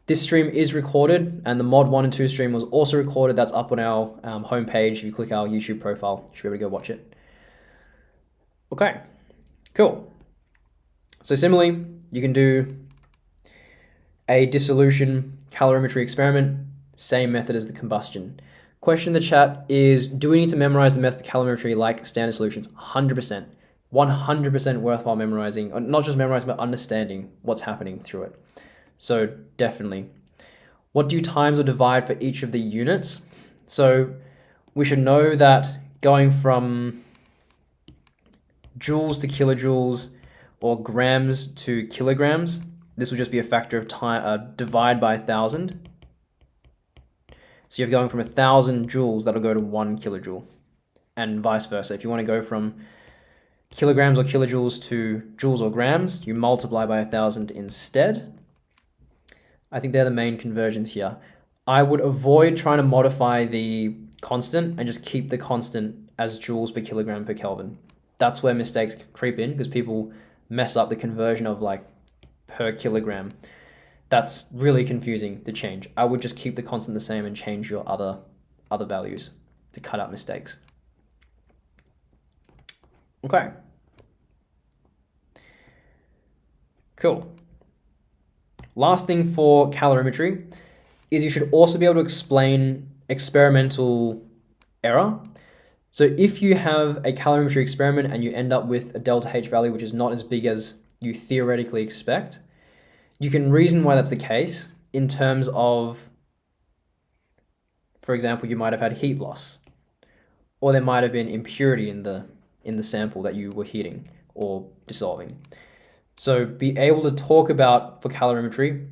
This stream is recorded, and the mod 1 and 2 stream was also recorded. That's up on our homepage. If you click our YouTube profile, you should be able to go watch it. Okay, cool. So similarly, you can do a dissolution calorimetry experiment, same method as the combustion. Question in the chat is, do we need to memorize the method of calorimetry like standard solutions? 100%. 100% worthwhile memorizing, not just memorizing, but understanding what's happening through it. So definitely. What do you times or divide for each of the units? So we should know that going from joules to kilojoules or grams to kilograms, this will just be a factor of time, divide by 1,000. So you're going from 1,000 joules, that'll go to 1 kilojoule, and vice versa. If you want to go from kilograms or kilojoules to joules or grams, you multiply by 1,000 instead. I think they're the main conversions here. I would avoid trying to modify the constant and just keep the constant as joules per kilogram per Kelvin. That's where mistakes creep in because people mess up the conversion of like per kilogram. That's really confusing to change. I would just keep the constant the same and change your other values to cut out mistakes. Okay. Cool. Last thing for calorimetry is you should also be able to explain experimental error. So if you have a calorimetry experiment and you end up with a delta H value which is not as big as you theoretically expect, you can reason why that's the case in terms of, for example, you might have had heat loss, or there might have been impurity in the sample that you were heating or dissolving. So be able to talk about, for calorimetry,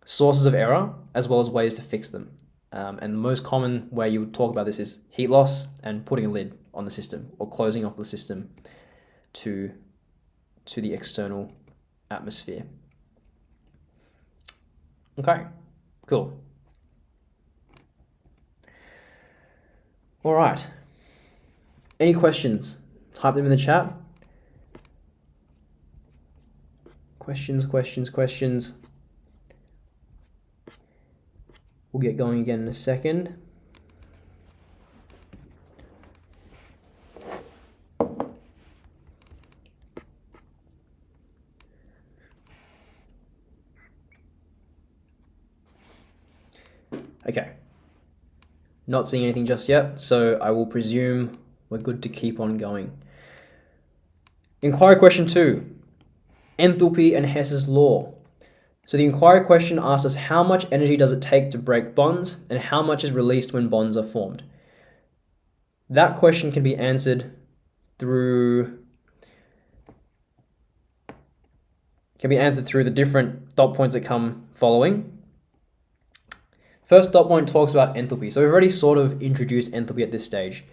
sources of error as well as ways to fix them. And the most common way you would talk about this is heat loss and putting a lid on the system or closing off the system to the external atmosphere. Okay, cool. All right. Any questions? Type them in the chat. Questions. We'll get going again in a second. Okay. Not seeing anything just yet, so I will presume we're good to keep on going. Inquiry question 2. Enthalpy and Hess's law. So the inquiry question asks us how much energy does it take to break bonds and how much is released when bonds are formed. That question can be answered through can be answered through the different dot points that come following. First dot point talks about enthalpy. So we've already sort of introduced enthalpy at this stage.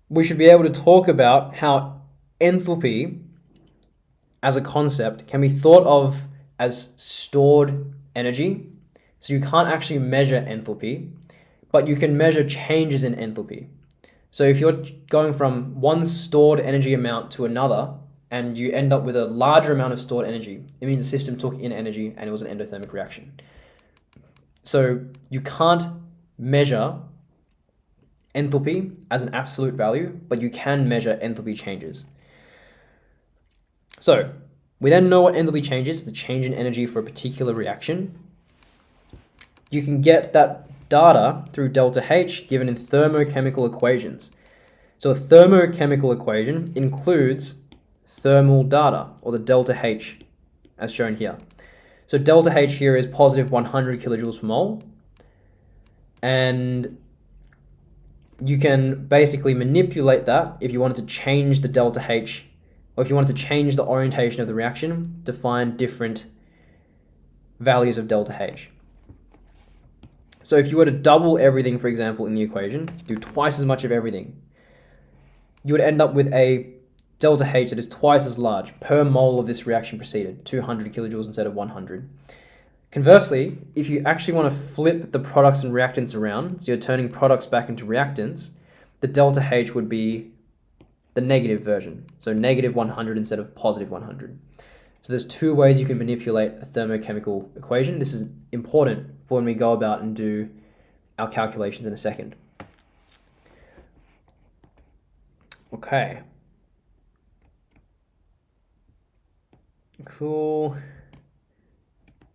We should be able to talk about how enthalpy as a concept can be thought of as stored energy. So you can't actually measure enthalpy, but you can measure changes in enthalpy. So if you're going from one stored energy amount to another, and you end up with a larger amount of stored energy, it means the system took in energy and it was an endothermic reaction. So you can't measure enthalpy as an absolute value, but you can measure enthalpy changes. So we then know what enthalpy change is, the change in energy for a particular reaction. You can get that data through delta H given in thermochemical equations. So a thermochemical equation includes thermal data, or the delta H, as shown here. So delta H here is positive 100 kilojoules per mole, and you can basically manipulate that if you wanted to change the delta H, or if you wanted to change the orientation of the reaction to find different values of delta H. So if you were to double everything, for example, in the equation, do twice as much of everything, you would end up with a delta H that is twice as large per mole of this reaction proceeded, 200 kilojoules instead of 100. Conversely, if you actually want to flip the products and reactants around, so you're turning products back into reactants, the delta H would be the negative version, so negative 100 instead of positive 100. So there's two ways you can manipulate a thermochemical equation. This is important for when we go about and do our calculations in a second. Okay. Cool.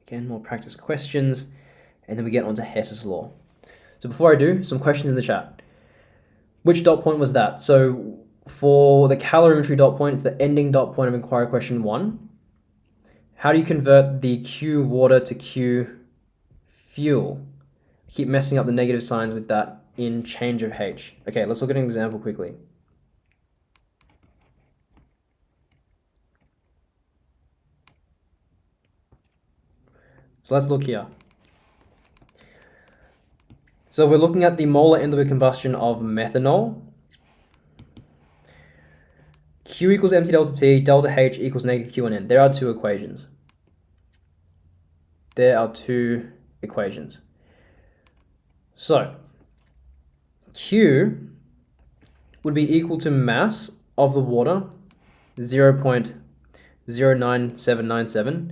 Again, more practice questions, and then we get on to Hess's law. So before I do, some questions in the chat. Which dot point was that? So for the calorimetry dot point, it's the ending dot point of inquiry question 1. How do you convert the Q water to Q fuel? Keep messing up the negative signs with that in change of H. Okay, let's look at an example quickly. So let's look here. So we're looking at the molar enthalpy combustion of methanol. Q equals empty delta T, delta H equals negative Q and N. There are two equations. So Q would be equal to mass of the water, 0.09797.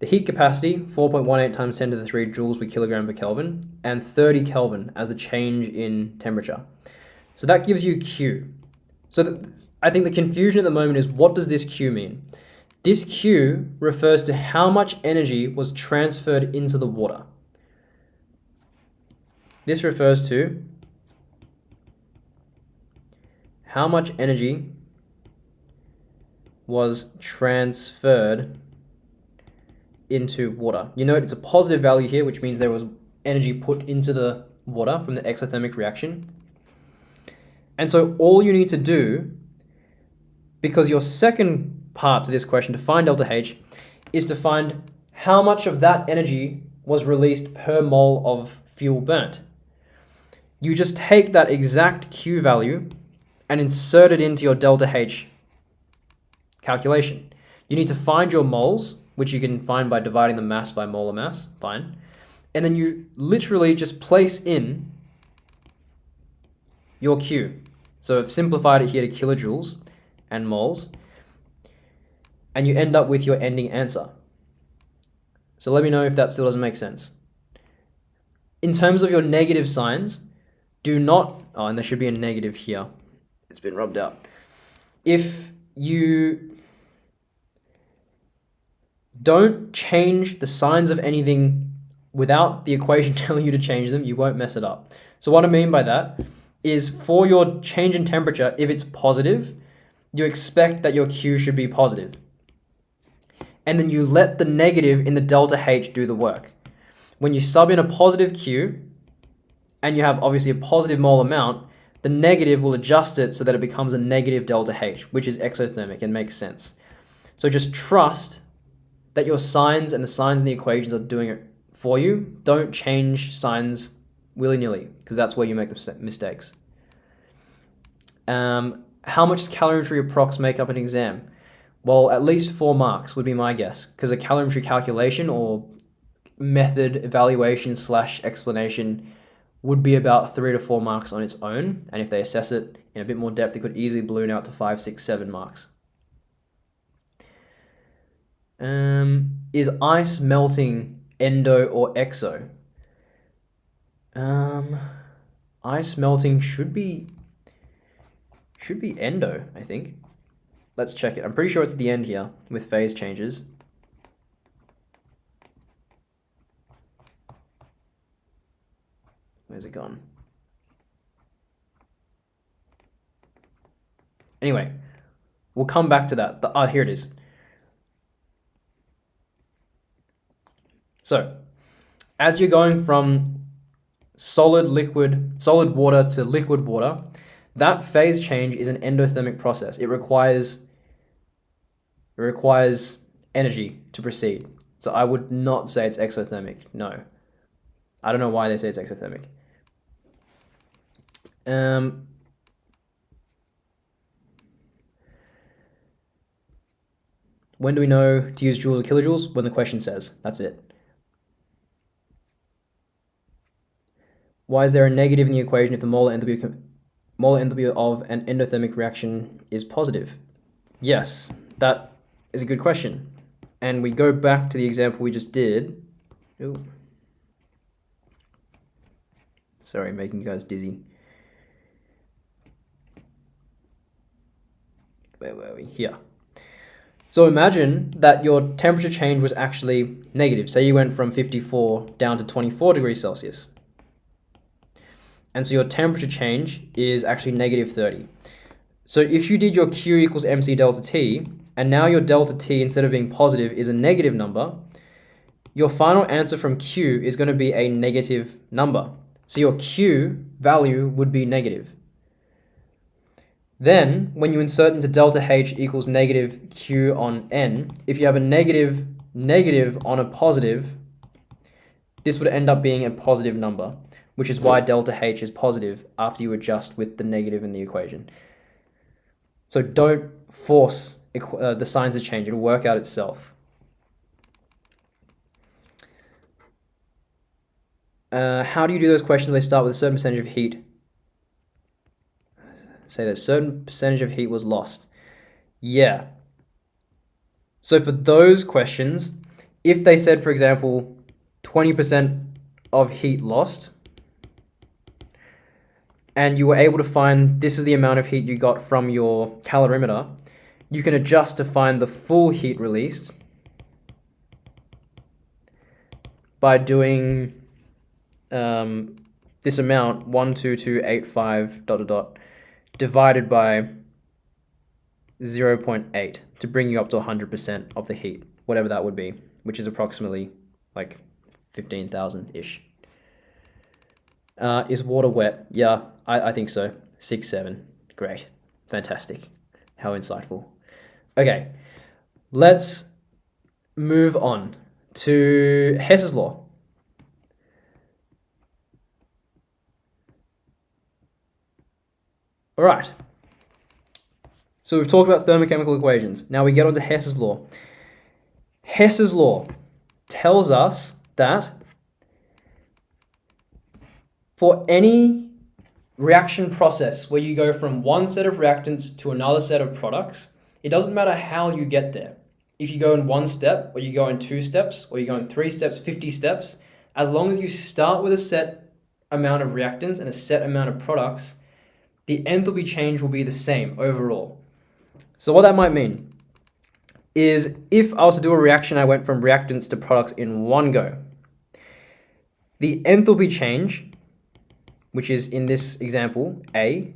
The heat capacity, 4.18 times 10 to the 3 joules per kilogram per Kelvin, and 30 Kelvin as the change in temperature. So that gives you Q. So I think the confusion at the moment is, what does this Q mean? This Q refers to how much energy was transferred into the water. This refers to how much energy was transferred into water. You note it's a positive value here, which means there was energy put into the water from the exothermic reaction. And so all you need to do, because your second part to this question, to find delta H, is to find how much of that energy was released per mole of fuel burnt. You just take that exact Q value and insert it into your delta H calculation. You need to find your moles, which you can find by dividing the mass by molar mass, fine. And then you literally just place in your Q. So I've simplified it here to kilojoules and moles, and you end up with your ending answer. So let me know if that still doesn't make sense. In terms of your negative signs, do not, oh, and there should be a negative here. It's been rubbed out. If you don't change the signs of anything without the equation telling you to change them, you won't mess it up. So what I mean by that is, for your change in temperature, if it's positive, you expect that your Q should be positive. And then you let the negative in the delta H do the work. When you sub in a positive Q, and you have obviously a positive mole amount, the negative will adjust it so that it becomes a negative delta H, which is exothermic and makes sense. So just trust that your signs and the signs in the equations are doing it for you. Don't change signs willy-nilly, because that's where you make the mistakes. How much does calorimetry approx make up an exam? Well, at least 4 marks would be my guess, because a calorimetry calculation or method evaluation / explanation would be about 3 to 4 marks on its own, and if they assess it in a bit more depth, it could easily balloon out to 5, 6, 7 marks. Is ice melting endo or exo? Ice melting should be endo, I think. Let's check it. I'm pretty sure it's at the end here with phase changes. Where's it gone? Anyway, we'll come back to that. Here it is. So, as you're going from solid water to liquid water, that phase change is an endothermic process. It requires energy to proceed. So I would not say it's exothermic. No. I don't know why they say it's exothermic. When do we know to use joules or kilojoules? When the question says. That's it. Why is there a negative in the equation if the molar enthalpy of an endothermic reaction is positive? Yes, that is a good question. And we go back to the example we just did. Ooh. Sorry, making you guys dizzy. Where were we? Here. So imagine that your temperature change was actually negative. Say you went from 54 down to 24 degrees Celsius. And so your temperature change is actually negative 30. So if you did your Q equals MC delta T, and now your delta T, instead of being positive, is a negative number, your final answer from Q is going to be a negative number. So your Q value would be negative. Then, when you insert into delta H equals negative Q on N, if you have a negative on a positive, this would end up being a positive number, which is why delta H is positive after you adjust with the negative in the equation. So don't force the signs to change. It'll work out itself. How do you do those questions? They start with a certain percentage of heat. Say that a certain percentage of heat was lost. Yeah. So for those questions, if they said, for example, 20% of heat lost, and you were able to find this is the amount of heat you got from your calorimeter, you can adjust to find the full heat released by doing this amount, 12285 ... divided by 0.8 to bring you up to 100% of the heat, whatever that would be, which is approximately like 15,000-ish. Is water wet? Yeah, I think so. 6, 7. Great. Fantastic. How insightful. Okay, let's move on to Hess's law. All right. So we've talked about thermochemical equations. Now we get on to Hess's law. Hess's law tells us that for any reaction process where you go from one set of reactants to another set of products, it doesn't matter how you get there. If you go in 1 step, or you go in 2 steps, or you go in 3 steps, 50 steps, as long as you start with a set amount of reactants and a set amount of products, the enthalpy change will be the same overall. So what that might mean is if I was to do a reaction, I went from reactants to products in one go. The enthalpy change, which is in this example, A,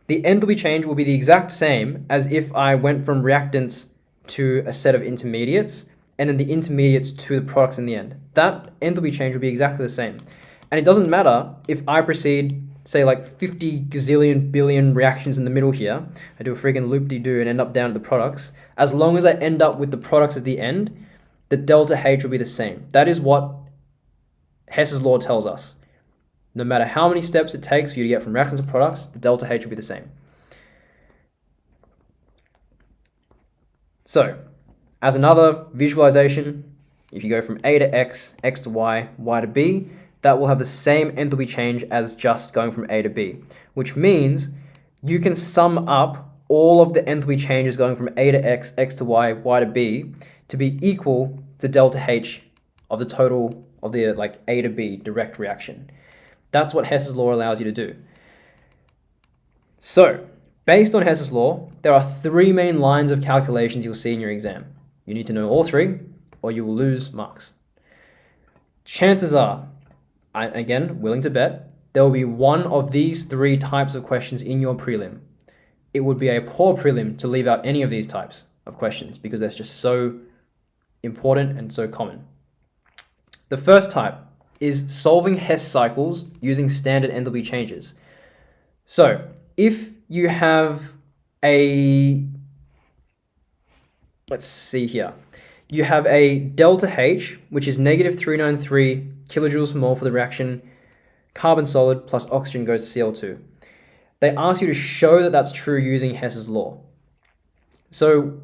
the enthalpy change will be the exact same as if I went from reactants to a set of intermediates and then the intermediates to the products in the end. That enthalpy change will be exactly the same. And it doesn't matter if I proceed, say like 50 gazillion billion reactions in the middle here, I do a freaking loop-de-doo and end up down to the products. As long as I end up with the products at the end, the delta H will be the same. That is what Hess's law tells us. No matter how many steps it takes for you to get from reactants to products, the delta H will be the same. So, as another visualization, if you go from A to X, X to Y, Y to B, that will have the same enthalpy change as just going from A to B, which means you can sum up all of the enthalpy changes going from A to X, X to Y, Y to B to be equal to delta H of the total of the like A to B direct reaction. That's what Hess's law allows you to do. So, based on Hess's law, there are three main lines of calculations you'll see in your exam. You need to know all three, or you will lose marks. Chances are, again, willing to bet, there will be one of these three types of questions in your prelim. It would be a poor prelim to leave out any of these types of questions because that's just so important and so common. The first type is solving Hess cycles using standard enthalpy changes. So if you have let's see here, you have a delta H, which is negative 393 kilojoules per mole for the reaction, carbon solid plus oxygen goes to Cl2. They ask you to show that that's true using Hess's law. So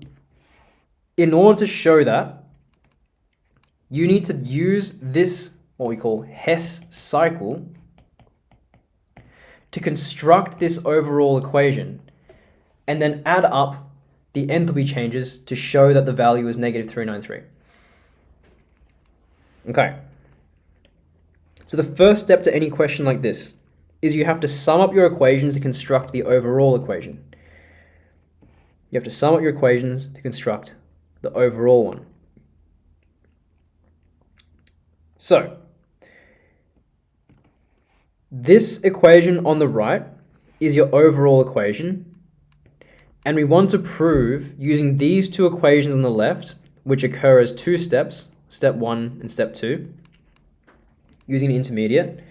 in order to show that, you need to use this, what we call Hess cycle, to construct this overall equation and then add up the enthalpy changes to show that the value is negative 393. Okay. So the first step to any question like this is you have to sum up your equations to construct the overall equation. You have to sum up your equations to construct the overall one. So, this equation on the right is your overall equation, and we want to prove using these two equations on the left, which occur as two steps, step 1 and step 2, using an intermediate.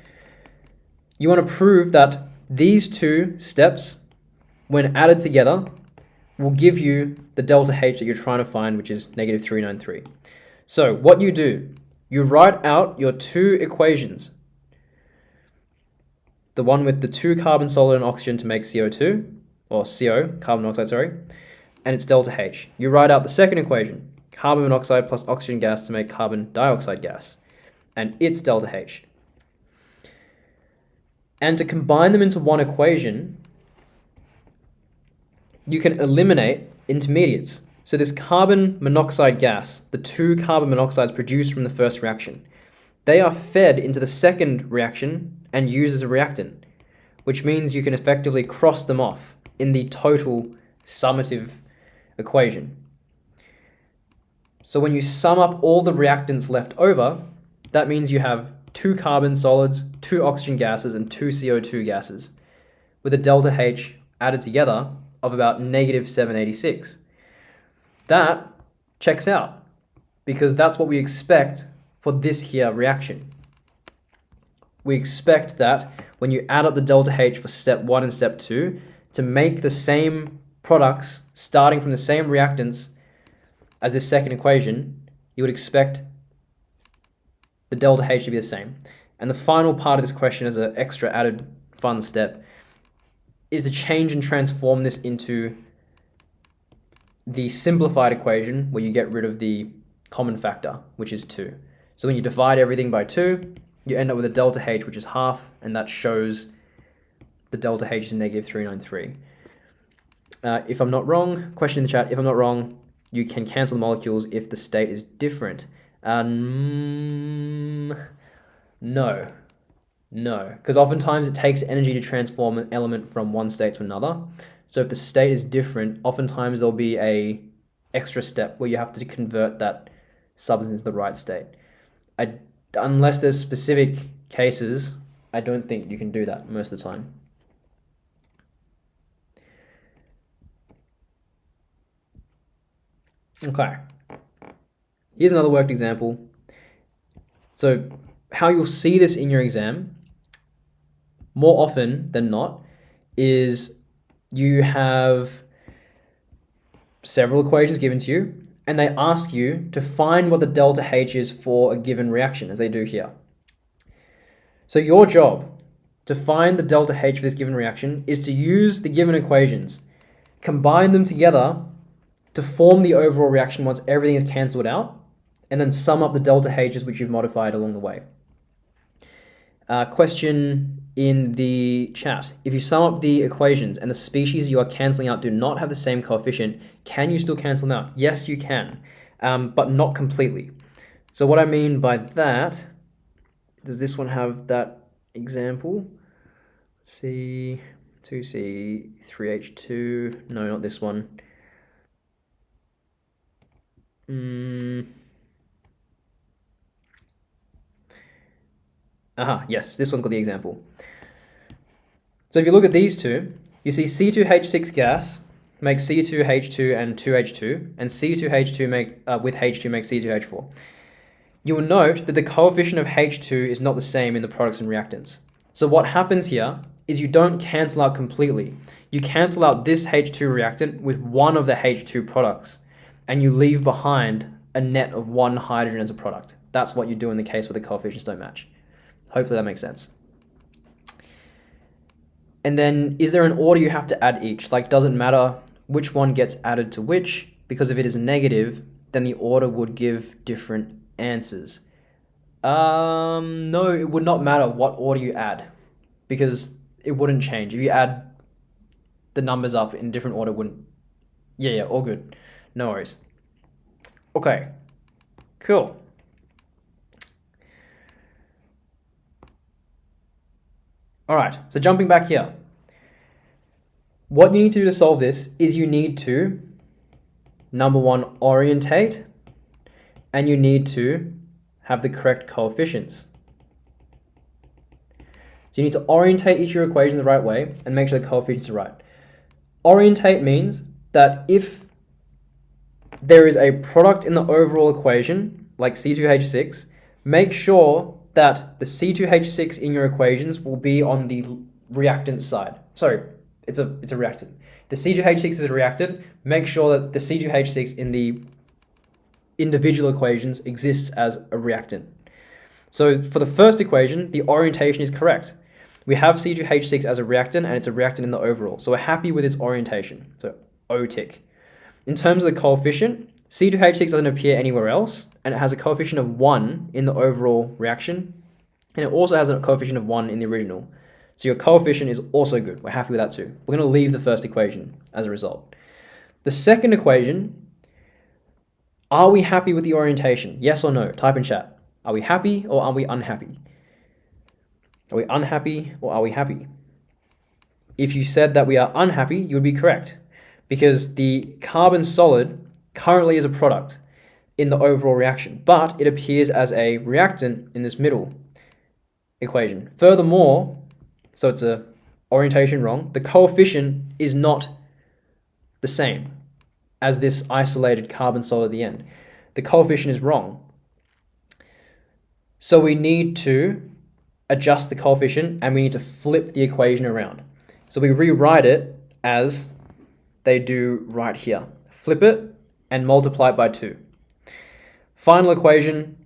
You want to prove that these two steps, when added together, will give you the delta H that you're trying to find, which is negative 393. So what you do, you write out your two equations. The one with the two carbon solid and oxygen to make CO2, or CO, carbon monoxide, sorry, and it's delta H. You write out the second equation, carbon monoxide plus oxygen gas to make carbon dioxide gas, and it's delta H. And to combine them into one equation, you can eliminate intermediates. So this carbon monoxide gas, the two carbon monoxides produced from the first reaction, they are fed into the second reaction and used as a reactant, which means you can effectively cross them off in the total summative equation. So when you sum up all the reactants left over, that means you have two carbon solids, two oxygen gases, and two CO2 gases, with a delta H added together of about negative 786. That checks out, because that's what we expect for this here reaction. We expect that when you add up the delta H for step 1 and step 2, to make the same products starting from the same reactants as this second equation, you would expect the delta H to be the same. And the final part of this question as an extra added fun step is to change and transform this into the simplified equation where you get rid of the common factor, which is 2. So when you divide everything by 2, you end up with a delta H, which is half, and that shows the delta H is negative 393. If I'm not wrong, question in the chat, if I'm not wrong, you can cancel the molecules if the state is different. No, because oftentimes it takes energy to transform an element from one state to another. So if the state is different, oftentimes there'll be a extra step where you have to convert that substance into the right state. Unless there's specific cases, I don't think you can do that most of the time. Okay, here's another worked example. So how you'll see this in your exam, more often than not, is you have several equations given to you, and they ask you to find what the delta H is for a given reaction, as they do here. So your job to find the delta H for this given reaction is to use the given equations, combine them together to form the overall reaction once everything is cancelled out, and then sum up the delta H's which you've modified along the way. Question in the chat. If you sum up the equations and the species you are cancelling out do not have the same coefficient, can you still cancel them out? Yes, you can, but not completely. So what I mean by that, does this one have that example? Let's see, 2C, 3H2, no, not this one. Yes, this one's got the example. So if you look at these two, you see C2H6 gas makes C2H2 and 2H2, and C2H2 with H2 makes C2H4. You will note that the coefficient of H2 is not the same in the products and reactants. So what happens here is you don't cancel out completely. You cancel out this H2 reactant with one of the H2 products, and you leave behind a net of one hydrogen as a product. That's what you do in the case where the coefficients don't match. Hopefully that makes sense. And then, is there an order you have to add each? Like, does it matter which one gets added to which? Because if it is negative, then the order would give different answers. No, it would not matter what order you add, because it wouldn't change. If you add the numbers up in a different order, wouldn't... Yeah, all good. No worries. Okay, cool. All right, so jumping back here. What you need to do to solve this is you need to, number one, orientate, and you need to have the correct coefficients. So you need to orientate each of your equations the right way and make sure the coefficients are right. Orientate means that if there is a product in the overall equation, like C2H6, make sure that the C2H6 in your equations will be on the reactant side. Sorry, it's a reactant. The C2H6 is a reactant. Make sure that the C2H6 in the individual equations exists as a reactant. So for the first equation, the orientation is correct. We have C2H6 as a reactant, and it's a reactant in the overall. So we're happy with its orientation. So O tick. In terms of the coefficient, C2H6 doesn't appear anywhere else, and it has a coefficient of 1 in the overall reaction, and it also has a coefficient of 1 in the original. So your coefficient is also good. We're happy with that too. We're going to leave the first equation as a result. The second equation, are we happy with the orientation? Yes or no? Type in chat. Are we happy or are we unhappy? Are we unhappy or are we happy? If you said that we are unhappy, you would be correct, because the carbon solid currently is a product in the overall reaction, but it appears as a reactant in this middle equation. Furthermore, so it's a orientation wrong, the coefficient is not the same as this isolated carbon solid at the end. The coefficient is wrong. So we need to adjust the coefficient, and we need to flip the equation around. So we rewrite it as they do right here. Flip it and multiply it by 2. Final equation,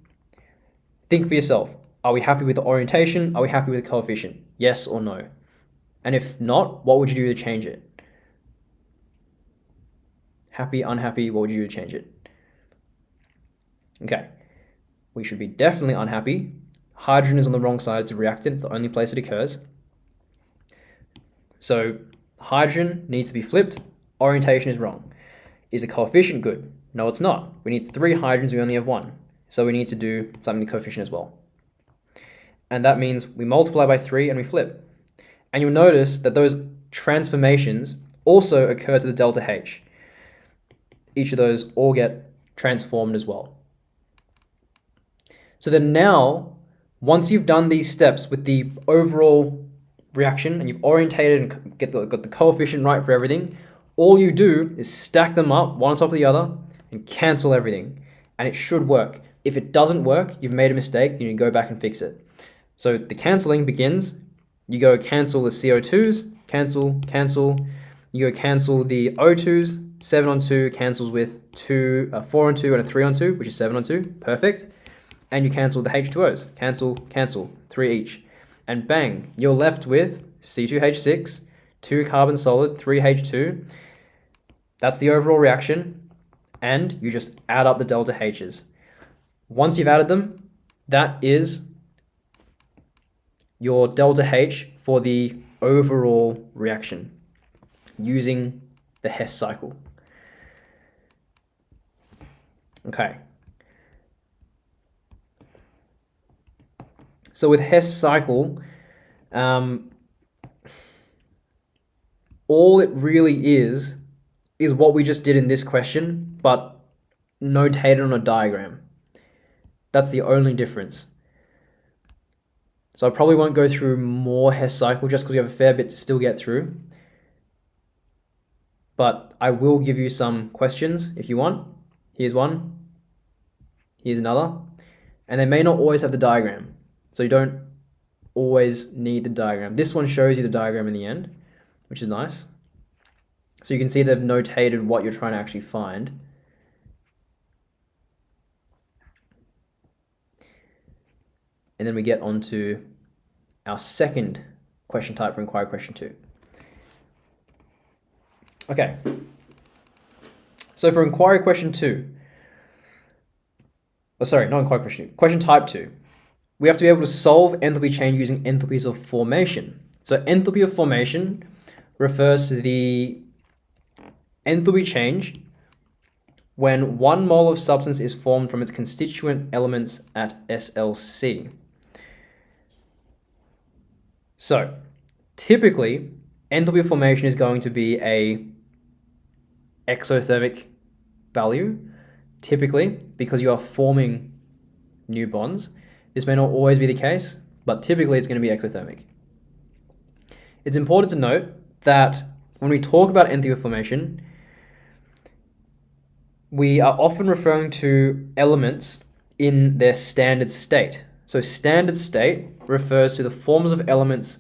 think for yourself. Are we happy with the orientation? Are we happy with the coefficient? Yes or no? And if not, what would you do to change it? Happy, unhappy, what would you do to change it? Okay, we should be definitely unhappy. Hydrogen is on the wrong side, it's a reactant, it's the only place it occurs. So hydrogen needs to be flipped, orientation is wrong. Is the coefficient good? No, it's not. We need 3 hydrogens, we only have 1. So we need to do something to coefficient as well. And that means we multiply by 3 and we flip. And you'll notice that those transformations also occur to the delta H. Each of those all get transformed as well. So then now, once you've done these steps with the overall reaction and you've orientated and got the coefficient right for everything, all you do is stack them up one on top of the other and cancel everything. And it should work. If it doesn't work, you've made a mistake, you need to go back and fix it. So the cancelling begins. You go cancel the CO2s, cancel. You go cancel the O2s, 7 on 2 cancels with 4 on 2 and a 3 on 2, which is 7 on 2. Perfect. And you cancel the H2Os. Cancel, cancel, 3 each. And bang, you're left with C2H6, 2 carbon solid, 3 H2. That's the overall reaction. And you just add up the delta H's. Once you've added them, that is your delta H for the overall reaction using the Hess cycle. Okay. So with Hess cycle, all it really is what we just did in this question, but notated on a diagram. That's the only difference. So I probably won't go through more Hess cycle just because we have a fair bit to still get through. But I will give you some questions if you want. Here's one. Here's another. And they may not always have the diagram. So you don't always need the diagram. This one shows you the diagram in the end, which is nice. So you can see they've notated what you're trying to actually find. And then we get on to our second question type for inquiry question 2. Okay. So for inquiry question 2, oh, sorry, not inquiry question 2, question type 2, we have to be able to solve enthalpy change using enthalpies of formation. So enthalpy of formation refers to the enthalpy change when 1 mole of substance is formed from its constituent elements at SLC. So typically, enthalpy of formation is going to be a exothermic value, typically, because you are forming new bonds. This may not always be the case, but typically it's going to be exothermic. It's important to note that when we talk about enthalpy of formation, we are often referring to elements in their standard state. So standard state refers to the forms of elements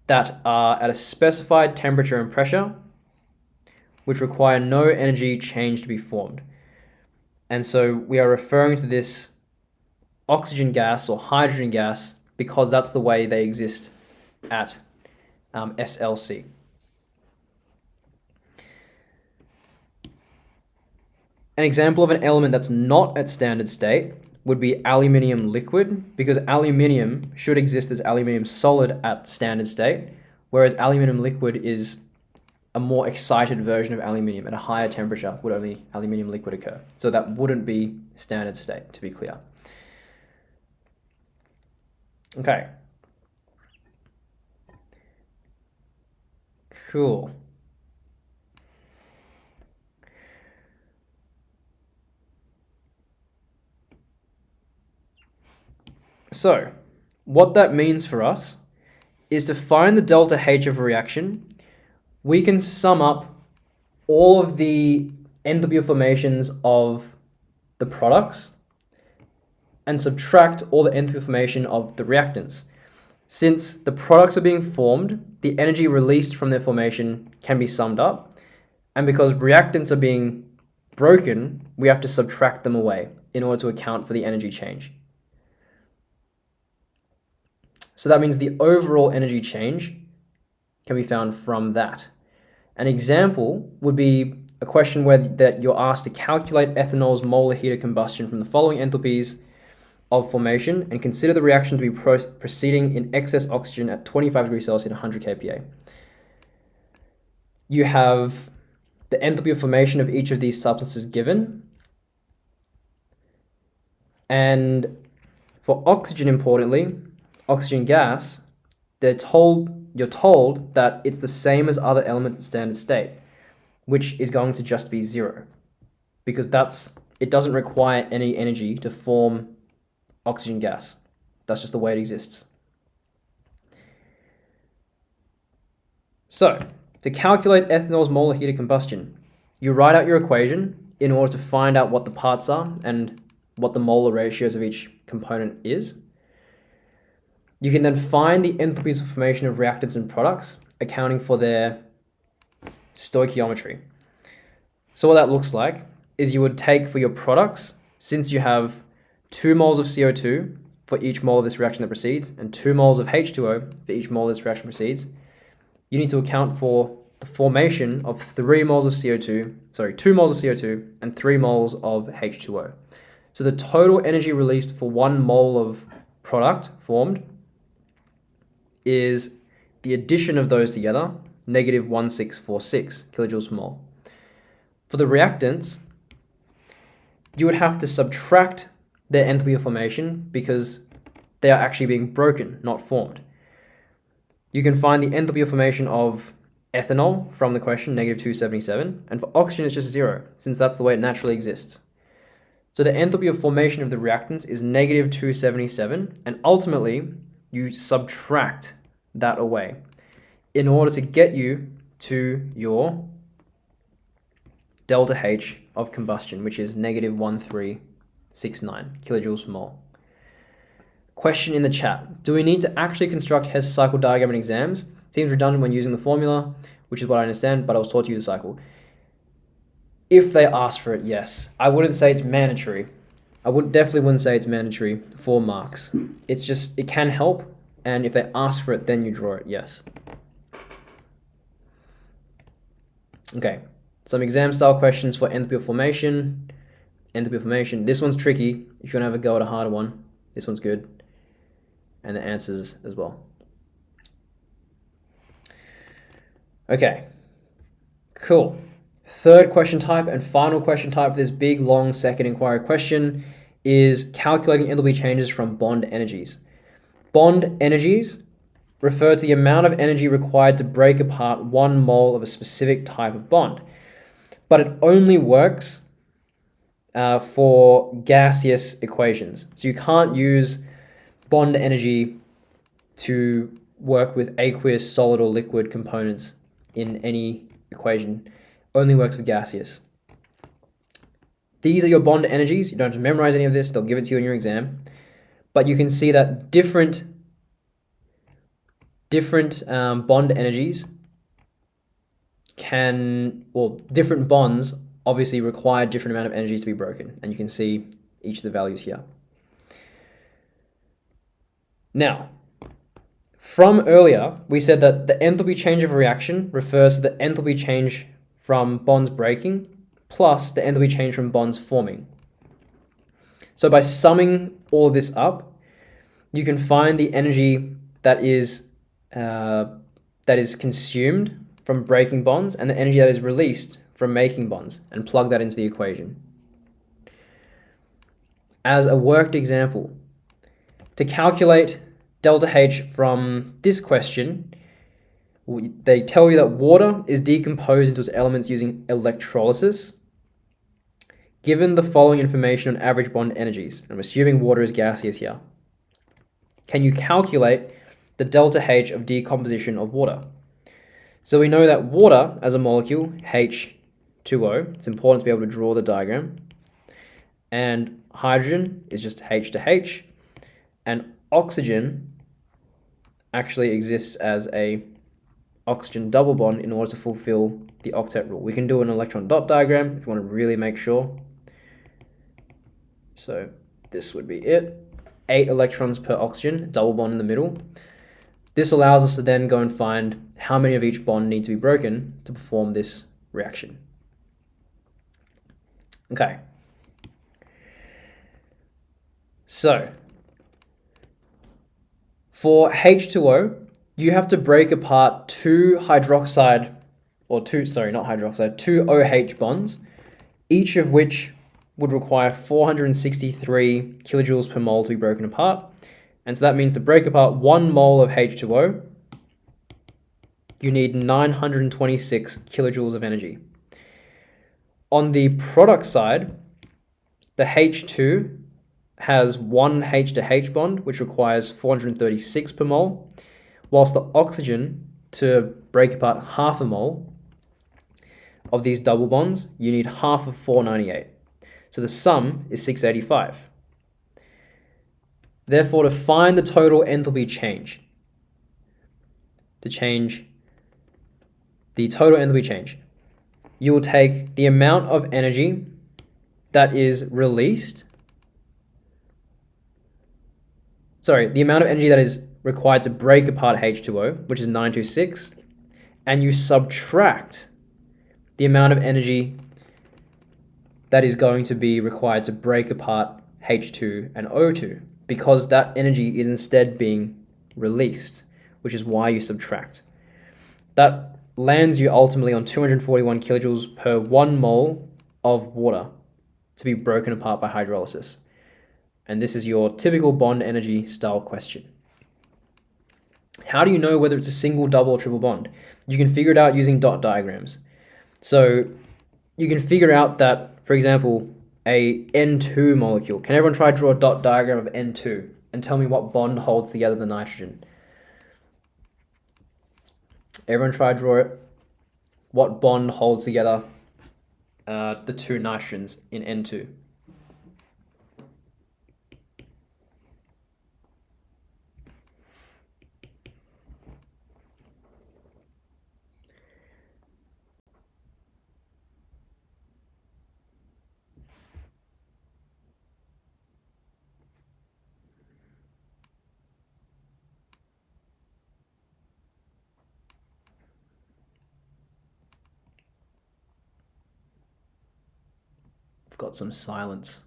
that are at a specified temperature and pressure, which require no energy change to be formed. And so we are referring to this oxygen gas or hydrogen gas because that's the way they exist at SLC. An example of an element that's not at standard state would be aluminium liquid, because aluminium should exist as aluminium solid at standard state, whereas aluminium liquid is a more excited version of aluminium. At a higher temperature would only aluminium liquid occur. So that wouldn't be standard state, to be clear. Okay. Cool. So what that means for us is to find the delta H of a reaction, we can sum up all of the enthalpy of formations of the products and subtract all the enthalpy of formation of the reactants. Since the products are being formed, the energy released from their formation can be summed up. And because reactants are being broken, we have to subtract them away in order to account for the energy change. So that means the overall energy change can be found from that. An example would be a question where that you're asked to calculate ethanol's molar heat of combustion from the following enthalpies of formation and consider the reaction to be proceeding in excess oxygen at 25 degrees Celsius at 100 kPa. You have the enthalpy of formation of each of these substances given. And for oxygen, importantly, oxygen gas, you're told that it's the same as other elements at standard state, which is going to just be 0, because it doesn't require any energy to form oxygen gas. That's just the way it exists. So, to calculate ethanol's molar heat of combustion, you write out your equation in order to find out what the parts are and what the molar ratios of each component is. You can then find the enthalpies of formation of reactants and products, accounting for their stoichiometry. So what that looks like is you would take for your products, since you have 2 moles of CO2 for each mole of this reaction that proceeds, and 2 moles of H2O for each mole of this reaction proceeds, you need to account for the formation of 3 moles of CO2, 2 moles of CO2 and 3 moles of H2O. So the total energy released for 1 mole of product formed is the addition of those together, negative 1646 kilojoules per mole. For the reactants, you would have to subtract their enthalpy of formation because they are actually being broken, not formed. You can find the enthalpy of formation of ethanol from the question, negative 277, and for oxygen it's just 0, since that's the way it naturally exists. So the enthalpy of formation of the reactants is negative 277, and ultimately you subtract that away in order to get you to your delta H of combustion, which is negative 1369 kilojoules per mole. Question in the chat: do we need to actually construct Hess cycle diagram in exams? Seems redundant when using the formula, which is what I understand, but I was taught to use the cycle. If they ask for it, yes. I wouldn't say it's mandatory. Definitely wouldn't say it's mandatory for marks. It's just, it can help, and if they ask for it, then you draw it, yes. Okay, some exam style questions for enthalpy of formation. Enthalpy of formation, this one's tricky. If you want to have a go at a harder one, this one's good. And the answers as well. Okay, cool. Third question type and final question type for this big, long second inquiry question is calculating enthalpy changes from bond energies. Bond energies refer to the amount of energy required to break apart 1 mole of a specific type of bond. But it only works for gaseous equations. So you can't use bond energy to work with aqueous, solid, or liquid components in any equation. Only works for gaseous. These are your bond energies. You don't have to memorize any of this. They'll give it to you in your exam. But you can see that different bond energies different bonds obviously require different amount of energies to be broken. And you can see each of the values here. Now, from earlier, we said that the enthalpy change of a reaction refers to the enthalpy change from bonds breaking plus the enthalpy change from bonds forming. So by summing all of this up, you can find the energy that is consumed from breaking bonds and the energy that is released from making bonds, and plug that into the equation. As a worked example, to calculate delta H from this question, they tell you that water is decomposed into its elements using electrolysis. Given the following information on average bond energies, I'm assuming water is gaseous here, can you calculate the delta H of decomposition of water? So we know that water as a molecule, H2O, it's important to be able to draw the diagram, and hydrogen is just H to H, and oxygen actually exists as a oxygen double bond in order to fulfill the octet rule. We can do an electron dot diagram if you want to really make sure. So this would be it. 8 electrons per oxygen, double bond in the middle. This allows us to then go and find how many of each bond need to be broken to perform this reaction. Okay. So, for H2O, you have to break apart two OH bonds, each of which would require 463 kilojoules per mole to be broken apart. And so that means to break apart 1 mole of H2O, you need 926 kilojoules of energy. On the product side, the H2 has 1 H to H bond, which requires 436 per mole, whilst the oxygen, to break apart half a mole of these double bonds, you need half of 498. So the sum is 685. Therefore, to find the total enthalpy change, the total enthalpy change, you'll take the amount of energy that is released, the amount of energy that is required to break apart H2O, which is 926, and you subtract the amount of energy that is going to be required to break apart H2 and O2, because that energy is instead being released, which is why you subtract. That lands you ultimately on 241 kilojoules per 1 mole of water to be broken apart by hydrolysis. And this is your typical bond energy style question. How do you know whether it's a single, double, or triple bond? You can figure it out using dot diagrams. So you can figure out that, for example, a N2 molecule. Can everyone try to draw a dot diagram of N2 and tell me what bond holds together the nitrogen? Everyone try to draw it. What bond holds together the two nitrogens in N2? Got some silence.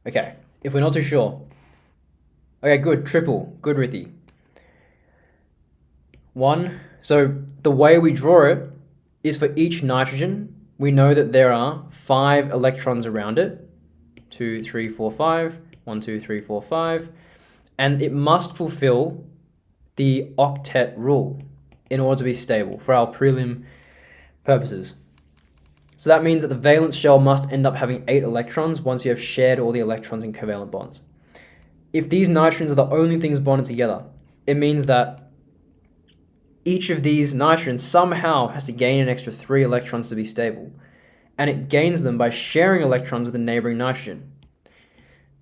Okay, if we're not too sure. Okay, good, triple, good, Rithi. So the way we draw it is for each nitrogen, we know that there are 5 electrons around it. 2, 3, 4, 5, 1, 2, 3, 4, 5. And it must fulfill the octet rule in order to be stable for our prelim purposes. So that means that the valence shell must end up having 8 electrons once you have shared all the electrons in covalent bonds. If these nitrogens are the only things bonded together, it means that each of these nitrogens somehow has to gain an extra 3 electrons to be stable. And it gains them by sharing electrons with a neighboring nitrogen.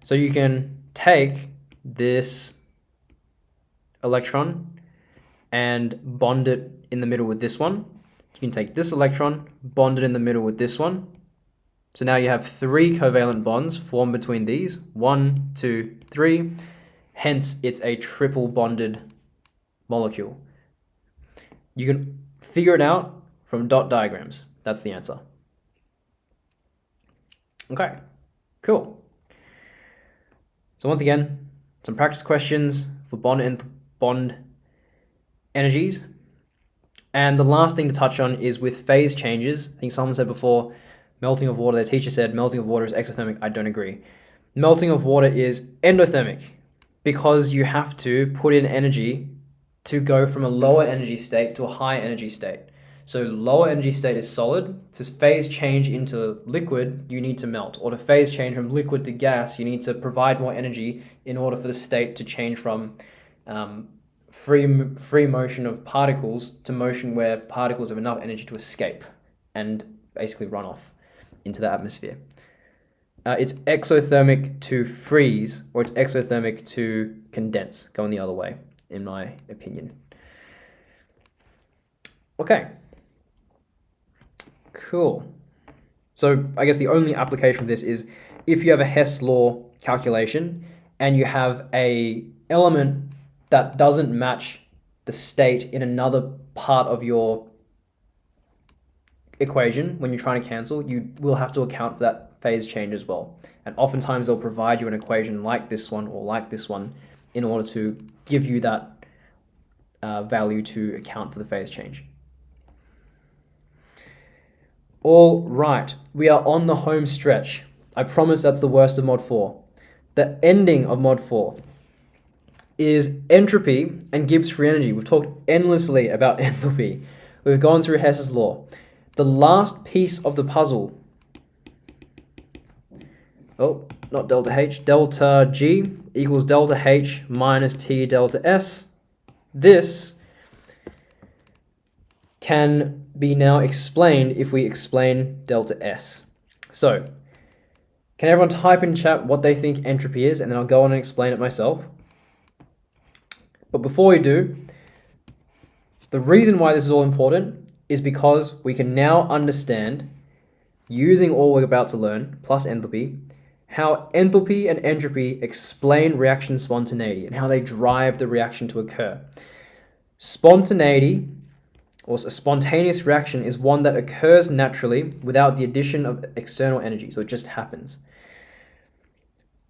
So you can take this electron and bond it in the middle with this one. You can take this electron, bond it in the middle with this one. So now you have 3 covalent bonds formed between these. 1, 2, 3. Hence, it's a triple bonded molecule. You can figure it out from dot diagrams. That's the answer. Okay, cool. So once again, some practice questions for bond energies. And the last thing to touch on is with phase changes. I think someone said before, melting of water. Their teacher said melting of water is exothermic. I don't agree. Melting of water is endothermic because you have to put in energy to go from a lower energy state to a high energy state. So lower energy state is solid. To phase change into liquid, you need to melt. Or to phase change from liquid to gas, you need to provide more energy in order for the state to change from free motion of particles to motion where particles have enough energy to escape and basically run off into the atmosphere. It's exothermic to freeze, or it's exothermic to condense, going the other way, in my opinion. Okay. Cool. So I guess the only application of this is if you have a Hess law calculation and you have a element that doesn't match the state in another part of your equation when you're trying to cancel, you will have to account for that phase change as well. And oftentimes they'll provide you an equation like this one or like this one in order to give you that value to account for the phase change. All right, we are on the home stretch. I promise that's the worst of Mod 4. The ending of Mod 4 is entropy and Gibbs free energy. We've talked endlessly about enthalpy. We've gone through Hess's law. The last piece of the puzzle, not delta H, delta G equals delta H minus T delta S. This can be now explained if we explain delta S. So, can everyone type in chat what they think entropy is, and then I'll go on and explain it myself. But before we do, the reason why this is all important is because we can now understand, using all we're about to learn, plus enthalpy, how enthalpy and entropy explain reaction spontaneity and how they drive the reaction to occur. Spontaneity, or a spontaneous reaction, is one that occurs naturally without the addition of external energy, so it just happens.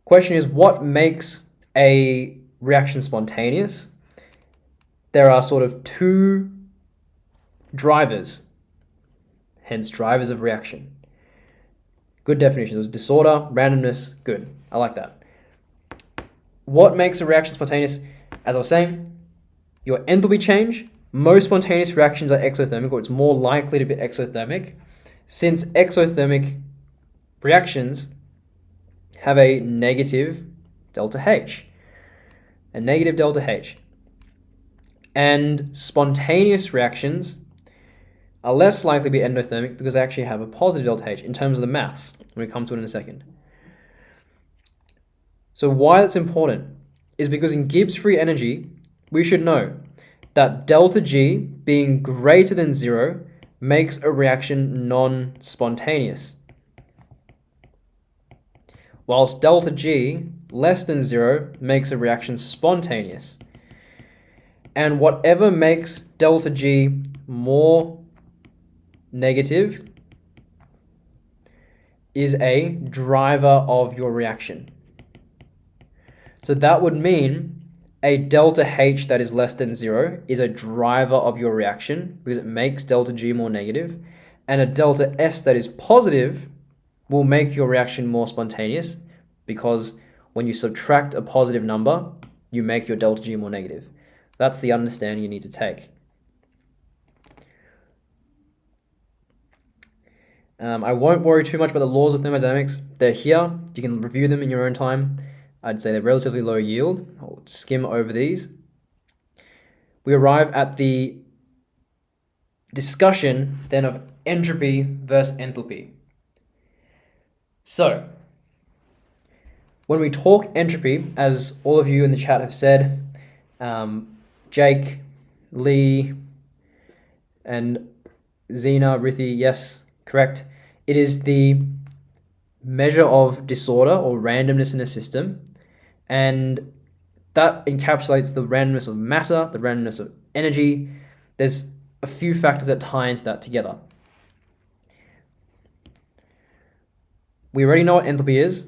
Question is, what makes a reaction spontaneous? There are sort of two drivers, hence drivers of reaction. Good definition. There's disorder, randomness, good. I like that. What makes a reaction spontaneous? As I was saying, your enthalpy change. Most spontaneous reactions are exothermic, or it's more likely to be exothermic, since exothermic reactions have a negative delta H. A negative delta H. And spontaneous reactions are less likely to be endothermic because they actually have a positive delta H in terms of the maths, when we come to it in a second. So why that's important is because in Gibbs free energy, we should know that delta G being greater than 0 makes a reaction non-spontaneous, whilst delta G less than 0 makes a reaction spontaneous. And whatever makes delta G more negative is a driver of your reaction. So that would mean a delta H that is less than 0 is a driver of your reaction because it makes delta G more negative, and a delta S that is positive will make your reaction more spontaneous because when you subtract a positive number, you make your delta G more negative. That's the understanding you need to take. I won't worry too much about the laws of thermodynamics. They're here. You can review them in your own time. I'd say they're relatively low yield. I'll skim over these. We arrive at the discussion then of entropy versus enthalpy. So, when we talk entropy, as all of you in the chat have said, Jake, Lee, and Zena, Rithi, yes, correct. It is the measure of disorder or randomness in a system, and that encapsulates the randomness of matter, the randomness of energy. There's a few factors that tie into that together. We already know what enthalpy is,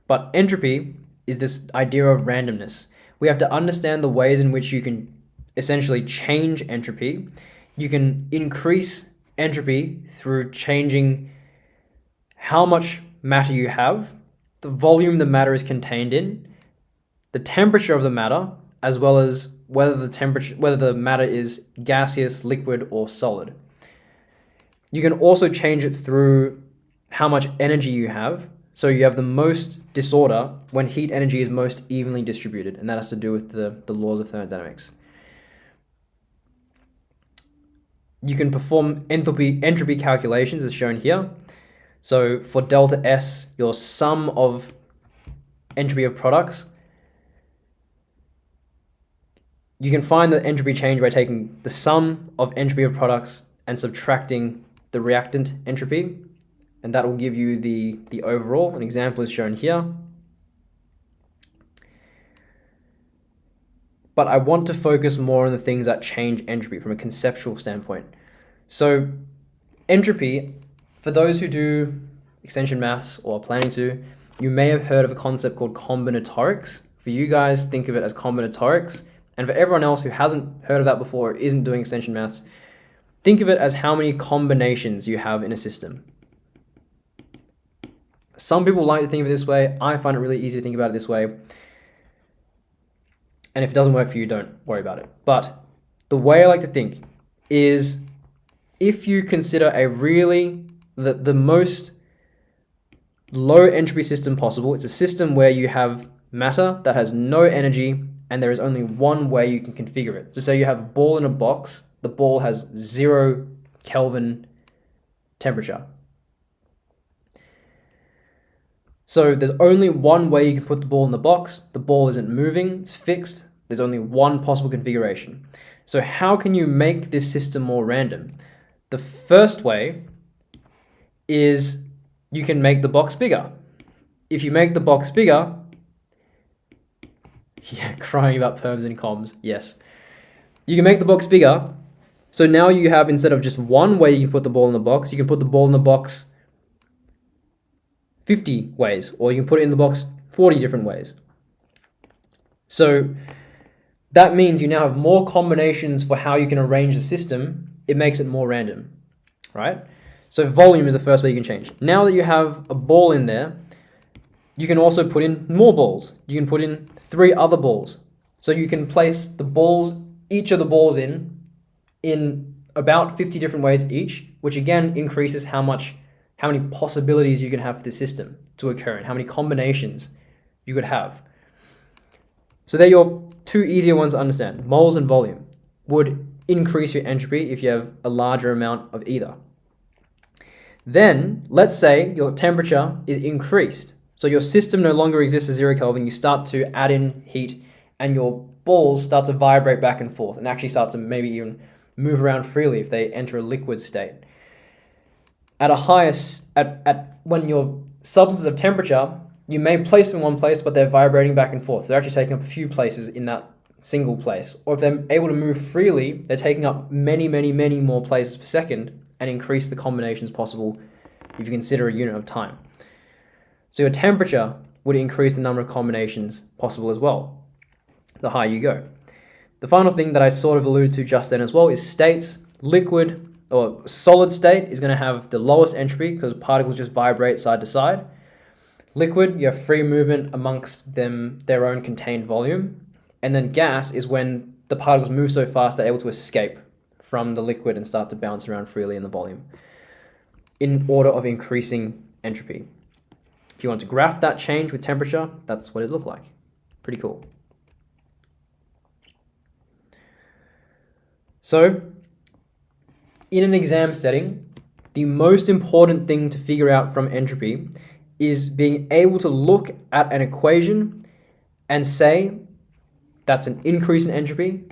but entropy is this idea of randomness. We have to understand the ways in which you can essentially change entropy. You can increase entropy through changing how much matter you have, the volume the matter is contained in, the temperature of the matter, as well as whether the matter is gaseous, liquid, or solid. You can also change it through how much energy you have. So you have the most disorder when heat energy is most evenly distributed, and that has to do with the laws of thermodynamics. You can perform entropy calculations as shown here. So for delta S, your sum of entropy of products, you can find the entropy change by taking the sum of entropy of products and subtracting the reactant entropy, and that will give you the overall. An example is shown here. But I want to focus more on the things that change entropy from a conceptual standpoint. So entropy, for those who do extension maths or are planning to, you may have heard of a concept called combinatorics. For you guys, think of it as combinatorics. And for everyone else who hasn't heard of that before or isn't doing extension maths, think of it as how many combinations you have in a system. Some people like to think of it this way. I find it really easy to think about it this way. And if it doesn't work for you, don't worry about it. But the way I like to think is if you consider the most low entropy system possible, it's a system where you have matter that has no energy and there is only one way you can configure it. So say you have a ball in a box, the ball has 0 Kelvin temperature. So there's only one way you can put the ball in the box. The ball isn't moving, it's fixed. There's only one possible configuration. So how can you make this system more random? The first way is you can make the box bigger. If you make the box bigger, yeah, crying about perms and comms, yes. You can make the box bigger, so now you have, instead of just one way you can put the ball in the box, you can put the ball in the box 50 ways, or you can put it in the box 40 different ways. So that means you now have more combinations for how you can arrange the system. It makes it more random, right? So volume is the first way you can change. Now that you have a ball in there, you can also put in more balls. You can put in 3 other balls. So you can place the balls, each of the balls in about 50 different ways each, which again increases how many possibilities you can have for the system to occur and how many combinations you could have. So they're your 2 easier ones to understand. Moles and volume would increase your entropy if you have a larger amount of either. Then let's say your temperature is increased. So your system no longer exists at 0 Kelvin. You start to add in heat and your balls start to vibrate back and forth and actually start to maybe even move around freely if they enter a liquid state. When your substances of temperature, you may place them in one place, but they're vibrating back and forth. So they're actually taking up a few places in that single place. Or if they're able to move freely, they're taking up many, many, many more places per second and increase the combinations possible if you consider a unit of time. So your temperature would increase the number of combinations possible as well, the higher you go. The final thing that I sort of alluded to just then as well is states. Liquid or solid state is going to have the lowest entropy because particles just vibrate side to side. Liquid, you have free movement amongst their own contained volume. And then gas is when the particles move so fast they're able to escape from the liquid and start to bounce around freely in the volume in order of increasing entropy. If you want to graph that change with temperature, that's what it looked like. Pretty cool. So, in an exam setting, the most important thing to figure out from entropy is being able to look at an equation and say that's an increase in entropy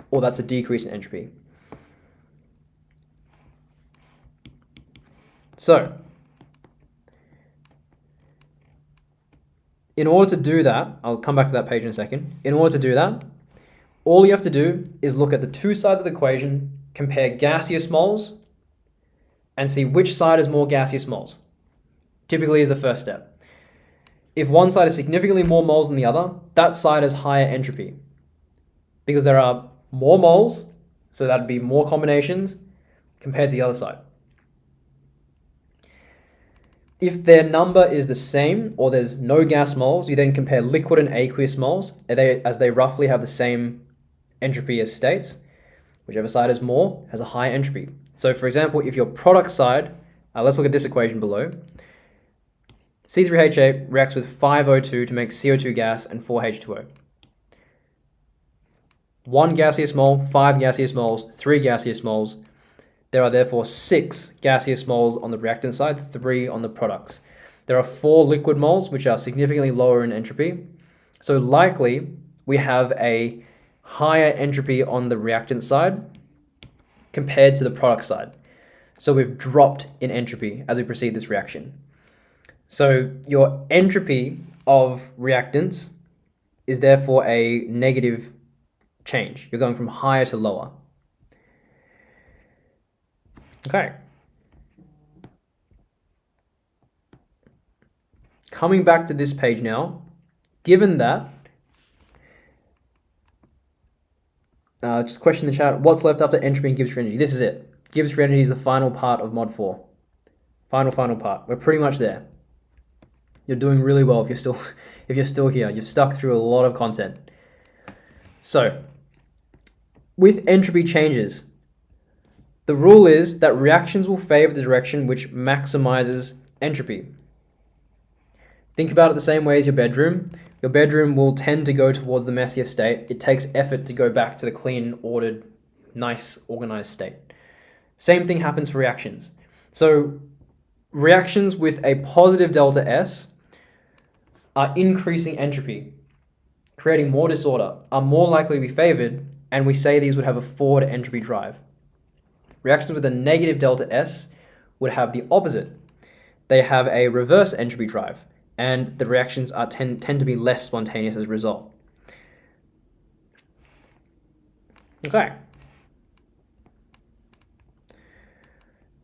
or that's a decrease in entropy. So, in order to do that, I'll come back to that page in a second. In order to do that, all you have to do is look at the 2 sides of the equation, compare gaseous moles, and see which side is more gaseous moles. Typically is the first step. If one side is significantly more moles than the other, that side has higher entropy because there are more moles, so that'd be more combinations compared to the other side. If their number is the same or there's no gas moles, you then compare liquid and aqueous moles as they roughly have the same entropy as states. Whichever side is more has a high entropy. So for example, if your product side, let's look at this equation below. C3H8 reacts with 5 O2 to make CO2 gas and 4 H2O. 1 gaseous mole, 5 gaseous moles, 3 gaseous moles. There are therefore 6 gaseous moles on the reactant side, 3 on the products. There are 4 liquid moles, which are significantly lower in entropy. So likely we have a higher entropy on the reactant side compared to the product side. So we've dropped in entropy as we proceed this reaction. So your entropy of reactants is therefore a negative change. You're going from higher to lower. Okay. Coming back to this page now, given that, just question in the chat, what's left after entropy and Gibbs free energy? This is it. Gibbs free energy is the final part of mod 4. Final part. We're pretty much there. You're doing really well if you're still here. You've stuck through a lot of content. So, with entropy changes, the rule is that reactions will favor the direction which maximizes entropy. Think about it the same way as your bedroom. Your bedroom will tend to go towards the messier state. It takes effort to go back to the clean, ordered, nice, organized state. Same thing happens for reactions. So reactions with a positive delta S are increasing entropy. creating more disorder are more likely to be favored, and we say these would have a forward entropy drive. Reactions with a negative delta S would have the opposite. They have a reverse entropy drive, and the reactions tend to be less spontaneous as a result. Okay.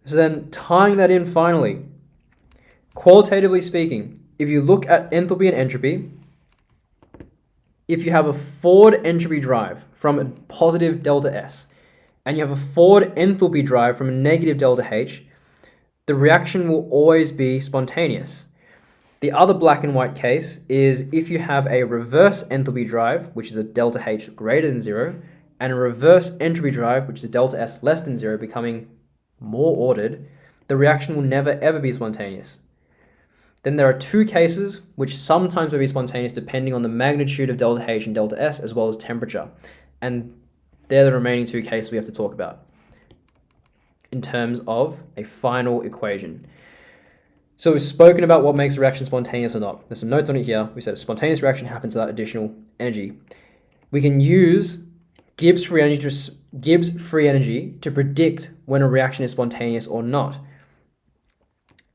So then tying that in finally, qualitatively speaking, if you look at enthalpy and entropy, if you have a forward entropy drive from a positive delta S, and you have a forward enthalpy drive from a negative delta H, the reaction will always be spontaneous. The other black and white case is if you have a reverse enthalpy drive, which is a delta H greater than 0, and a reverse entropy drive, which is a delta S less than 0, becoming more ordered, the reaction will never ever be spontaneous. Then there are two cases which sometimes will be spontaneous depending on the magnitude of delta H and delta S as well as temperature. And they're the remaining two cases we have to talk about in terms of a final equation. So we've spoken about what makes a reaction spontaneous or not. There's some notes on it here. We said a spontaneous reaction happens without additional energy. We can use Gibbs free energy to predict when a reaction is spontaneous or not.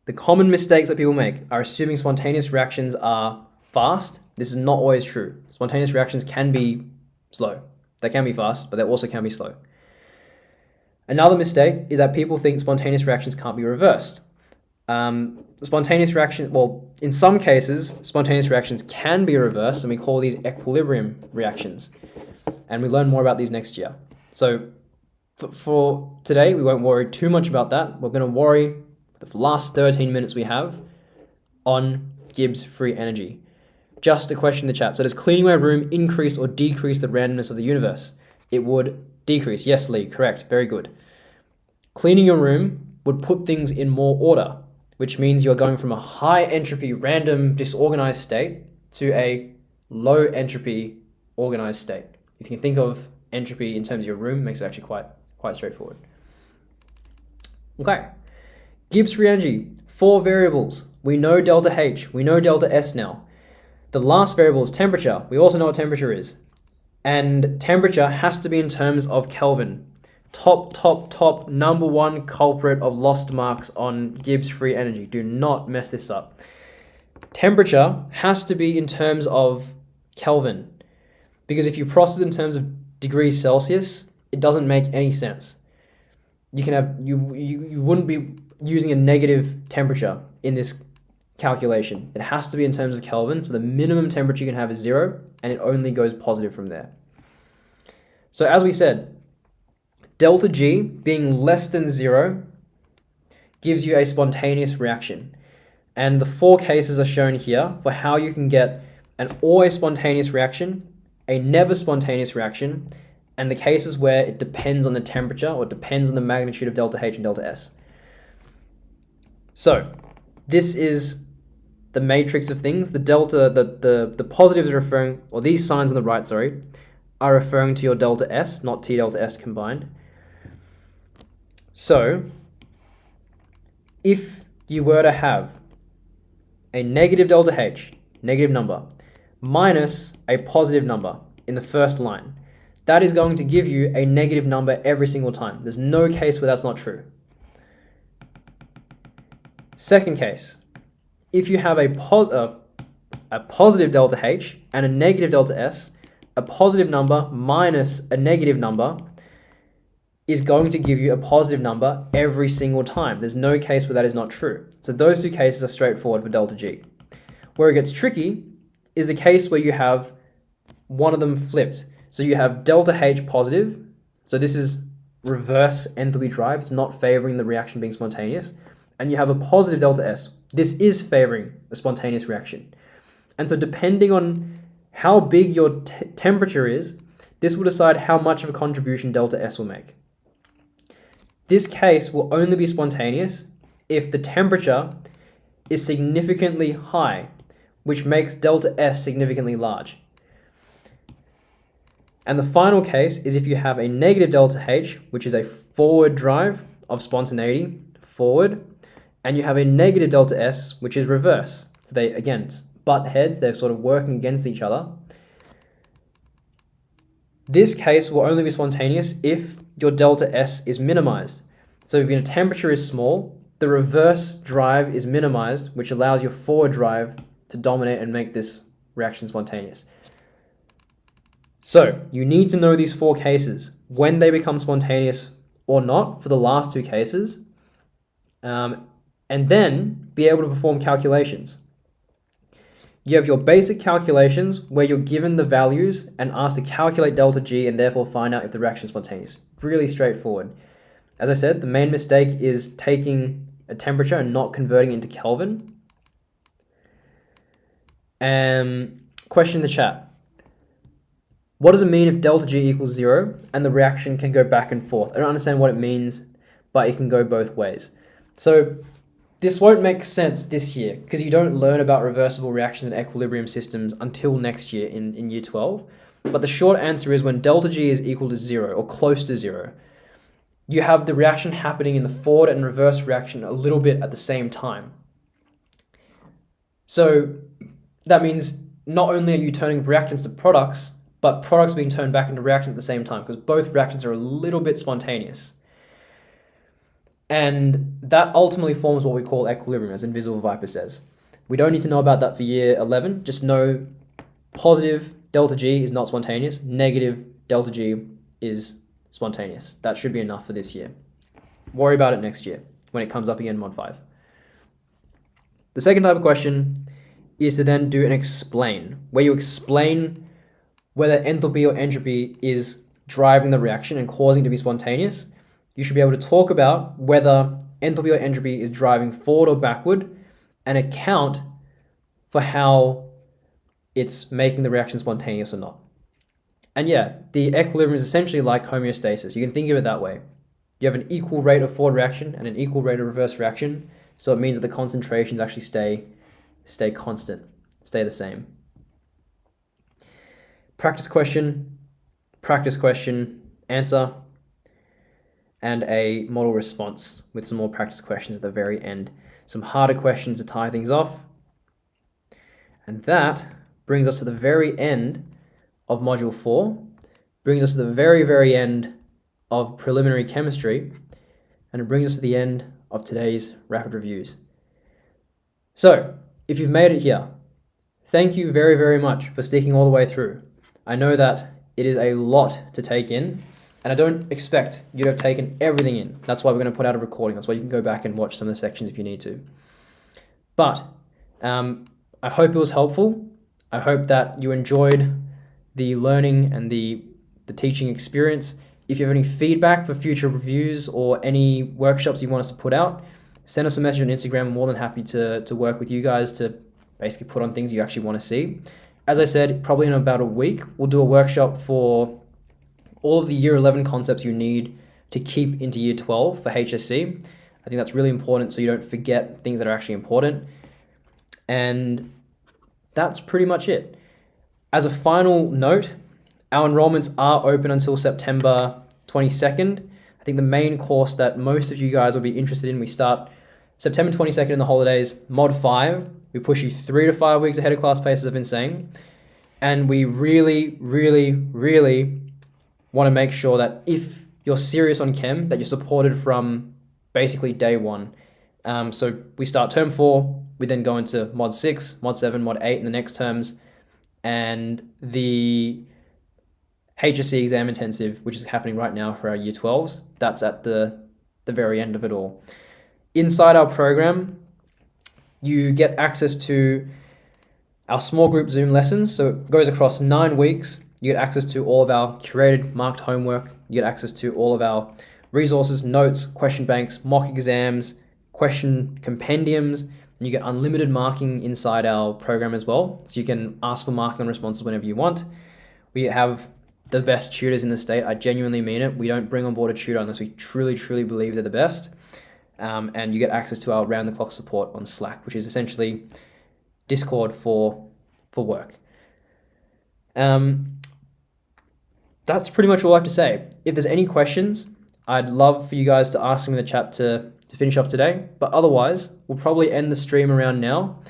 The common mistakes that people make are assuming spontaneous reactions are fast. This is not always true. Spontaneous reactions can be slow. They can be fast, but they also can be slow. Another mistake is that people think spontaneous reactions can't be reversed. Spontaneous reaction, well, in some cases, spontaneous reactions can be reversed, and we call these equilibrium reactions. And we learn more about these next year. So for today, we won't worry too much about that. We're going to worry the last 13 minutes we have on Gibbs free energy. Just a question in the chat. So does cleaning my room increase or decrease the randomness of the universe? It would decrease. Yes, Lee, correct. Very good. Cleaning your room would put things in more order, which means you're going from a high entropy, random, disorganized state to a low entropy, organized state. If you can think of entropy in terms of your room, it makes it actually quite straightforward. Okay. Gibbs free energy, 4 variables. We know delta H, we know delta S now. The last variable is temperature. We also know what temperature is. And temperature has to be in terms of Kelvin. Top, #1 culprit of lost marks on Gibbs free energy. Do not mess this up. Temperature has to be in terms of Kelvin. Because if you process in terms of degrees Celsius, it doesn't make any sense. You wouldn't be using a negative temperature in this calculation. It has to be in terms of Kelvin, so the minimum temperature you can have is 0, and it only goes positive from there. So as we said, delta G being less than 0 gives you a spontaneous reaction. And the 4 cases are shown here for how you can get an always spontaneous reaction, a never spontaneous reaction, and the cases where it depends on the temperature or depends on the magnitude of delta H and delta S. So this is the matrix of things. The delta, the positives are referring, or these signs on the right, sorry, are referring to your delta S, not T delta S combined. So if you were to have a negative delta H, negative number, minus a positive number in the first line, that is going to give you a negative number every single time. There's no case where that's not true. Second case, if you have a positive delta H and a negative delta S, a positive number minus a negative number is going to give you a positive number every single time. There's no case where that is not true. So those two cases are straightforward for delta G. Where it gets tricky is the case where you have one of them flipped. So you have delta H positive. So this is reverse enthalpy drive. It's not favoring the reaction being spontaneous. And you have a positive delta S. This is favoring a spontaneous reaction. And so depending on how big your temperature is, this will decide how much of a contribution delta S will make. This case will only be spontaneous if the temperature is significantly high, which makes delta S significantly large. And the final case is if you have a negative delta H, which is a forward drive of spontaneity, forward, and you have a negative delta S, which is reverse. So they, again, butt heads, they're sort of working against each other. This case will only be spontaneous if your delta S is minimized. So if your temperature is small, the reverse drive is minimized, which allows your forward drive to dominate and make this reaction spontaneous. So you need to know these 4 cases, when they become spontaneous or not for the last 2 cases, and then be able to perform calculations. You have your basic calculations where you're given the values and asked to calculate delta G and therefore find out if the reaction is spontaneous. Really straightforward. As I said, the main mistake is taking a temperature and not converting it into Kelvin. Question in the chat. What does it mean if delta G equals 0 and the reaction can go back and forth? I don't understand what it means, but it can go both ways. So this won't make sense this year because you don't learn about reversible reactions and equilibrium systems until next year in year 12. But the short answer is when delta G is equal to 0 or close to 0, you have the reaction happening in the forward and reverse reaction a little bit at the same time. So that means not only are you turning reactants to products, but products being turned back into reactants at the same time because both reactions are a little bit spontaneous. And that ultimately forms what we call equilibrium, as Invisible Viper says. We don't need to know about that for year 11. Just know positive delta G is not spontaneous, negative delta G is spontaneous. That should be enough for this year. Worry about it next year when it comes up again in Mod 5. The second type of question is to then do an explain, where you explain whether enthalpy or entropy is driving the reaction and causing it to be spontaneous. You should be able to talk about whether enthalpy or entropy is driving forward or backward and account for how it's making the reaction spontaneous or not. And yeah, the equilibrium is essentially like homeostasis. You can think of it that way. You have an equal rate of forward reaction and an equal rate of reverse reaction. So it means that the concentrations actually stay constant, stay the same. Practice question, answer, and a model response with some more practice questions at the very end. Some harder questions to tie things off. And that brings us to the very end of Module 4, brings us to the very, very end of preliminary chemistry, and it brings us to the end of today's rapid reviews. So, if you've made it here, thank you very, very much for sticking all the way through. I know that it is a lot to take in, and I don't expect you to have taken everything in. That's why we're going to put out a recording. That's why you can go back and watch some of the sections if you need to. But I hope it was helpful. I hope that you enjoyed the learning and the teaching experience. If you have any feedback for future reviews or any workshops you want us to put out, send us a message on Instagram. I'm more than happy to work with you guys to basically put on things you actually want to see. As I said, probably in about a week, we'll do a workshop for all of the year 11 concepts you need to keep into year 12 for HSC. I think that's really important so you don't forget things that are actually important. And that's pretty much it. As a final note, our enrollments are open until September 22nd. I think the main course that most of you guys will be interested in, we start September 22nd in the holidays, Mod 5. We push you 3 to 5 weeks ahead of class pace, as I've been saying. And we really, really, really want to make sure that if you're serious on chem, that you're supported from basically day one. So we start term 4, we then go into Mod 6, Mod 7, Mod 8 in the next terms, and the HSC exam intensive, which is happening right now for our year 12s, that's at the very end of it all. Inside our program, you get access to our small group Zoom lessons. So it goes across 9 weeks. You get access to all of our curated marked homework. You get access to all of our resources, notes, question banks, mock exams, question compendiums, and you get unlimited marking inside our program as well. So you can ask for marking on responses whenever you want. We have the best tutors in the state. I genuinely mean it. We don't bring on board a tutor unless we truly, truly believe they're the best. And you get access to our round-the-clock support on Slack, which is essentially Discord for work. That's pretty much all I have to say. If there's any questions, I'd love for you guys to ask them in the chat to finish off today. But otherwise, we'll probably end the stream around now.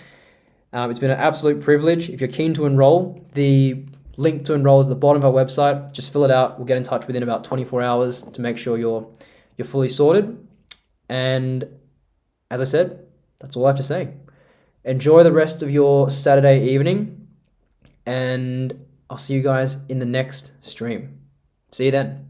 It's been an absolute privilege. If you're keen to enroll, the Link to enroll is at the bottom of our website. Just fill it out. We'll get in touch within about 24 hours to make sure you're fully sorted. And as I said, that's all I have to say. Enjoy the rest of your Saturday evening, and I'll see you guys in the next stream. See you then.